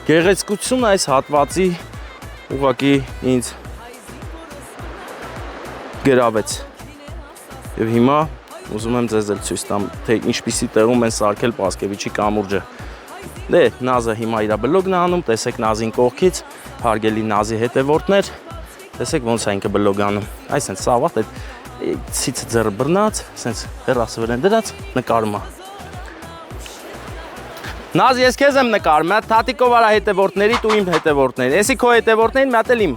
[SPEAKER 1] գեղեցկությունը այս հատվածի ուղղակի ինձ գրավեց։ Եվ հիմա ուզում եմ ձեզ էլ ցույց տամ, թե ինչպիսի տեղում են սարքել Պասկևիչի կամուրջը։ Դե, Նազը հիմա իր բլոգն է անում, տեսեք Նազին կողքից, հարգելի Նազի հետևորդներ, տեսեք ոնց է ինքը բլոգ անում։ Այս հենց սավատ է, ցիցը ձեռը բռնած, հենց հեռասը վրան դրած, նկարում է։ Նազ, ես քեզ եմ նկարում, մի հատ Թաթիկով արա հետևորդների, դու իմ հետևորդներին։ Էսի քո հետևորդներին, մի հատ էլ իմ։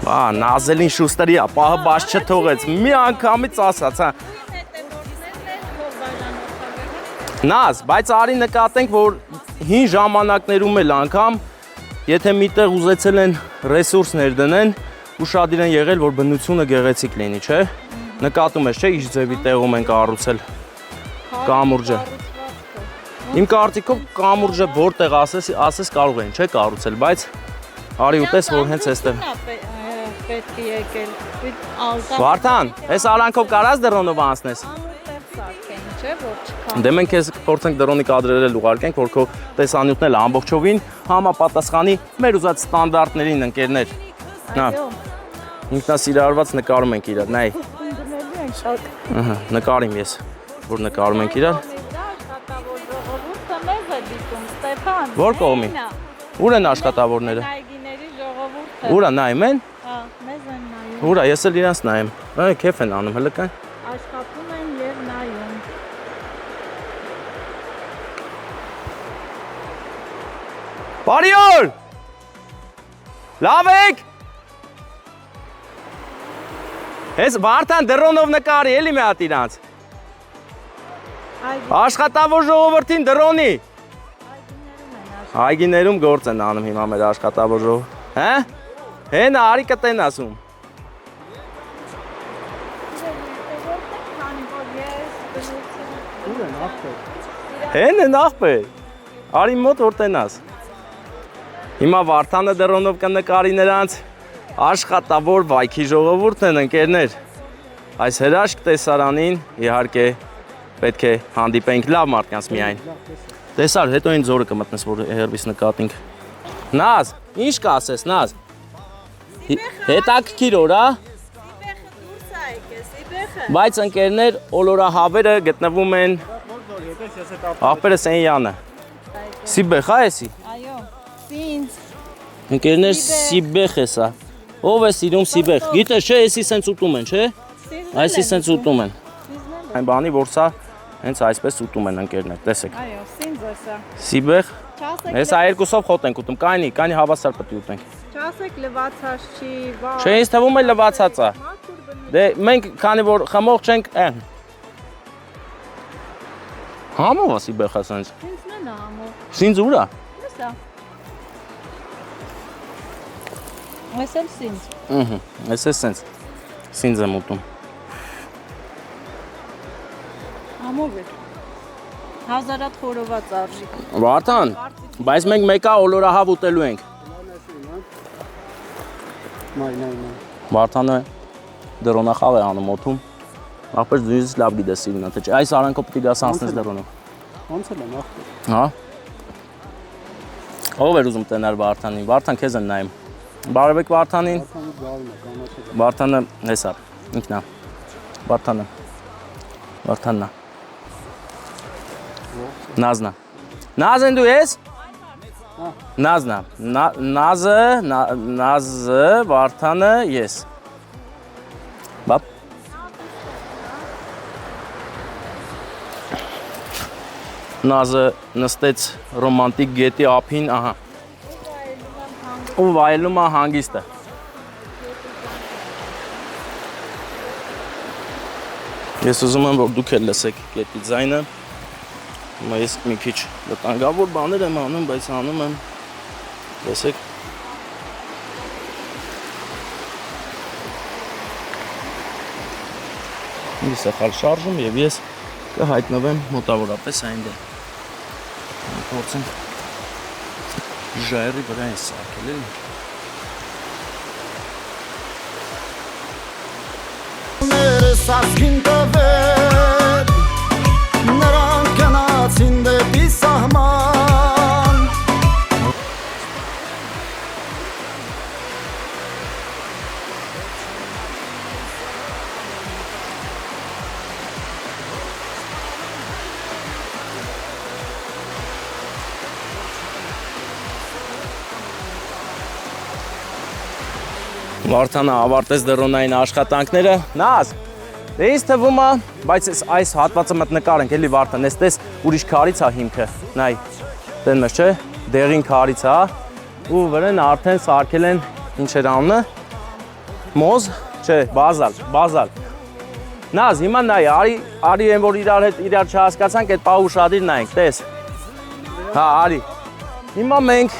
[SPEAKER 1] Նազելին շուստերի է, պահը բաց չթողեց, մի անգամից ասաց, հա։ Նազ, բայց արի նկատենք, որ հին ժամանակներում էլ անգամ, եթե միտեղ ուզեցել են ռեսուրսներ դնեն, ուշադիր են եղել, որ բնությունը գեղեցիկ լինի, չէ։ Նկատում ես, չէ, ինչ ձևի տեղում են կառուցել կամուրջը։ Իմ կարծիքով կամուրջը որտեղ ասես կարող են, չէ, կառուցել, բայց արի ուտես, որ հենց էստեղ։
[SPEAKER 2] Պետք է եկել։
[SPEAKER 1] Վարդան, այս արանքով կարաս դրոնով անցնես։ Դե մենք քեզ փորձենք դրոնի կադրեր էլ ուղարկենք, որ քո տեսանյութն էլ ամբողջովին համապատասխանի մեր ուզած ստանդարտներին, ընկերներ։ Նա։ Ինքնասիրարված նկարում ենք իրար, նայ։ Ահա, նկարիմ ես, որ նկարում ենք իրար։ Որ կողմի։ Ուր են աշխատավորները։ Ուր է նայում են։ Ուրա, ես էլ իրանց նայեմ, կեվ են անում, հլը կան։
[SPEAKER 2] Աշխատում են և նայում։
[SPEAKER 1] Բարի օր։ Լավ եք։ Ես Վարդան դրոնով նկարի էլի մի հատ իրանց։ Աշխատավոր ժողովրդին դրոնի։ Այգիներում գործ են անում հիմա մեր աշխատավոր ժողովուրդ։ Հա? Հենա արի կտեն ասում։ Հենը նախպե։ Արի մոտ որ տենաս։ Հիմա Վարդանը դրոնով կնկարի նրանց աշխատավոր վայքի ժողովուրդն են ընկերներ։ Այս հրաշք տեսարանին իհարկե պետք է հանդիպենք լավ մարդկանց միայն։ Տեսար, հետո այն ձորը կմտնես, որ հերվիս նկատինք։ Նազ, ինչ կասես, Նազ։ Հետաքրքիր օր, հա։ Բայց ընկերներ, օլորահավերը գտնվում են աղբերը Սենյանը։ Սիբեխ, հա էսի։
[SPEAKER 2] Այո, ինձ։
[SPEAKER 1] Ընկերներ, Սիբեխ է սա։ Ով է սիրում Սիբեխ։ Գիտես, չէ, էսի սենց ուտում են, չէ։ Այսի սենց ուտում են։ Այն բանի, որ սա հենց այսպես ուտում են ընկերներ, տեսեք։
[SPEAKER 2] Այո, ինձ է սա։
[SPEAKER 1] Սիբեխ։ Հեսա երկուսով խոտ ենք ուտում, կանի հավասար պետք է ուտենք։
[SPEAKER 2] Չասեք լվացած չի, վա։
[SPEAKER 1] Չէ, ինձ թվում է լվացած է։ Դե մենք քանի որ խմող չենք, Համով է Սիբեխը սենց։
[SPEAKER 2] Ինձն է համով։
[SPEAKER 1] Սինձ ուր է։
[SPEAKER 2] Սա։ Այս էլ ինձ։
[SPEAKER 1] Այս է սենց։ Սինձ եմ ուտում։
[SPEAKER 2] Համով է։ Հազարատ խորոված արժի։
[SPEAKER 1] Վարդան, բայց մենք մեկա օլորահավ ուտելու ենք։ Վարդանը դրոնախավ է անում օդում։ Ախպեր դույնից լավ գիտես սիրունա, թե չէ, այս արանքով պիտի գաս անցնես դրոնով։
[SPEAKER 3] Ոնց էլ եմ ախպեր։
[SPEAKER 1] Հա։ Ով էր ուզում տենալ Վարդանին, Վարդան քեզ են նայում։ Բարևեք Վարդանին։ Վարդանը հեսար, ինքնա։ Վարդաննա։ Նազնա։ Նազ են դու ես։ Նազնա։ Նազը, Վարդանը, ես։ Բապ։ Նազը նստեց ռոմանտիկ գետի ափին, ահա։ Ու վայելում է հանգիստը։ Ես ուզում եմ, որ դուք էլ լսեք գետի ձայնը։ Հիմա ես մի քիչ վտանգավոր բաներ եմ անում, բայց անում եմ, լսեք։ Մի սխալ շարժում և ես կհայտնվեմ մոտավորապես այնտեղ։ Փորձենք ժայռի վրա են սարքել, էլի։
[SPEAKER 5] Ներս ասքին տվեր, նրանք գնացին դեպի սահման։
[SPEAKER 1] Վարդանը ավարտեց դրոնային աշխատանքները։ Նազ, դե ինձ թվում է, բայց այս հատվածը մտ նկարենք, էլի Վարդան, ես տես ուրիշ քարից է հիմքը, նայ, տեն մեզ չէ, դեղին քարից է, ու վրեն արդեն սարքել են, ինչ էր անունը, մոզ, չէ, բազալ։ Նազ, հիմա նայ, արի են, որ իրար չհասկացանք, այդ պահ ուշադիր նայենք, տես, հա, արի, հիմա մենք,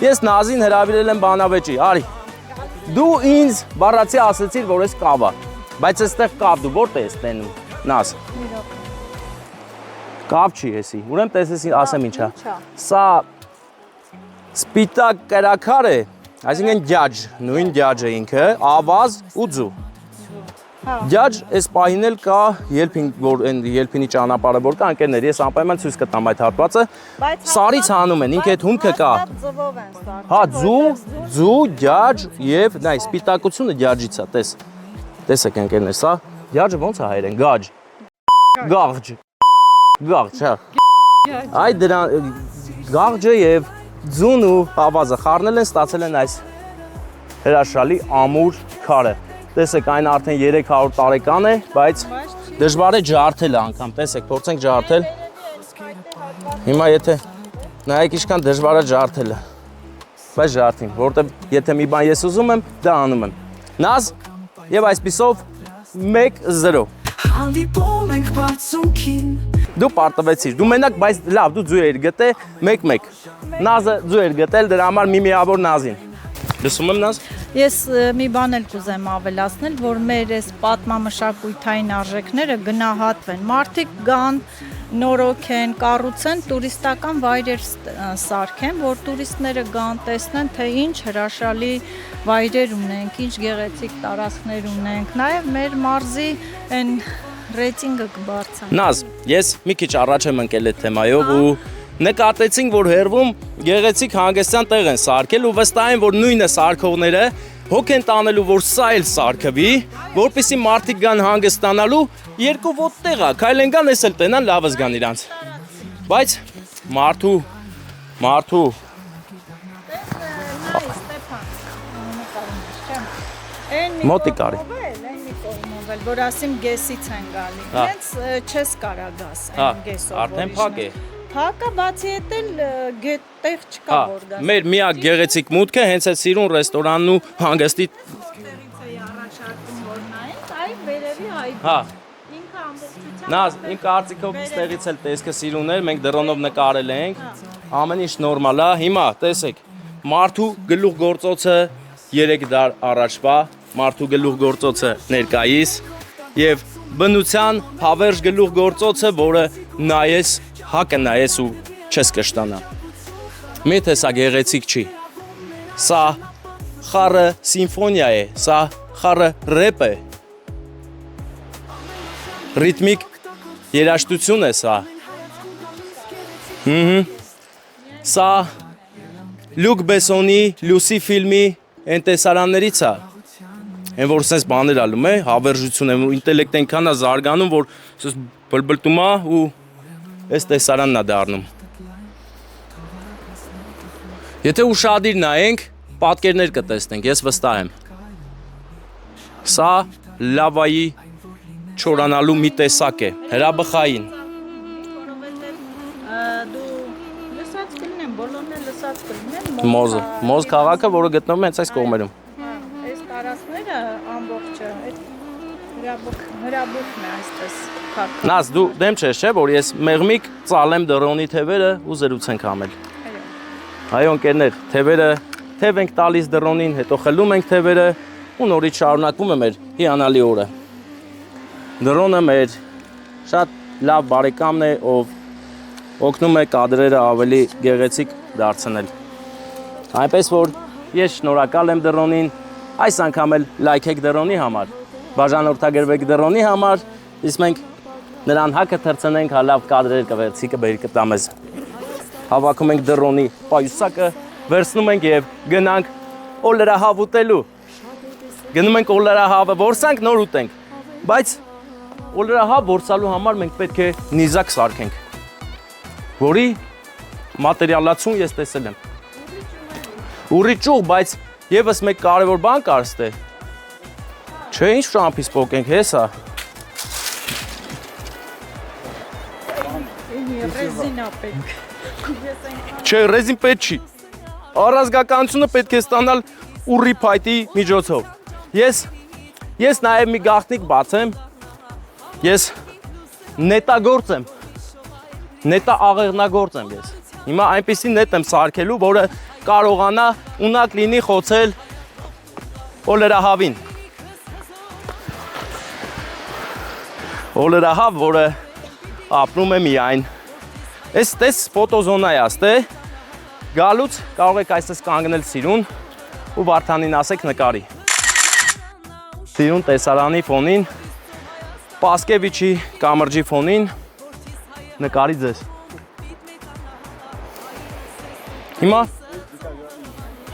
[SPEAKER 1] ես Նազին հրավիրել եմ բանավեճի, արի, դու ինձ բառացի ասեցիր, որ ես կավ է, բայց այստեղ կավ դու, որտե ես տենում, Նազ։ Կավ չի եսի, ուրեմ տեսեսի ասեմ ինչա։ Սա սպիտակ կրաքար է, այսինքն դյաջ, նույն դյաջ է ինքը, ավազ ու ձու։ Դյաջ այս պահին էլ կա ելփինի ճանապարհը, որ կա ընկերներ, ես անպայման ցույց կտամ այդ հատվածը, սարից հանում են, ինքը այդ հումքը կա։ Հա, ձու, դյաջ եւ նայ, սպիտակությունը դյաջից է, տեսեք ընկերներ, սա դյաջը ոնց է հայերեն, գաղջ, հա։ Այդ դրան գաղջը եւ ձուն ու ավազը խառնել են, ստացել են այս հրաշալի ամուր քարը։ Տեսեք, այն արդեն 300 տարեկան է, բայց դժվար է ջարդել անգամ, տեսեք, փորձենք ջարդել։ Հիմա եթե նայեք ինչքան դժվար է ջարդելը։ բայց ժարդին, որտեղ եթե մի բան ես ուզում եմ, դա անում եմ։ Նազ, եւ այսպիսով 1-0։
[SPEAKER 4] Հանդիպում ենք բացունքին
[SPEAKER 1] Դու պարտվեցիր, դու մենակ, բայց լավ, դու ձու էիր գտե 1-1։ Նազը ձու էր գտել, դրա համար մի միավոր Նազին։ Լսում եմ Նազ։
[SPEAKER 2] Ես մի բան էլ կուզեմ ավելացնել, որ մեր այս պատմամշակութային արժեքները գնահատվեն։ Մարդիկ գան, նորոգեն, կառուցեն, տուրիստական վայրեր սարքեն, որ տուրիստները գան, տեսնեն, թե ինչ հրաշալի վայրեր ունենք, ինչ գեղեցիկ տարածքներ ունենք, նաև մեր մարզի այն ռեյտինգը կբարձրանա։
[SPEAKER 1] Նազ, ես մի քիչ առաջ եմ ընկել այդ թեմայով ու նկատեցինք, որ հերվում գեղեցիկ հանգստյան տեղ են սարքել ու վստահ եմ, որ նույնը սարքողները հոգ են տանելու, որ սա էլ սարքվի, որպեսզի մարդիկ գան հանգստանալու, երկու ոտ տեղ է, քայլեն գան, էս էլ տենան, լավս գան իրանց։ Բայց մարդու Մոտիկ արի։
[SPEAKER 2] Որ ասիմ գեսից են գալի, հենց չես կարա գաս այն գեսով,
[SPEAKER 1] արդեն փակ է։
[SPEAKER 2] Փակը բացի հետ էլ տեղ չկա որ գաս։
[SPEAKER 1] Մեր միակ գեղեցիկ մուտքը հենց այդ սիրուն ռեստորանն ու հանգստի
[SPEAKER 2] առաջարկում որ նայենք, այ վերևի հայտ։
[SPEAKER 1] Հա։
[SPEAKER 2] Ինքը ամբողջությամբ
[SPEAKER 1] Նազ, իմ կարծիքով ստեղից էլ տեսքը սիրուն էր, մենք դրոնով նկարել ենք։ Ամեն ինչ նորմալ է։ Հիմա տեսեք, մարդու գլուխ գործոցը 3 դար առաջվա, մարդու գլուխ գործոցը ներկայիս եւ բնության հավերժ գլուխ գործոցը, որը նայես, հակը նայես ու չես կշտանա։ Միթե սա գեղեցիկ չի։ Սա խառը սիմֆոնիա է, սա խառը ռեփ է։ Ռիթմիկ երաժշտություն է սա։ Սա Լյուկ Բեսոնի Լուսի ֆիլմի այն տեսարաններից է։ Այն որ sense բաներ ալում է, հավերժություն է, ինտելեկտ այնքան է զարգանում, որ sense բլբլտում է ու այս տեսարանն է դառնում։ Եթե ուշադիր նայենք, պատկերներ կտեսնենք, ես վստահ եմ։ Սա լավայի չորանալու մի տեսակ է, հրաբխային։
[SPEAKER 2] դու լսած կլինեմ, բոլորն էլ լսած կլինեն։
[SPEAKER 1] Մոզ քաղաքը, որը գտնվում է հենց այս կողմերում։
[SPEAKER 2] Այս տարածքները ամբողջը այդ հրաբուխն է այսպես քարքա։
[SPEAKER 1] Նազ, դու դեմ չես, չէ, որ ես մեղմիկ ծալեմ դրոնի թևերը ու զրուցենք համել։ Այո, ընկերներ, թևերը թև ենք տալիս դրոնին, հետո խլում ենք թևերը ու նորից շարունակվում է մեր հիանալի օրը։ Դրոնը մեր շատ լավ բարեկամն է, ով օգնում է կադրերը ավելի գեղեցիկ դարձնել։ Այնպես որ ես շնորհակալ եմ դրոնին, այս անգամ էլ լայքեք դրոնի համար, բաժանորդագրվեք դրոնի համար, իսկ մենք նրան հակը թռցնենք, լավ կադրեր կվերցի կբերի կտա մեզ։ Հավաքում ենք դրոնի պայուսակը, վերցնում ենք եւ գնանք օլերահավ ուտելու։ Գնում ենք օլերահավը որսանք, նոր ուտենք։ Բայց օլերահավ որսալու համար մենք պետք է նիզակ սարքենք, որի մատերիալացում ես տեսել եմ։ Ուրի ճուղ, բայց եւս մեկ կարևոր բան կար ստե։ Չէ, ինչ շամփիս փոկենք, հեսա։
[SPEAKER 2] Ռեզինա պետք։
[SPEAKER 1] Չէ, ռեզին պետք չի։ Առազգականությունը պետք է ստանալ ուռի փայտի միջոցով։ Ես նաև մի գաղտնիք բացեմ։ Ես նետագործ եմ։ Նետա աղեղնագործ եմ ես։ Հիմա այնպեսի նետ եմ սարքելու, որը կարողանա ունակ լինի խոցել օլերահավին։ Օլերահավ, որը ապրում է միայն։ Այս տես ֆոտոզոնա է աստե, գալուց կարող եք այսպես կանգնել սիրուն ու Վարդանին ասեք նկարի։ Սիրուն տեսարանի ֆոնին, Պասկևիչի կամրջի ֆոնին նկարի ձեզ։ Հիմա։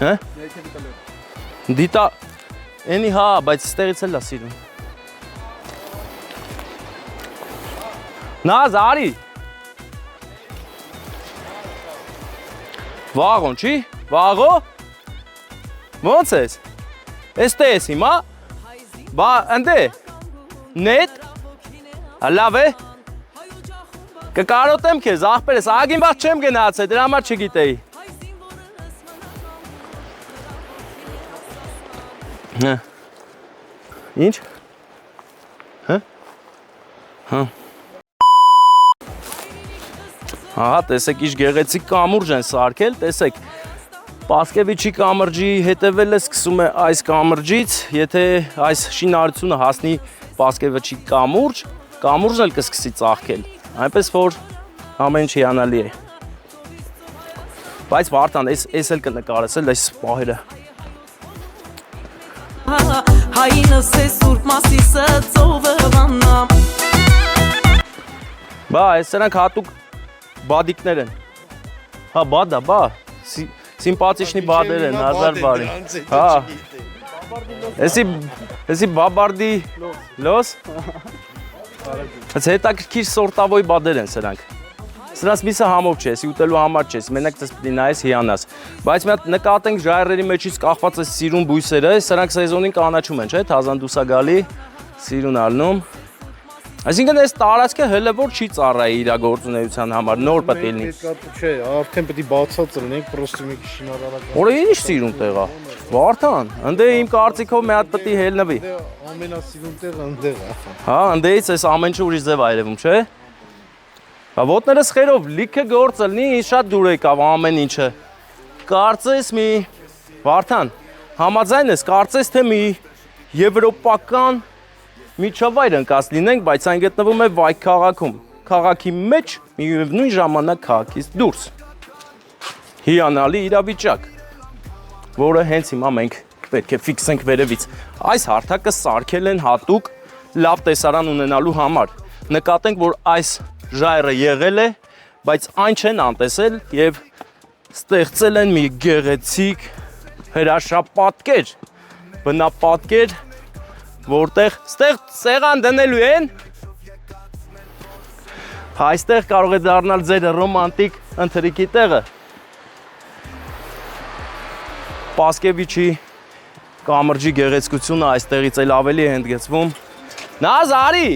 [SPEAKER 1] Հա? Դիտա, էնի հա, բայց ստեղից էլ է սիրուն։ Նազ, արի։ Վաղոն չի, վաղո, ոնց ես, էստե ես հիմա, բա ընդ է, նետ, լավ է, կկարոտեմ քեզ, աղբեր ես, ագին վաղ չեմ գնացել, դրա համար չգիտեի, Ինչ։ Հա։ Հա։ Ահա, տեսեք, ինչ գեղեցիկ կամուրջ են սարքել, տեսեք։ Պասկևիչի կամրջի հետևելը սկսում է այս կամրջից, եթե այս շինարարությունը հասնի Պասկևիչի կամուրջ, կամուրջն էլ կսկսի ծաղկել, այնպես որ ամեն ինչ հիանալի է։ Բայց Վարդան, այս էլ կնկարես էլ այս պահերը։
[SPEAKER 6] Հայինս է սուրբ մասիսը ծովը վաննամ։
[SPEAKER 1] Բա, այս սրանք հատուկ բադիկներ են։ Հա, բադա, բա, սիմպատիչնի բադեր են, հազար բարի։ Հա, եսի բաբարդի լոս։ Այս հետաքրքիր սորտավոյ բադեր են սրանք։ Սրանց միսը համով չէ, եսի ուտելու համար չէ, մենակ դες պիտի նայես հիանաս։ Բայց մի հատ նկատենք ժայռերի մեջից կախված այս սիրուն բույսերը, սրանք սեզոնին կանաչում են, չէ՞, թազան դուսա գալի, սիրուն ալնում։ Այսինքն այս տարածքը հələ որ չի ծառայի իր գործունեության համար, նոր պետք է լինի։
[SPEAKER 3] Չէ, արդեն պետք է բացած լինենք, պրոստի մի քիչ շինարարական։
[SPEAKER 1] Որը ինչ սիրուն տեղ է։ Վարդան, ընդ իմ կարծիքով մի հատ պետք է հելնվի։
[SPEAKER 3] Ամենասիրուն տեղը ընդեղ է։
[SPEAKER 1] Հա, ընդից այս ամեն ինչ ուրիշ ձև այրվում, չէ՞։ Հա ոտներս խերով լիքը գործ լինի, ինձ շատ դուր եկավ ամեն ինչը։ Կարծես մի Վարդան, համաձայն ես, կարծես թե մի եվրոպական միջավայր ընկած լինենք, բայց այն գտնվում է Վայք քաղաքում։ Քաղաքի մեջ միևնույն ժամանակ քաղաքից դուրս։ Հիանալի իրավիճակ, որը հենց հիմա մենք պետք է ֆիքսենք վերևից։ Այս հարթակը սարքել են հատուկ լավ տեսարան ունենալու համար։ Նկատենք, որ այս ժայռը եղել է, բայց այն չեն անտեսել եւ ստեղծել են մի գեղեցիկ հրաշապատկեր, բնապատկեր, որտեղ ստեղ սեղան դնելու են, այստեղ կարող է դառնալ ձեր ռոմանտիկ ընթրիքի տեղը։ Պասկևիչի կամրջի գեղեցկությունը այստեղից էլ ավելի է հնդգեցվում։ Նազ արի։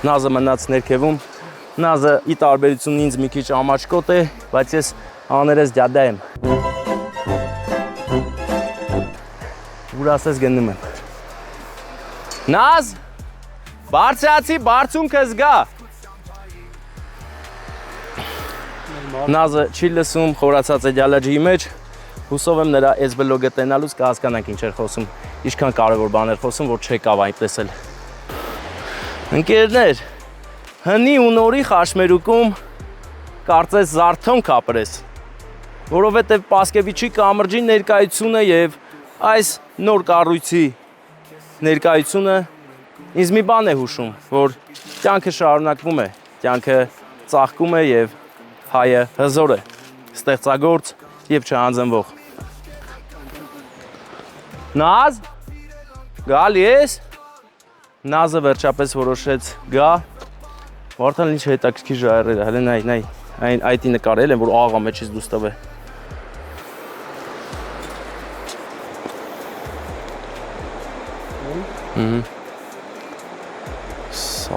[SPEAKER 1] Նազը մնաց ներքևում, Նազը ի տարբերություն ինձ մի քիչ ամաչկոտ է, բայց ես աներես ջադա եմ։ Ուր ասես գնում եմ։ Նազ, բարձրացի, բարձունքը զգա։ Նազը չի լսում, խորացած է դյալաջի մեջ, հուսով եմ նրա այս բլոգը տենալուց կհասկանանք ինչ էր խոսում, ինչքան կարևոր բաներ խոսում, որ չեկավ այն տեսել։ Ընկերներ, հնի ու նորի խաշմերուկում կարծես զարթոնք ապրես, որովհետև Պասկևիչի կամրջի ներկայությունը և այս նոր կառույցի ներկայությունը ինձ մի բան է հուշում, որ կյանքը շարունակվում է, կյանքը ծաղկում է և հայը հզոր է, ստեղծագործ և չհանձնվող։ Նազ, գալի ես։ Նազը վերջապես որոշեց գա, Վարդան ինչ հետաքրքիր ժայռեր է, հələ նայ, այն այդի նկարել են, որ աղա մեջից դուրս տվե։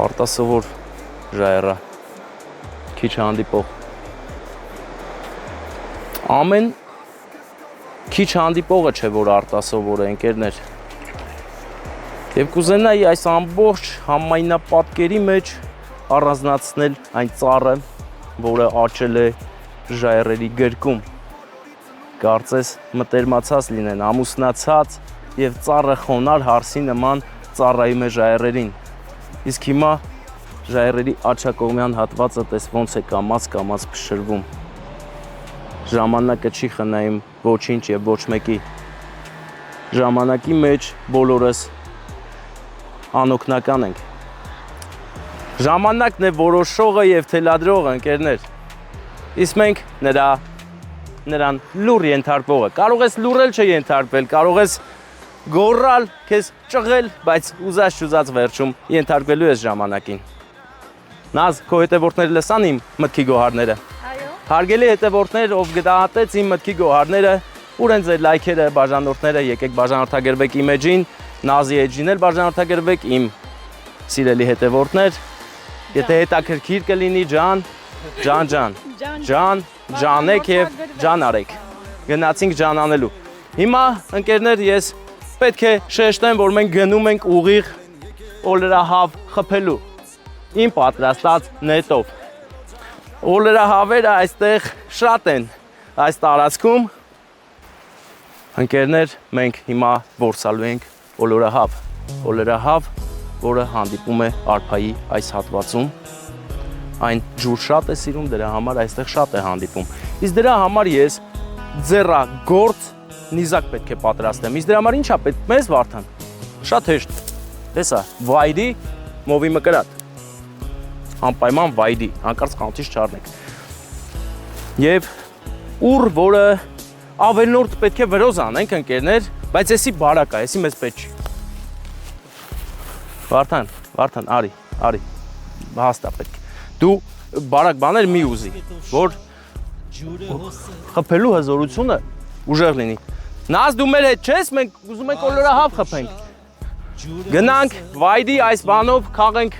[SPEAKER 1] Արտասովոր ժայռը, քիչ հանդիպող։ Ամեն քիչ հանդիպողը չէ, որ արտասովոր է, ընկերներ։ Եվ կուզենայի այս ամբողջ համայնապատկերի մեջ առանձնացնել այն ծառը, որը աճել է ժայռերի գրկում։ Կարծես մտերմացած լինեն, ամուսնացած և ծառը խոնար հարսի նման ծառայում է ժայռերին։ Իսկ հիմա ժայռերի աջակողմյան հատվածը տես ոնց է կամաց փշրվում։ Ժամանակը չի խնայում ոչինչ և ոչ մեկի։ Ժամանակի մեջ բոլորս անօգնական ենք։ Ժամանակն է որոշողը և թելադրողը, ընկերներ։ Իսկ մենք նրան լուր ենթարկվողը։ Կարող ես լուրել չենթարկվել, կարող ես գոռալ, քեզ ճղել, բայց ուզած վերջում ենթարկվելու ես ժամանակին։ Նազ, քո հետևորդները լսան իմ մտքի գոհարները։
[SPEAKER 2] Այո։
[SPEAKER 1] Հարգելի հետևորդներ, ով գտահատեց իմ մտքի գոհարները, ուր են ձեր լայքերը, բաժանորդները, եկեք բաժանորդագրվեք իմ էջին, Նազի էջին էլ բաժանորդագրվեք իմ սիրելի հետևորդներ։ Եթե հետաքրքիր կլինի ջանեք և ջան արեք։ Գնացինք ջան անելու։ Հիմա ընկերներ ես պետք է շեշտեմ, որ մենք գնում ենք ուղիղ օլրահավ խփելու իմ պատրաստած նետով։ Օլրահավերը այստեղ շատ են այս տարածքում։ Ընկերներ, մենք հիմա որսալու ենք օլորահավ։ Օլորահավ, որը հանդիպում է արփայի այս հատվածում։ Այն ջուր շատ է սիրում, դրա համար այստեղ շատ է հանդիպում։ Իսկ դրա համար ես ձեռագործ նիզակ պետք է պատրաստեմ։ Իսկ դրա համար ինչա պետք մեզ Վարդան։ Շատ հեշտ։ Տեսա, վայրի մովի մկրատ։ Անպայման վայրի, հանկարծ կանտից չառնեք։ Եվ ուր, որը ավելնորդ պետք է վրոզ անենք ընկերներ, բայց եսի բարակ է, եսի մեզ պետք չի։ Վարդան, արի, հաստա պետք։ Դու բարակ բաներ մի ուզի, որ խփելու հզորությունը ուժեղ լինի։ Նազ դու մեր հետ չես, մենք ուզում ենք օլորահավ խփենք։ Գնանք վայրի այս բանով քաղենք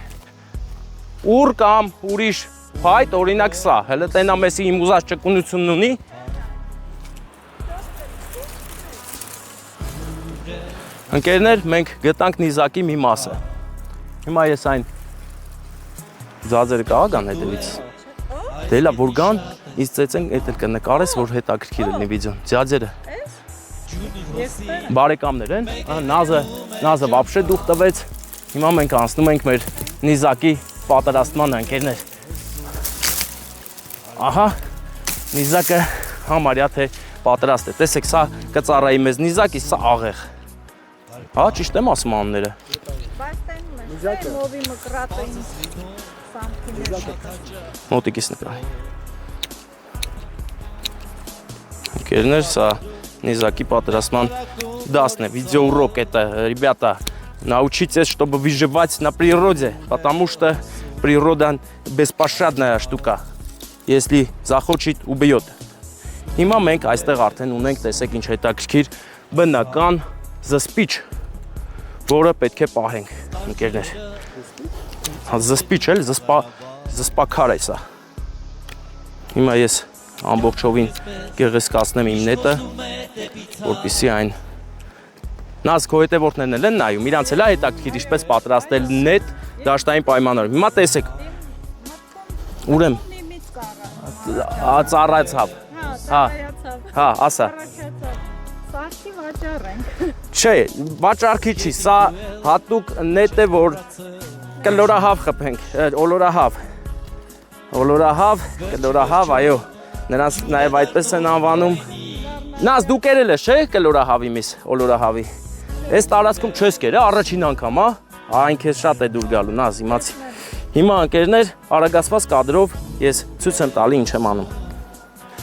[SPEAKER 1] ուր կամ ուրիշ փայտ, օրինակ սա, հələ տենա մեսի իմ ուզած ճկունությունն ունի։ Ընկերներ, մենք գտանք նիզակի մի մասը։ Հիմա ես այն ձածերը կաղա գան հետևից։ Դե լա, որ գան, ինձ ծեցեն էդ էլ կնկարես, որ հետաքրքիր լինի վիդեոն։ Ձածերը։ Բարեկամներ են, նազը վաբշե դուխ տվեց։ Հիմա մենք անցնում ենք մեր նիզակի պատրաստման ընկերներ։ Ահա, նիզակը համարյա թե պատրաստ է։ Տեսեք, սա կծառայի մեզ նիզակ, իսկ սա աղեղ։ Հա, ճիշտ եմ ասում անունները։
[SPEAKER 2] Բայց տենում եմ, մովի մկրատը ինձ
[SPEAKER 1] Մոտիկից նկարի։ Ընկերներ, սա низаки պատրաստման դասն է, видеоурок это, ребята, научитесь, чтобы выживать на природе, потому что природа беспощадная штука, если захочет, убьет. Հիմա մենք այստեղ արդեն ունենք, տեսեք ինչ հետաքրքիր բնական զսպիչ, որը պետք է պահենք, ընկերներ։ Զսպիչ էլ, զսպաքար է սա։ Հիմա ես ամբողջովին գեղեցկացնեմ իմ նետը, որպեսզի այն Նազ քո հետևորդներն են նայում, իրանց էլ է հետաքրքիր ինչպես պատրաստել նետ դաշտային պայմաններում։ Հիմա տեսեք։ Ուրեմ ծառայացավ։ Հա, ասա։
[SPEAKER 2] Սարքի վաճառ ենք։
[SPEAKER 1] Չէ, վաճառքի չի, սա հատուկ նետ է, որ կլորահավ խփենք, օլորահավ։ Օլորահավ, կլորահավ, այո։ Նրանց նաև այդպես են անվանում։ Նազ դու կերել ես, չէ՞, կլորահավի միս, օլորահավի։ Այս տարածքում չես կերել, առաջին անգամ, հա։ Այն քեզ շատ է դուր գալու, Նազ, իմացի։ Հիմա ընկերներ, արագացված կադրով ես ցույց եմ տալի ինչ եմ անում։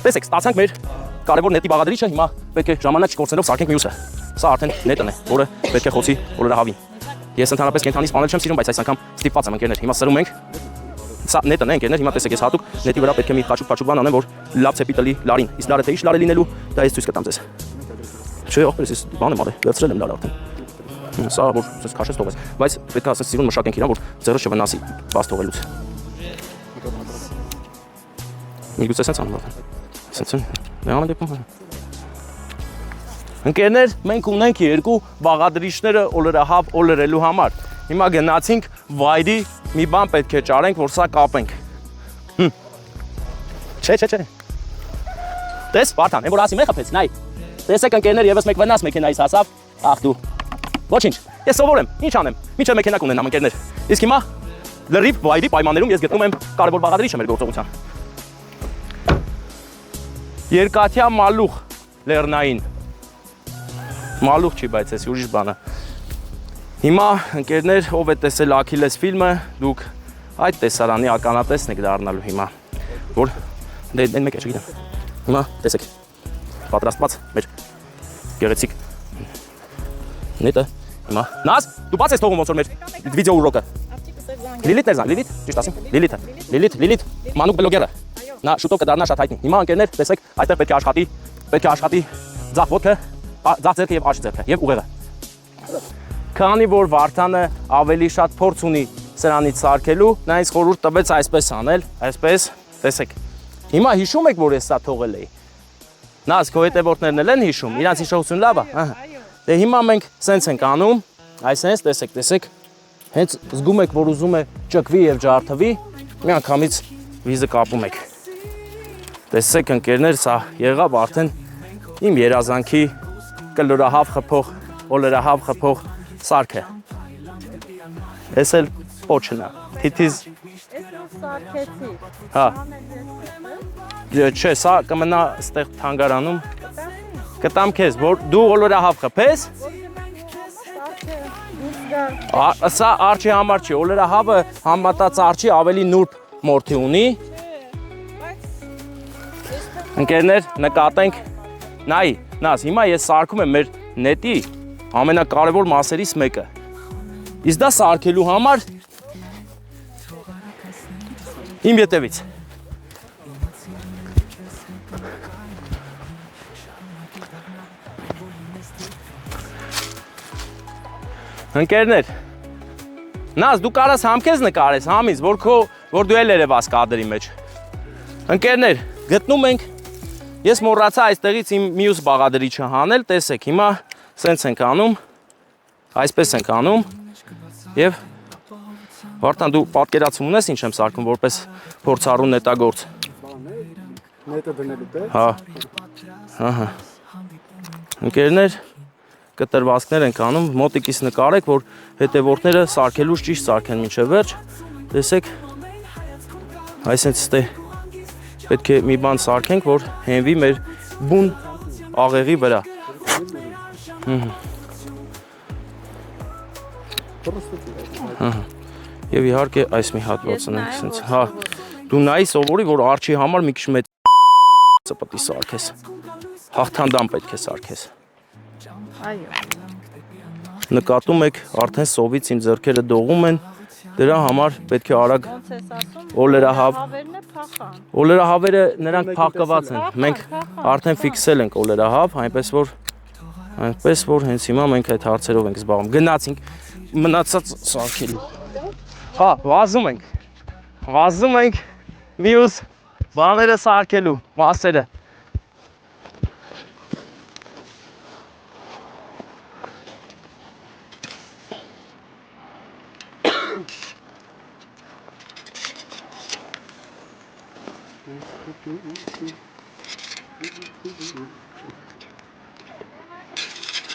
[SPEAKER 1] Տեսեք, ստացանք մեր կարևոր նետի բաղադրիչը, հիմա պետք է ժամանակ չկորցնելով սարքենք մյուսը։ Սա արդեն նետն է, որը պետք է խոցի օլորահավին։ Ես ընդհանրապես կենթանի սպանել չեմ սիրում, բայց այս անգամ ստիպված եմ ընկերներ։ Հիմա սրում ենք։ Սա նետն է ընկերներ, հիմա տեսեք, ես հատուկ նետի վրա պետք է մի խաչուկ բան անեմ, որ լավ ցեպի տալի լարին։ Իսկ լարը թե ինչ լար է լինելու, դա ես ցույց կտամ ձեզ։ Չէ, ախպերս, ես բան եմ արել, վերցրել եմ լարը արդեն։ Սա որ ես քաշես թողես, բայց պետք է ասես սիրուն մշակենք իրան, որ ձեռը չվնասի բաց թողելուց։ Միգուցե sense անում արդեն։ Sense-ն։ Նայում դեպքում։ Ընկերներ, մենք ունենք երկու բաղադրիչները օլորահավ օլորելու համար։ Հիմա գնացինք վայրի մի բան պետք է ճարենք, որ սա կապենք։ Չէ։ Տես, Վարդան, այն որ ասի մե խփեց, նայ։ Տեսեք ընկերներ, եւս մեկ վնաս մեքենայից հասավ։ Ախ դու։ Ոչինչ։ Ես սովոր եմ, ինչ անեմ։ Մինչև մեքենա կունենամ ընկերներ։ Իսկ հիմա լրիվ վայրի պայմաններում ես գտնում եմ կարևոր բաղադրիչը մեր գործողության։ Երկաթյա մալուխ լեռնային։ Մալուխ չի, բայց էս ուրիշ բան է։ Հիմա ընկերներ, ով է տեսել Աքիլես ֆիլմը, դուք այդ տեսարանի ականատեսն եք դառնալու հիմա, որ դե մեկ է չգիտեմ։ Հիմա տեսեք, պատրաստված մեր գեղեցիկ նետը, հիմա, Նազ, դու բաց ես թողում ոնց որ մեր վիդեո ուրոկը։ Լիլիթն էր զան, Լիլիթ, ճիշտ ասեմ, Լիլիթ, մանուկ բլոգերը, նա շուտով կդառնա շատ հայտնի։ Հիմա ընկերներ, տեսեք, այդտեղ պետք է աշխատի ձախ ոտքը, ձախ ձեռքը եւ աջ ձեռքը եւ ուղեղը։ Քանի որ Վարդանը ավելի շատ փորձ ունի սրանից սարքելու, նա ինձ խորհուրդ տվեց այսպես անել, այսպես, տեսեք։ Հիմա հիշում եք, որ ես սա թողել էի։ Նաս քո հետևորդներն էլ են հիշում, իրանց հիշողություն լավ է։ Ահա։ Դե հիմա մենք սենց ենք անում, այսենց տեսեք, հենց զգում եք, որ ուզում է ճկվի եւ ջարդվի, միանգամից վիզը կապում եք։ Տեսեք ընկերներ, սա եղավ արդեն իմ երազանքի կլորահավ խփող, օլերահավ խփող սարքը։ Էս էլ պոչն է։ Թիթիզ
[SPEAKER 2] Սարքեցի։
[SPEAKER 1] հա։ Չէ, սա կմնա այստեղ թանգարանում։ Կտամ քեզ, որ դու օլորահավ խփես։ Սա արջի համար չի, օլորահավը համատած արջի ավելի նուրբ մորթի ունի։ Ընկերներ, նկատենք, նայի, նաս, հիմա ես սարքում եմ մեր նետի ամենակարևոր մասերից մեկը։ Իսկ դա սարքելու համար իմ ետևից։ Ընկերներ, նաս դու կարաս համքեզ նկարես, համից, որ դու էլ երևաս կադրի մեջ։ Ընկերներ, գտնում ենք, ես մոռացա այստեղից իմ մյուս բաղադրիչը հանել, տեսեք, հիմա սենց ենք անում, այսպես ենք անում, և Վարդան դու պատկերացում ունես ինչ եմ սարքում, որպես փորձառու նետագործ։
[SPEAKER 3] Նետը դնելու պես։
[SPEAKER 1] Հա։ Ահա։ Ընկերներ, կտրվածքներ ենք անում, մոտիկից նկարեք, որ հետևորդները սարքելուց ճիշտ սարքեն մինչև վերջ։ Տեսեք, այսինքն ստե պետք է մի բան սարքենք, որ հենվի մեր բուն աղեղի վրա։ Եվ իհարկե այս մի հատվածն ենք սենց, հա, դու նայի սովորի, որ արջի համար մի քիչ մեծ պետք է սարքես, հաղթանդամ պետք է սարքես։
[SPEAKER 2] Այո։
[SPEAKER 1] Նկատում եք, արդեն սովից իմ ձեռքերը դողում են, դրա համար պետք է արագ օլերահավ, օլերահավերը նրանք փակված են, մենք արդեն ֆիքսել ենք օլերահավ, այնպես որ հենց հիմա մենք այդ հարցերով ենք զբաղվում, գնացինք մնացած սարքելու։ Հա, վազում ենք մյուս բաները սարքելու, մասերը։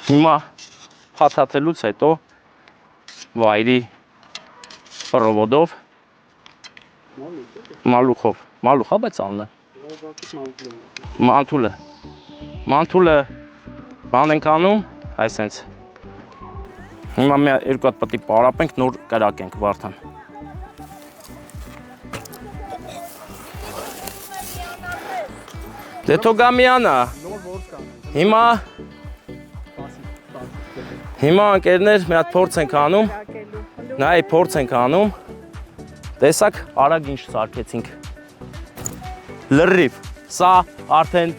[SPEAKER 1] Հիմա հացացելուց հետո վայրի ռոբոտով մալուխով, մալուխա բայց աննը մանթուլը բան ենք անում, այսենց հիմա մի երկու հատ պետք է պարապենք, նոր կրակենք Վարդան։ Դե Թոգամյանը, հիմա ընկերներ մի հատ փորձ ենք անում, նայ փորձ ենք անում, տեսակ արագ ինչ սարքեցինք, լրիվ, սա արդեն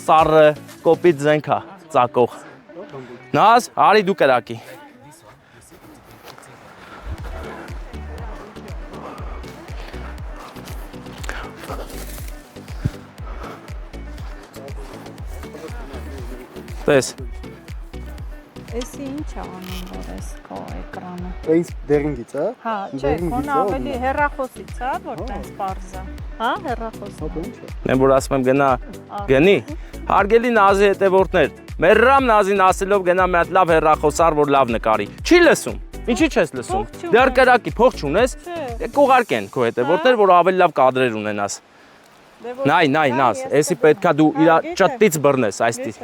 [SPEAKER 1] սառը կոպիտ զենք է ծակող, նազ, արի դու կրակի։ Տես։
[SPEAKER 2] Էսի ինչ է անում, որ ես քո էկրանը։
[SPEAKER 3] Այս դերինգից, հա։
[SPEAKER 2] Հա, չէ, քոնը ավելի հեռախոսից, հա, որ տենց པարզ է։ Հա, հեռախոսից։
[SPEAKER 1] Mən որ ասում եմ գնա գնի, հարգելի Նազի հետևորդներ, մերրամ Նազին ասելով գնա մի հատ լավ հեռախոսար, որ լավ նկարի։ Չի լսում։ Ինչի՞ չես լսում։ Դեռ կրակի, փող չունես։ Կուղարկեն քո հետևորդներ, որ ավելի լավ կադրեր ունենաս։ Նայ, Նազ, էսի պետքա դու իր ճտտից բռնես, այստից։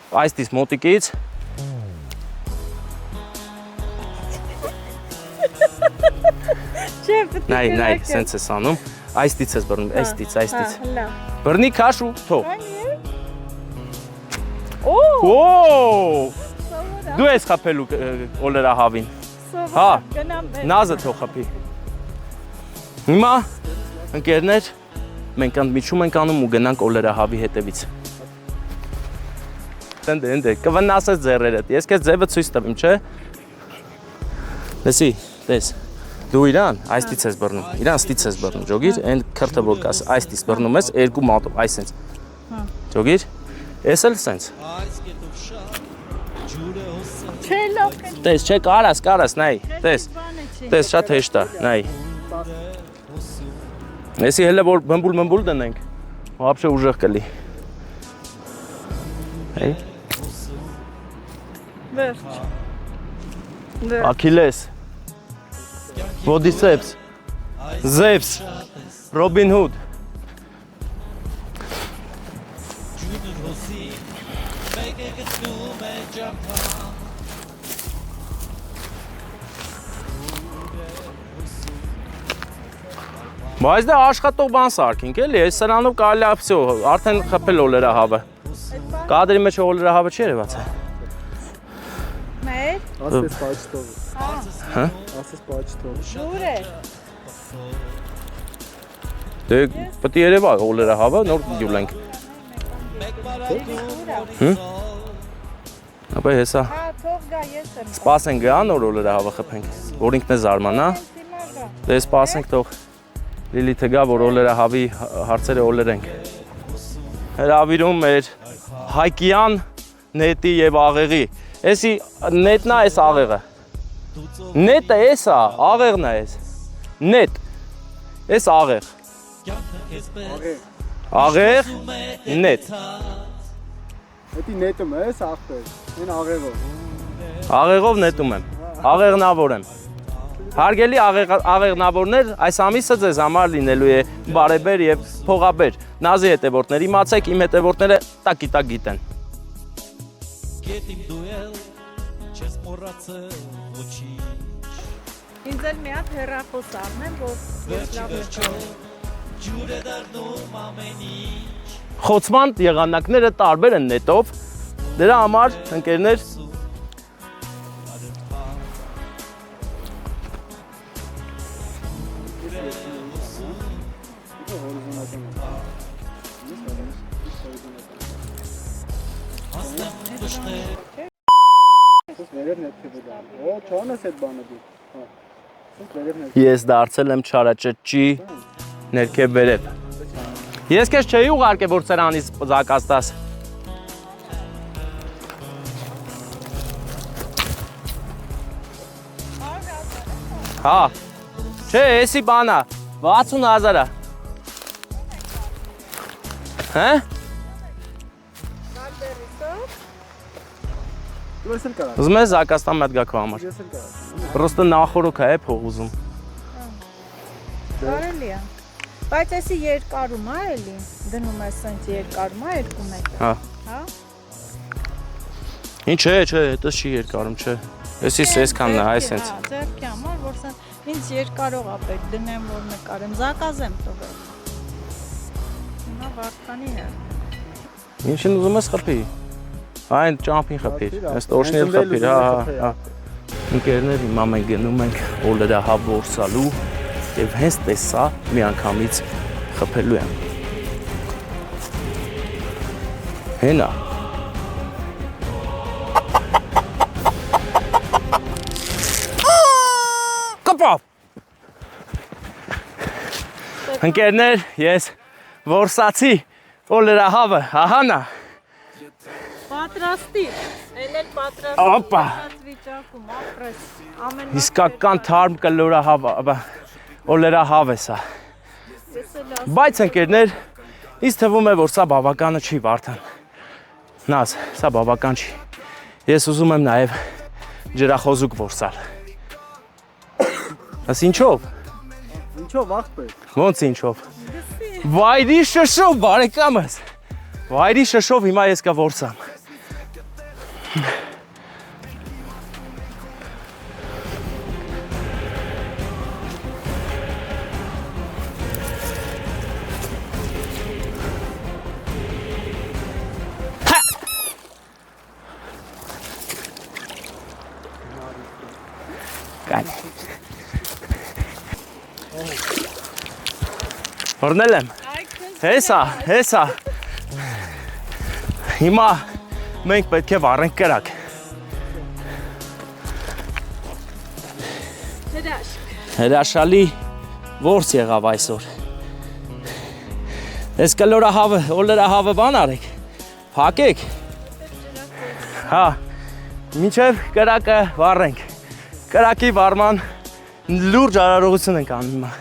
[SPEAKER 1] Այստից մոտիկից։ Նայ, սենց ես անում, այստից ես բռնում, այստից։ Բռնի քաշ ու թող։ Դու ես խփելու օլերահավին։ Հա, Նազը թող խփի։ Հիմա, ընկերներ, մենք ընդմիջում ենք անում ու գնանք օլերահավի հետևից։ Ընդ կվնասես ձեռերդ, ես քեզ ձևը ցույց տվեմ, չէ։ Լսի, տես։ Դու իրան այստից ես բռնում, իրան ստից ես բռնում, ջոգիր, այն քրտը որ կաս, այստից բռնում ես երկու մատով, այսինքն։ Ճոգիր։ Էս էլ սենց։
[SPEAKER 2] Չէ, լավ է։
[SPEAKER 1] Տես, չէ, կարաս, նայ, տես։ Տես, շատ հեշտ է, նայ։ Էսի հելը որ բմբուլ դնենք, вообще ուժեղ կլի։ Հեյ։
[SPEAKER 2] Վերջ։
[SPEAKER 1] Աքիլես։ Ոդիսեպս։ Զևս։ Ռոբին Հուդ։ Բայց դա աշխատող բան սարքինք էլի, այս սրանով կարելի է վсё, արդեն խփել օլերա հավը։ Կադրի մեջ օլերա հավը չի երևաց։
[SPEAKER 2] Մեր։
[SPEAKER 3] Ասես պաչտով։
[SPEAKER 1] Հա։
[SPEAKER 3] Ասես պաչտով։
[SPEAKER 2] Դուր է։
[SPEAKER 1] Դե պետք է երևա օլերա հավը, նոր գյուլենք։ Ապա հեսա։
[SPEAKER 2] Հա, թող գա, ես եմ։
[SPEAKER 1] Սպասենք գա նոր օլերա հավը խփենք, որ ինքն է զարմանա։ Դե սպասենք թող Լիլիթը գա, որ օլերա հավի հարցերը օլերենք։ Հրավիրում մեր Հայկյան նետի եւ աղեղի։ Էսի նետնա էս աղեղը։ Նետը էսա, աղեղն է էս։ Նետ։ Էս աղեղ։ Աղեղ, նետ։
[SPEAKER 3] Էդի նետում ես ախպեր, են աղեղով։
[SPEAKER 1] Աղեղով նետում եմ։ Աղեղնավոր եմ։ Հարգելի աղեղնավորներ, այս ամիսը ձեզ համար լինելու է բարեբեր եւ փողաբեր։ Նազի հետևորդներ, իմացեք, իմ հետևորդները տակ գիտեն։
[SPEAKER 2] Ինձ էլ մի հատ հեռախոս առնեմ, որ ես լավ եմ։
[SPEAKER 1] Խոցման եղանակները տարբեր են նետով։ Դրա համար ընկերներ
[SPEAKER 3] Վերև նետքևը դա։ Օ, չան ես այդ բանը դու։ Հա։ Վերև նետք։
[SPEAKER 1] ես դարձել եմ չարաճճի ներքև վերև։ Ես քեզ չէի ուղարկել, որ սրանից զակաստաս։ Հա։ Չէ, էսի բանա, 60,000-ա։ Հա։
[SPEAKER 3] Դու ես էլ կարա։
[SPEAKER 1] Ուզում ես զակաստան մատ գա քո համար։
[SPEAKER 3] Ես էլ կարա։
[SPEAKER 1] Պրոստը նախորոք է փող ուզում։
[SPEAKER 2] Կարելի է։ Բայց էսի երկարում է էլի։ Դնում ես սենց երկարում է 2 մետր։
[SPEAKER 1] Հա։
[SPEAKER 2] Հա։
[SPEAKER 1] Ինչ չէ, դա չի երկարում, չէ։ Էսի սեսքանն է, այ սենց։
[SPEAKER 2] Հա, ձեռքի համար, որ սենց ինձ երկարող է պետք դնեմ, որ նկարեմ, զակազեմ տվել։ Հիմա վարդանի է։
[SPEAKER 1] Ինչին ուզում ես խփի։ Այն ճամփին խփիր, այս տոշնի էլ խփիր, հա։ Ընկերներ, հիմա մենք գնում ենք օլերա հավ որսալու եւ հենց տեսա միանգամից խփելու եմ։ Հենա։ Կապավ։ Ընկերներ, ես որսացի օլերա հավը, ահանա։
[SPEAKER 2] Պատրաստի, էլ պատրաստի,
[SPEAKER 1] Ապա։
[SPEAKER 2] վիճակում, ապրես, ամեն
[SPEAKER 1] Իսկական թարմ կլորա հավը, օլերա հավ է սա։ Բայց ընկերներ, ինձ թվում է, որ սա բավականը չի Վարդան։ Նազ, սա բավական չի։ Ես ուզում եմ նաև ջրախոզուկ որսալ։ Աս ինչով։
[SPEAKER 3] Ինչով ախպեր։
[SPEAKER 1] Ոնց ինչով։ Վայրի շշով, բարեկամս։ Վայրի շշով հիմա ես կորսամ։ Որնել եմ, հեսա, հիմա մենք պետք է վառենք կրակ։ Հրաշալի որս եղավ այսօր։ Ես կլորա հավը, օլերա հավը բան արեք, հակեք, հա, մինչև կրակը վառենք, կրակի վառման լուրջ արարողություն ենք անում հիմա,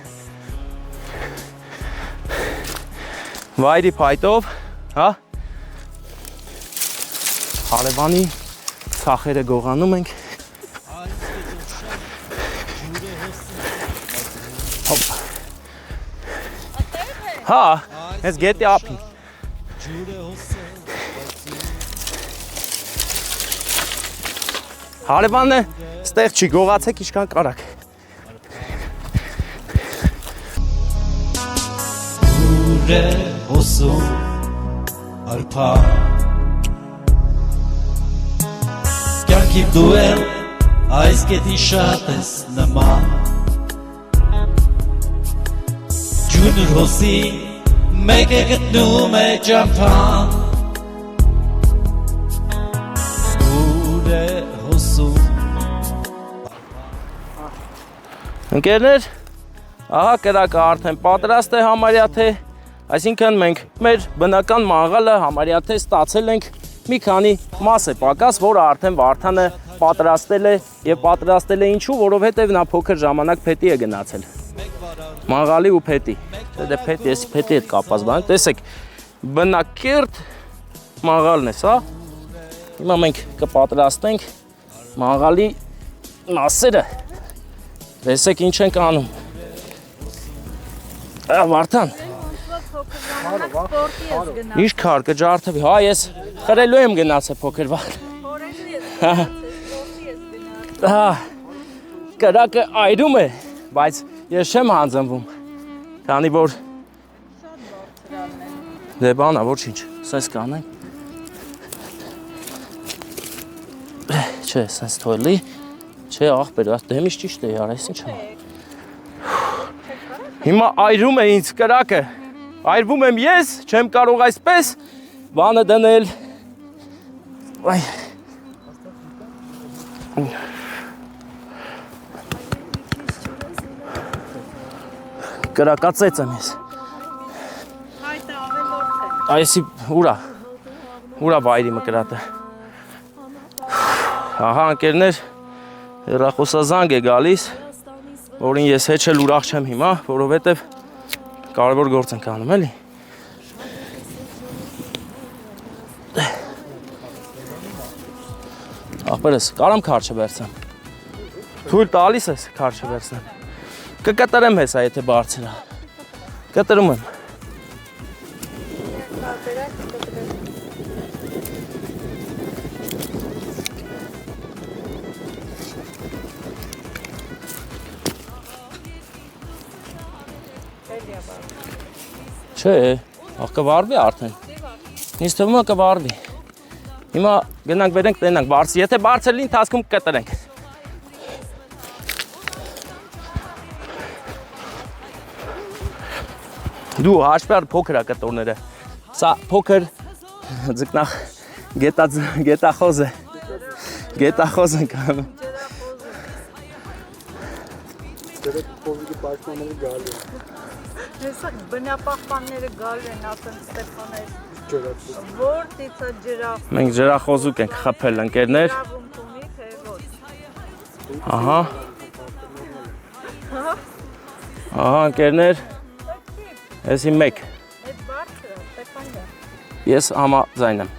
[SPEAKER 1] վայրի փայտով, հա, հարևանի ցախերը գողանում ենք, հա, ես գետի ափին։ Հարևանը ստեղ չի, գողացեք իշքան կարակ։
[SPEAKER 7] Ուր է հոսում արփա Կյանքի դու էլ այս գետի շատ ես նման Ջունր հոսի մեկ է գտնում է ճամփան Ուր է հոսում
[SPEAKER 1] Ընկերներ, ահա կրակը արդեն պատրաստ է համարյա թե, այսինքն մենք մեր բնական մաղալը համարյա թե ստացել ենք մի քանի մաս է պակաս, որը արդեն Վարդանը պատրաստել է եւ պատրաստել է ինչու, որովհետեւ նա փոքր ժամանակ փետի է գնացել։ Մաղալի ու փետի։ Դե փետի, ես փետի հետ կապված բան, տեսեք, բնակերտ մաղալն է, սա։ Հիմա մենք կպատրաստենք մաղալի մասերը։ Տեսեք ինչ ենք անում։ Վարդան։ Ինչ քար կջարդվի, հա ես խրելու եմ գնացել փոքր վաղ։ Հա, կրակը այրում է, բայց ես չեմ հանձնվում, քանի որ դե բանա, ոչինչ, սենց կանենք չէ, սենց թոյլի չէ, աղբեր, դե միշտ ճիշտ է յար, այս ինչ եմ հիմա այրում է ինձ կրակը այրվում եմ ես, չեմ կարող այսպես բանը դնել կրակացեց եմ ես այսի ուրա բայրի մկրատը ահա ընկերներ հեռախոսազանգ է գալիս որին ես հեչ էլ ուրախ չեմ հիմա որովհետև կարևոր գործ ենք անում էլի ախպերս կարամ քարչը վերցնեմ թույլ տալիս ես քարչը վերցնեմ կկտրեմ հեսա եթե բարձր է կտրում եմ Չէ, կվարվի արդեն, ինձ թվում է կվարվի, հիմա գնանք վերենք տենանք բարձր, եթե բարձր լինի ընթացքում կկտրենք Դու հաշվար փոքր է կտորները, սա փոքր ձկնախ գետախոզ է, գետախոզ ենք անում
[SPEAKER 2] Հեսա բնապահպանները գալու են ասեն Ստեփաներ որ դիցա ջրախ
[SPEAKER 1] Մենք ջրախոզուկ ենք խփել ընկերներ Ահա Ահա ընկերներ Ես իմ մեկ
[SPEAKER 2] Այդ բարձր է, Ստեփանը
[SPEAKER 1] Ես համաձայն եմ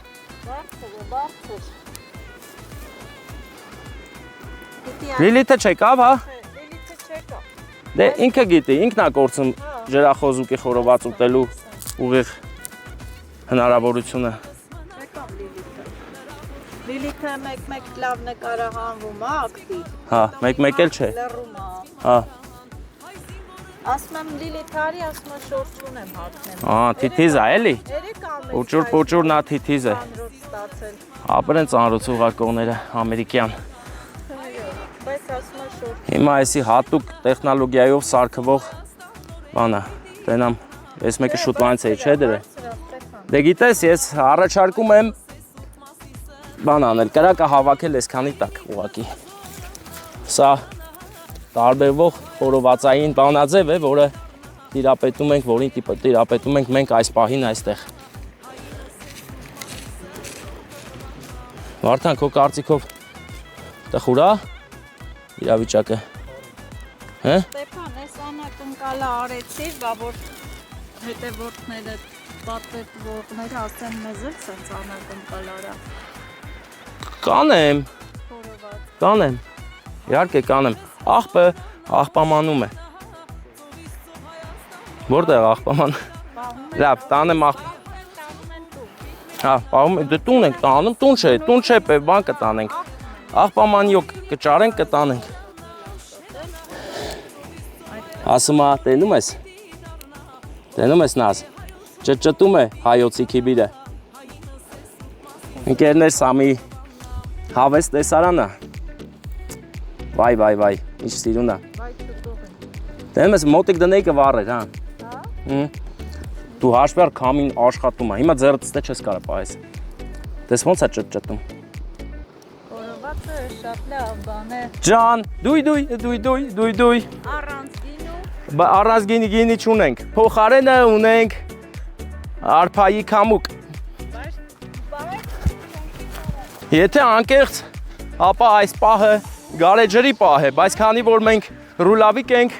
[SPEAKER 2] Բարձր
[SPEAKER 1] Լիլիթը չեկավ, հա
[SPEAKER 2] Լիլիթը չեկա
[SPEAKER 1] Դե ինքը գիտի, ինքն է կորցում ջրախոզուկի խորոված ուտելու ուղիղ հնարավորությունը
[SPEAKER 2] Չեկավ Լիլիթը Լիլիթը մեկ լավ նկարահանվում է ակտիվ
[SPEAKER 1] Հա, մեկ էլ չէ
[SPEAKER 2] Լռում է
[SPEAKER 1] Հա
[SPEAKER 2] Ասում եմ Լիլիթարի, ասում եմ շորտուն եմ հատնեմ
[SPEAKER 1] Ահա, թիթիզ է, էլի
[SPEAKER 2] Երեք ամեն
[SPEAKER 1] Պոճուր նա թիթիզ է
[SPEAKER 2] ստացել
[SPEAKER 1] Ապրեն ծանրոց ուղարկողները, ամերիկյան
[SPEAKER 2] Բայց ասում եմ շորտ
[SPEAKER 1] Հիմա այսի հատուկ տեխնոլոգիայով սարքվող բանա, տենամ, ես մեկը շուտվանց էի, չէ դրը Դե գիտես, ես առաջարկում եմ բան անել, կրակը հավաքել ես քանի տակ ուղակի Սա տարբերվող խորովածային բանաձև է, որը տիրապետում ենք, որին տիրապետում ենք մենք այս պահին այստեղ։ Վարդան, քո կարծիքով տխուր է իրավիճակը։ Հա։
[SPEAKER 2] Ստեփան, այս անակնկալը արեցի, բա որ հետևորդները պատվերները ասեն մեզ էլ սենց անակնկալ արա։
[SPEAKER 1] Կանեմ,
[SPEAKER 2] Խորոված։
[SPEAKER 1] կանեմ։ Իհարկե կանեմ։ Աղբը աղբամանում է։ Որտեղ աղբաման։ Լավ, տանեմ աղբ։ Հա, պահում դե տուն ենք տանում, տուն չէ, բան կտանենք։ Աղբամանյոկ կճարենք, կտանենք։ Ասում է, տենում ես։ Տենում ես նազ։ Ճտճտում է հայոցի քիբիրը։ Ընկերներ Սամի հավես տեսարանը։ Վայ, ինչ սիրուն է։ Տենում ես մոտիկ դնեի կվառեր, հա։ Հա։ Դու հաշվի առ քամին աշխատում է։ Հիմա ձեռդ ստե չես կարող պահես։ Դες ոնց է ճտճտում։
[SPEAKER 2] Խորովածը շատ լավ բան է։
[SPEAKER 1] Ջան, դույ։
[SPEAKER 2] Առանց գինու։
[SPEAKER 1] Առանց գինի չունենք։ Փոխարենը ունենք արփայի քամուկ։ Եթե անկեղծ, ապա այս պահը գարեջրի պահ է, բայց քանի որ մենք ռուլավիկ ենք,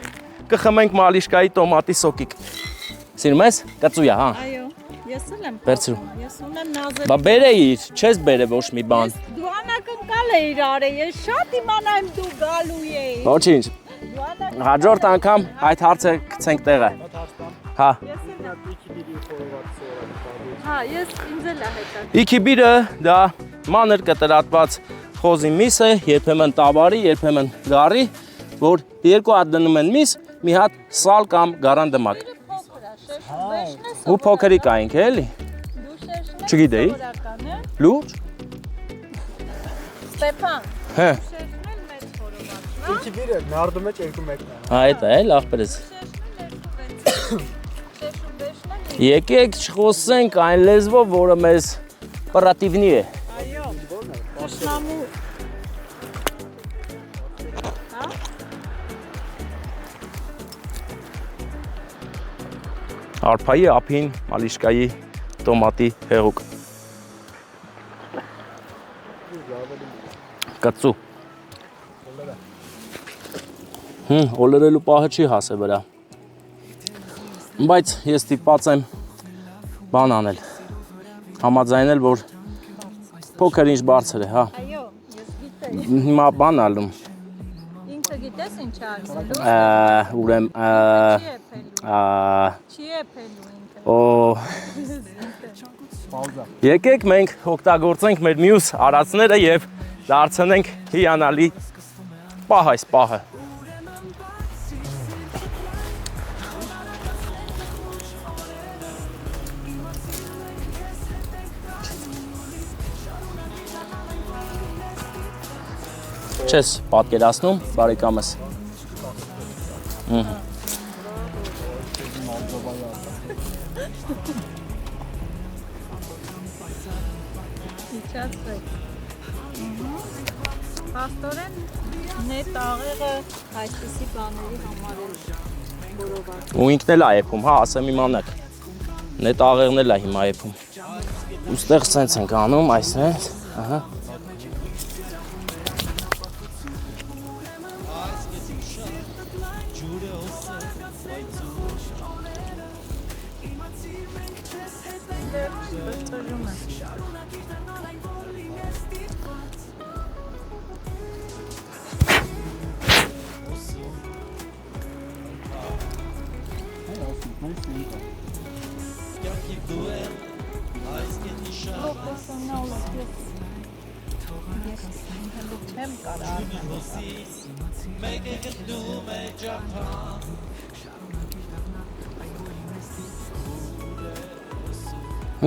[SPEAKER 1] կխմենք մալիշկայի տոմատի սոկիկ։ Սիրում ես? Կծույա, հա։
[SPEAKER 2] Այո, ես էլ եմ։
[SPEAKER 1] Վերցրու։
[SPEAKER 2] Ես ունեմ նազել։
[SPEAKER 1] Բա բերեիր, չես բերե ոչ մի բան։
[SPEAKER 2] Դու անակնկալ էիր արել, ես շատ իմանայեմ դու գալու էի։
[SPEAKER 1] Ոչինչ։ Հաջորդ անգամ այդ հարցը գցենք տեղը։ Հա։
[SPEAKER 2] Հա, ես ինձ էլ է հետա։
[SPEAKER 1] Իքիբիրը դա մանր կտրատված խոզի միս է, երբեմն տավարի, երբեմն գարի, որ երկու հատ դնում են միս, մի հատ սալ կամ գարանդմակ։ Ու փոքրիկ այնք էլի։ Չգիտեի։ Լուրջ։
[SPEAKER 2] Ստեփան։
[SPEAKER 1] Հա։
[SPEAKER 2] Շեշն էլ մեծ խորոված։
[SPEAKER 3] Ինչի բիրը նարդու մեջ երկու մեկն է։
[SPEAKER 1] Հա, դա է, լավ պրես։ Եկեք չխոսենք այն լեզվով, որը մեզ պրատիվնի է։
[SPEAKER 2] Այո։ Տշնամու։
[SPEAKER 1] Արփայի ափին, մալիշկայի տոմատի հեղուկ։ Կծու։ Օլերելու պահը չի հասե վրա։ Բայց ես ստիպված եմ բան անել։ Համաձայնել, որ փոքր ինչ բարձր է, հա։
[SPEAKER 2] Այո, ես գիտեի։
[SPEAKER 1] Հիմա բան ալում։
[SPEAKER 2] Ինքը գիտես ինչ արվելու։
[SPEAKER 1] Ուրեմ,
[SPEAKER 2] Չի եփելու ինքը։
[SPEAKER 1] Օ Եկեք մենք օգտագործենք մեր մյուս արածները եւ դարձնենք հիանալի պահ այս պահը։ Չես պատկերացնում, բարեկամս։
[SPEAKER 2] Իջացրեք։ Փաստորեն նետ աղեղը այսպիսի բաների համար էլ խորոված։
[SPEAKER 1] Ու ինքն էլ է եփում, հա, ասեմ իմանաք։ Նետ աղեղն էլ է հիմա եփում։ Ոստեղ սենց ենք անում, այսպես, ահա։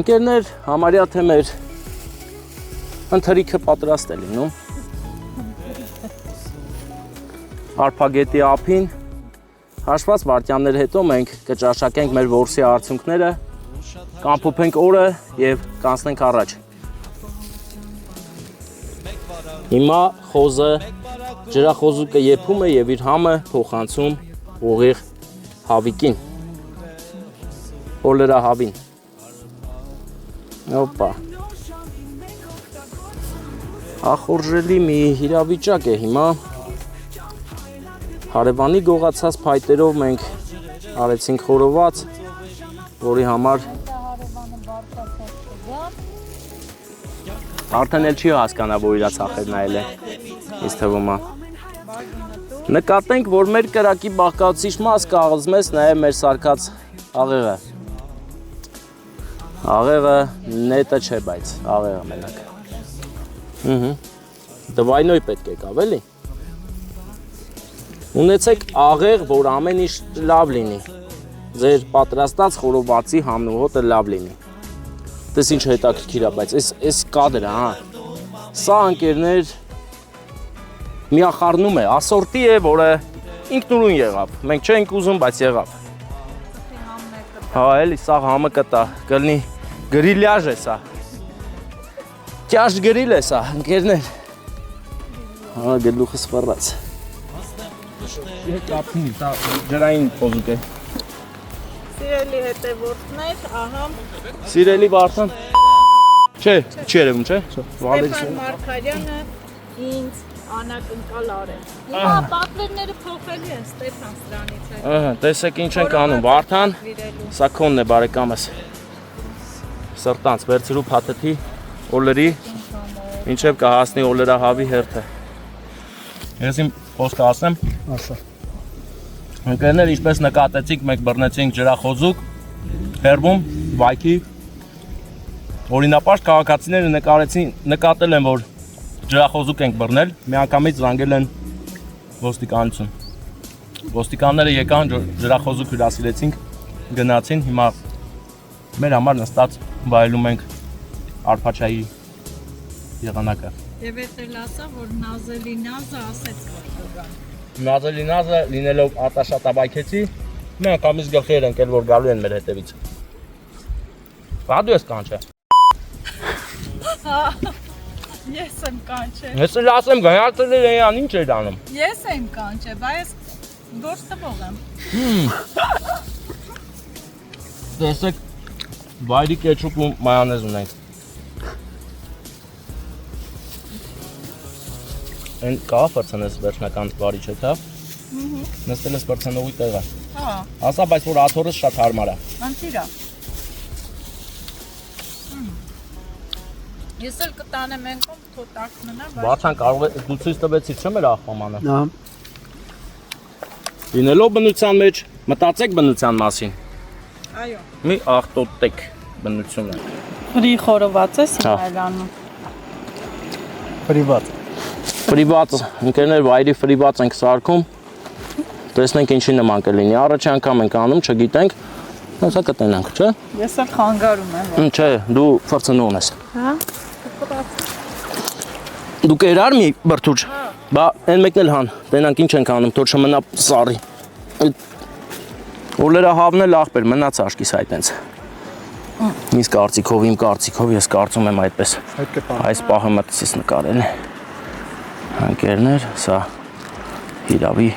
[SPEAKER 1] Ընկերներ, համարյա թե մեր ընթրիքը պատրաստ է լինում։ Արփագետի ափին հաշված վայրկյաններ հետո մենք կճաշակենք մեր որսի արդյունքները, կամփոփենք օրը եւ կանցնենք առաջ։ Հիմա խոզը ջրախոզուկը եփում է եւ իր համը փոխանցում ուղիղ հավիկին։ օլերահավին։ Օպա։ Ախորժելի մի իրավիճակ է հիմա։ Հարևանի գողացած փայտերով մենք արեցինք խորոված, որի համար արդեն էլ չի հասկանա, որ իրա ցախերն այլ է, ինձ թվում է։ Նկատենք, որ մեր կրակի բաղկացուցիչ մաս կաղզում ես նաև մեր սարքած աղեղը։ Աղեղը նետը չէ, բայց աղեղը մենակ։ Դվայնոյ պետք է կավ, էլի։ Ունեցեք աղեղ, որ ամեն ինչ լավ լինի։ Ձեր պատրաստած խորովածի համնուհոտը լավ լինի։ Տես ինչ հետաքրքիր է, բայց այս կադրը, հա։ Սա ընկերներ միախառնում է, ասորտի է, որը ինքնուրույն եղավ։ Մենք չենք ուզում, բայց եղավ։ Հա, էլի սա համը կտա, կլինի գրիլյաժ է սա։ Կյաշ գրիլ է սա, ընկերներ։ Հա, գլուխը սպառած։ Կապնի, սա ջրային փոզուկ է։
[SPEAKER 2] Սիրելի հետևորդներ, ահա
[SPEAKER 1] Սիրելի Վարդան։ Չէ, չի երևում, չէ։
[SPEAKER 2] Ստեփան Մարգարյանը ինձ անակնկալ արել։ Հիմա պատվերները փոխելի են Ստեփան սրանից հետո։
[SPEAKER 1] Ահա, տեսեք ինչ ենք անում, Վարդան։ Սա քոնն է, բարեկամս։ Սրտանց վերցրու փաթեթի օլերի, ինչև կհասնի օլերահավի հերթը։ Ես իմ խոսքը ասեմ։ Ասա։ Ընկերներ, ինչպես նկատեցիք, մենք բռնեցինք ջրախոզուկ, հերբում, վայքի։ Օրինապաշտ քաղաքացիները նկատել են, որ ջրախոզուկ ենք բռնել, միանգամից զանգել են ոստիկանություն։ Ոստիկանները եկան, ջրախոզուկ հյուրասիրեցինք, գնացին, հիմա մեր համար նստած վայելում ենք Արփաչայի եղանակը։
[SPEAKER 2] Եվ էլ ասա, որ Նազելի Նազը ասեց կողքան։
[SPEAKER 1] Նազելի Նազը լինելով արտաշատաբայքեցի, միանգամից գլխեր ընկել, որ գալու են մեր հետևից։ Բադու ես կանչե։
[SPEAKER 2] Ես եմ կանչել։
[SPEAKER 1] Ես էլ ասեմ, գնացել էր այն, ինչ էր անում։
[SPEAKER 2] Ես եմ կանչել, բայց գործ տվող եմ։
[SPEAKER 1] Տեսեք, վայրի կեչուպ ու մայոնեզ ունենք։ Այն կա ֆրցնես վերջնական վարիչ է, թա։ Նստել ես ֆրցնողի տեղը։
[SPEAKER 2] Հա։
[SPEAKER 1] Ասա, բայց որ աթորս շատ հարմար է։
[SPEAKER 2] Անտիրա։ Ես էլ կտանեմ ենքում, թո տակ մնա, բայց…
[SPEAKER 1] Վարդան կարող է, դու ցույց տվեցիր, չէ՞ մեր աղբամանը։ Հա։ Լինելով բնության մեջ, մտածեք բնության մասին։
[SPEAKER 2] Այո։
[SPEAKER 1] Մի աղտոտեք բնությունը։
[SPEAKER 2] Ֆրի խորոված ես Հայրանում։
[SPEAKER 3] Պրիվատ։
[SPEAKER 1] Ֆրիված, ընկերներ վայրի ֆրիված ենք սարքում։ Տեսնենք ինչի նման կլինի։ Առաջի անգամ ենք անում, չգիտենք։ Հեսա կտենանք, չէ՞։
[SPEAKER 2] Ես էլ խանգարում եմ։
[SPEAKER 1] Չէ, դու ֆրցնողն ես։
[SPEAKER 2] Հա։
[SPEAKER 1] Դու կերար մի բրթուճ։ Բա այն մեկն էլ հան, տենանք ինչ ենք անում, թող չմնա սառի։ Օլերահավն էլ աղբեր, մնաց աշկիս այտենց։ Իսկ կարծիքով, իմ կարծիքով ես կարծում եմ այդպես։ Այս պահը մտցիս նկարել է։ Ընկերներ, սա հիրավի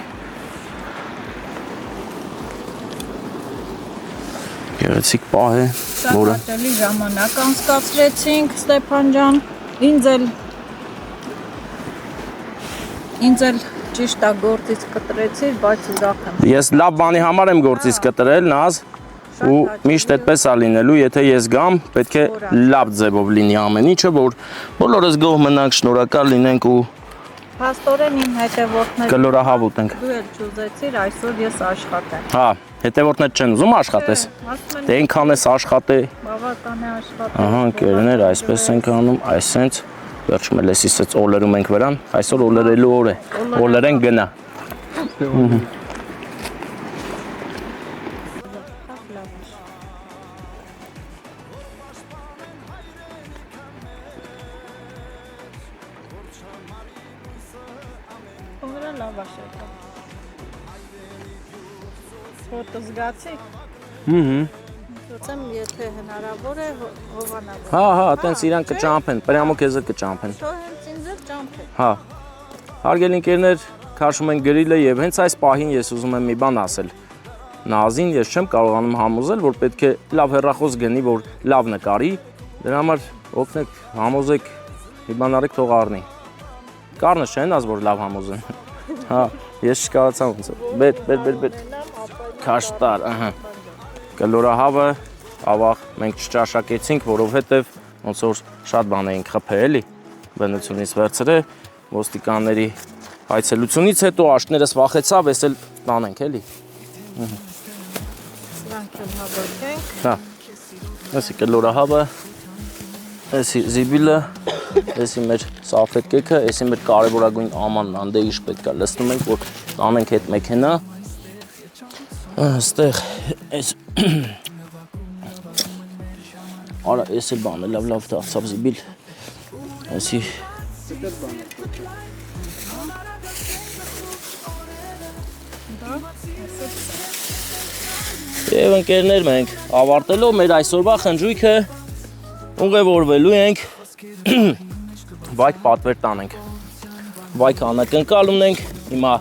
[SPEAKER 1] գեղեցիկ պահ է, որը
[SPEAKER 2] Սա ժամանակ անցկացրեցինք Ստեփան ջան, ինձ էլ ճիշտ է գործից կտրեցիր, բայց ուրախ եմ։
[SPEAKER 1] ես լավ բանի համար եմ գործից կտրել, Նազ, ու միշտ այդպես է լինելու, եթե ես գամ, պետք է լավ ձևով լինի ամեն ինչը, որ բոլորս գոհ մնանք, շնորհակալ լինենք ու
[SPEAKER 2] Փաստորեն իմ հետևորդները
[SPEAKER 1] կլորահավ ուտենք։
[SPEAKER 2] Դու էլ չուզեցիր, այսօր ես աշխատեմ։
[SPEAKER 1] Հա, հետևորդներ չեն ուզում աշխատես։ Դե այնքան ես աշխատե։
[SPEAKER 2] Բավական է աշխատել։
[SPEAKER 1] Ահա, ընկերներ, այսպես ենք անում, այսենց վերջում էլ էսից օլերում ենք վրան, այսօր օլերելու օր է։ Օլերեն գնա։
[SPEAKER 2] Խորը լավ է շեկա։ Ֆոտո զգացի։ Ուզում եթե հնարավոր է հովանավոր։
[SPEAKER 1] Հա, հա, այտենց իրան կճամփեն, պրյամո քեզ էլ կճամփեն։
[SPEAKER 2] Թո հենց ինձ էլ ճամփ է։
[SPEAKER 1] Հա։ Հարգելի ընկերներ, քաշում ենք գրիլը եւ հենց այս պահին ես ուզում եմ մի բան ասել։ Նազին ես չեմ կարողանում համոզել, որ պետք է լավ հեռախոս գնի, որ լավ նկարի, դրա համար օգնեք, համոզեք, իմանարեք թող առնի։ Կարնը չեն ազ, որ լավ համոզեն։ Հա, ես չկարացամ ոնց։ Բեր։ Քաշտար, ահա։ Կլորահավը ավաղ մենք չճաշակեցինք, որովհետև ոնց որ շատ բան էինք խփել, էլի։ Բնությունից վերցրե, ոստիկանների այցելությունից հետո աշկներս վախեցավ, ես էլ տանենք, էլի։
[SPEAKER 2] Սրանք էլ հավաքենք։
[SPEAKER 1] Հա։ Էսի կլորահավը, էսի զիբիլը, էսի մեր սալֆետ կեքը, էսի մեր կարևորագույն ամանն անդե իշ պետք է լցնում ենք, որ տանենք հետ մեքենա։ Այստեղ էս Արա, էս էլ բանը լավ դարձավ զիբիլ։ Էսի Եվ ընկերներ մենք ավարտելով մեր այսօրվա խնջույքը ուղևորվելու ենք վայք պատվեր տանենք։ Վայք անակնկալ ունենք, հիմա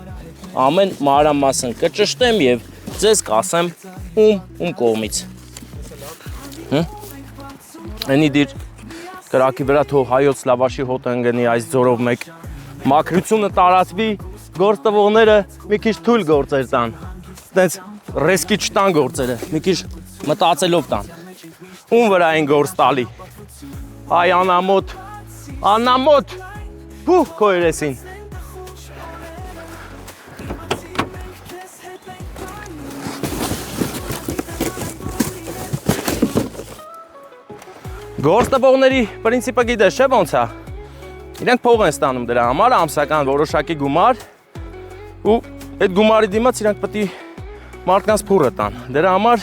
[SPEAKER 1] ամեն մանրամասն կճշտեմ եւ ձեզ կասեմ ում կողմից։ Այնի դիր կրակի վրա թող հայոց լավաշի հոտ ընկնի այս ձորով մեկ մաքրությունը տարածվի, գործ տվողները մի քիչ թույլ գործեր տան։ Այդպես ռեսկի չտան գործերը, մի քիչ մտածելով տան։ Ում վրա են գործ տալի։ Այ անամոտ, փուh քո երեսին։ Գործ տվողների պրինցիպը գիտես չէ ոնց է։ Իրենք փող են ստանում դրա համար, ամսական որոշակի գումար ու այդ գումարի դիմաց իրենք պետք է մարդկանց փուրը տան։ Դրա համար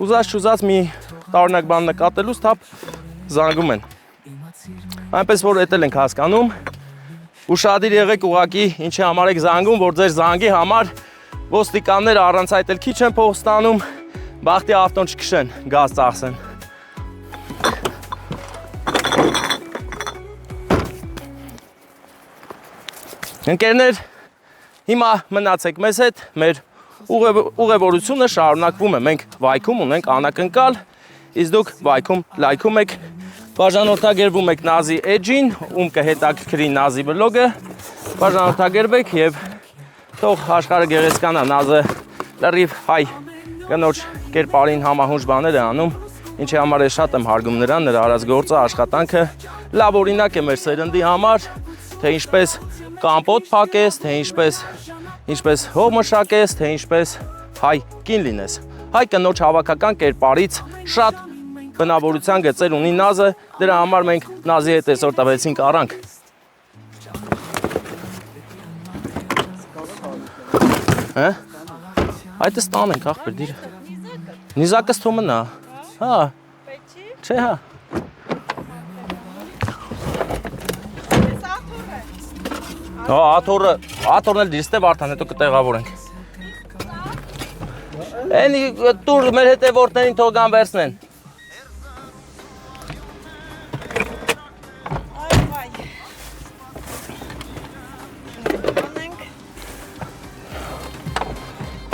[SPEAKER 1] ուզած մի տարօրինակ բան նկատելուց թափ զանգում են։ Այնպես որ էտել ենք հասկանում, ուշադիր եղեք ուղակի ինչի համար եք զանգում, որ ձեր զանգի համար ոստիկանները առանց այդ էլ քիչ են փող ստանում, բախտի ավտոն չքշեն, գազ ծախսեն։ Ընկերներ, հիմա մնացեք մեզ հետ, մեր ուղևորությունը շարունակվում է, մենք վայքում ունենք անակնկալ, իսկ դուք վայքում լայքում եք, բաժանորդագրվում եք Նազի էջին, ում կհետաքրքրի Նազի բլոգը, բաժանորդագրվեք եւ թող աշխարհը գեղեցկանա, Նազը լրիվ հայ կնոջ կերպարին համահունչ բաներ է անում, ինչի համար է շատ եմ հարգում նրան, նրա արած գործը, աշխատանքը, լավ օրինակ է մեր սերնդի համար, թե ինչպես կամպոտ փակես, թե ինչպես հող մշակես, թե ինչպես հայ կին լինես։ Հայ կնոջ հավաքական կերպարից շատ բնավորության գծեր ունի Նազը, դրա համար մենք Նազի հետ այսօր տվեցինք առանք։ Հա? Այդ ստան ենք ախպեր դիրը։ Նիզակս թո մնա։ Հա։ Չէ հա։ Հա, աթորն էլ դիստե վարդան, հետո կտեղավորենք։ Էնի տուր մեր հետևորդներին թող գան վերցնեն։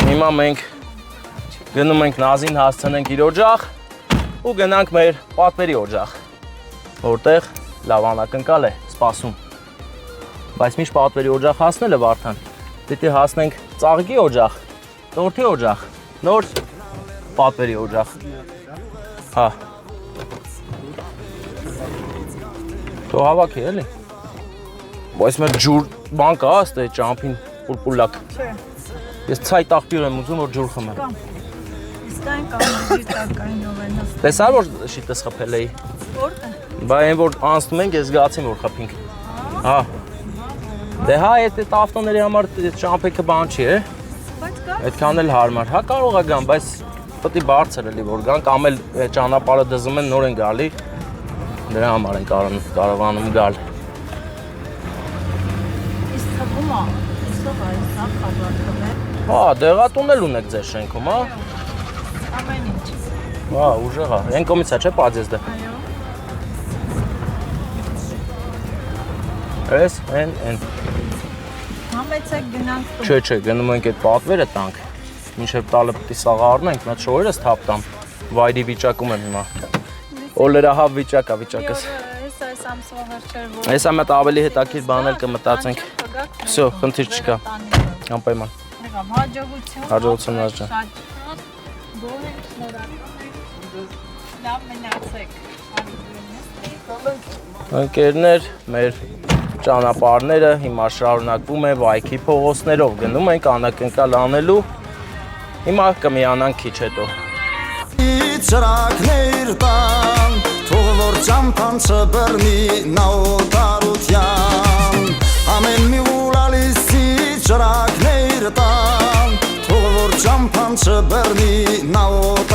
[SPEAKER 1] Հիմա մենք գնում ենք Նազին հասցնենք իր օջախ ու գնանք մեր պատվերի օջախ, որտեղ լավ անակնկալ է սպասում։ Բայց միշտ պատվերի օջախ հասնելը վարդան, պետք է հասնենք ծաղիկի օջախ, տորթի օջախ, նոր պատվերի օջախ։ Հա։ Թող հավաքի էլի։ Բայց մեր ջուր բան կա, ստե ճամփին պուլպուլակ։
[SPEAKER 2] Չէ։
[SPEAKER 1] Ես ցայ տաղբյուր եմ ուզում, որ ջուր խմեմ։
[SPEAKER 2] Իսկ այն կամ դիտակայինով են նստել։
[SPEAKER 1] Տեսա՞ որ շիտես խփել էի։
[SPEAKER 2] Որտե՞ղ։
[SPEAKER 1] Բա այն որ անցնում ենք, ես զգացի որ խփինք։ Հա։ Դե հա, այդ ավտոների համար ճամփեքը բան չի, է։
[SPEAKER 2] Բայց կա։
[SPEAKER 1] Այդքան էլ հարմար։ Հա կարող է գան, բայց պետք է բարձր էլի որ գան կամ էլ ճանապարհը դզում են նոր են գալի։ Դրա համար են կարողանում գալ։
[SPEAKER 2] Իսկ թվում է, այսօր այս խաղարկում է։
[SPEAKER 1] Հա, դեղատուն էլ ունեք ձեր շենքում, հա։
[SPEAKER 2] Ամեն ինչ։
[SPEAKER 1] Հա, ուժեղ է։ Այն կողմից է, չէ՞, պադեզդը։
[SPEAKER 2] Այո։
[SPEAKER 1] Էս, այն։
[SPEAKER 2] Համեցեք գնանք տուն։
[SPEAKER 1] Չէ, գնում ենք այդ պատվերը տանք։ մինչև տալը պետք է սաղ առնենք, նա չորերս թափ տամ, վայրի վիճակում եմ հիմա, օլերահավ վիճակ է վիճակս, հեսա մետ ավելի հետաքրքիր բանել կմտածենք, վսյո, խնդիր չկա, անպայման, հաջողություն աջան, ընկերներ, մեր ճանապարհները հիմա շարունակվում է վայքի փողոցներով, գնում ենք անակնկալ անելու, հիմա կմիանանք քիչ հետո։
[SPEAKER 5] Ճրագներ տան, թող որ ճամփան չբռնի նաոտարության, ամեն մի ուրալիսի ճրագներ տան, թող որ ճամփան չբռնի նաոտ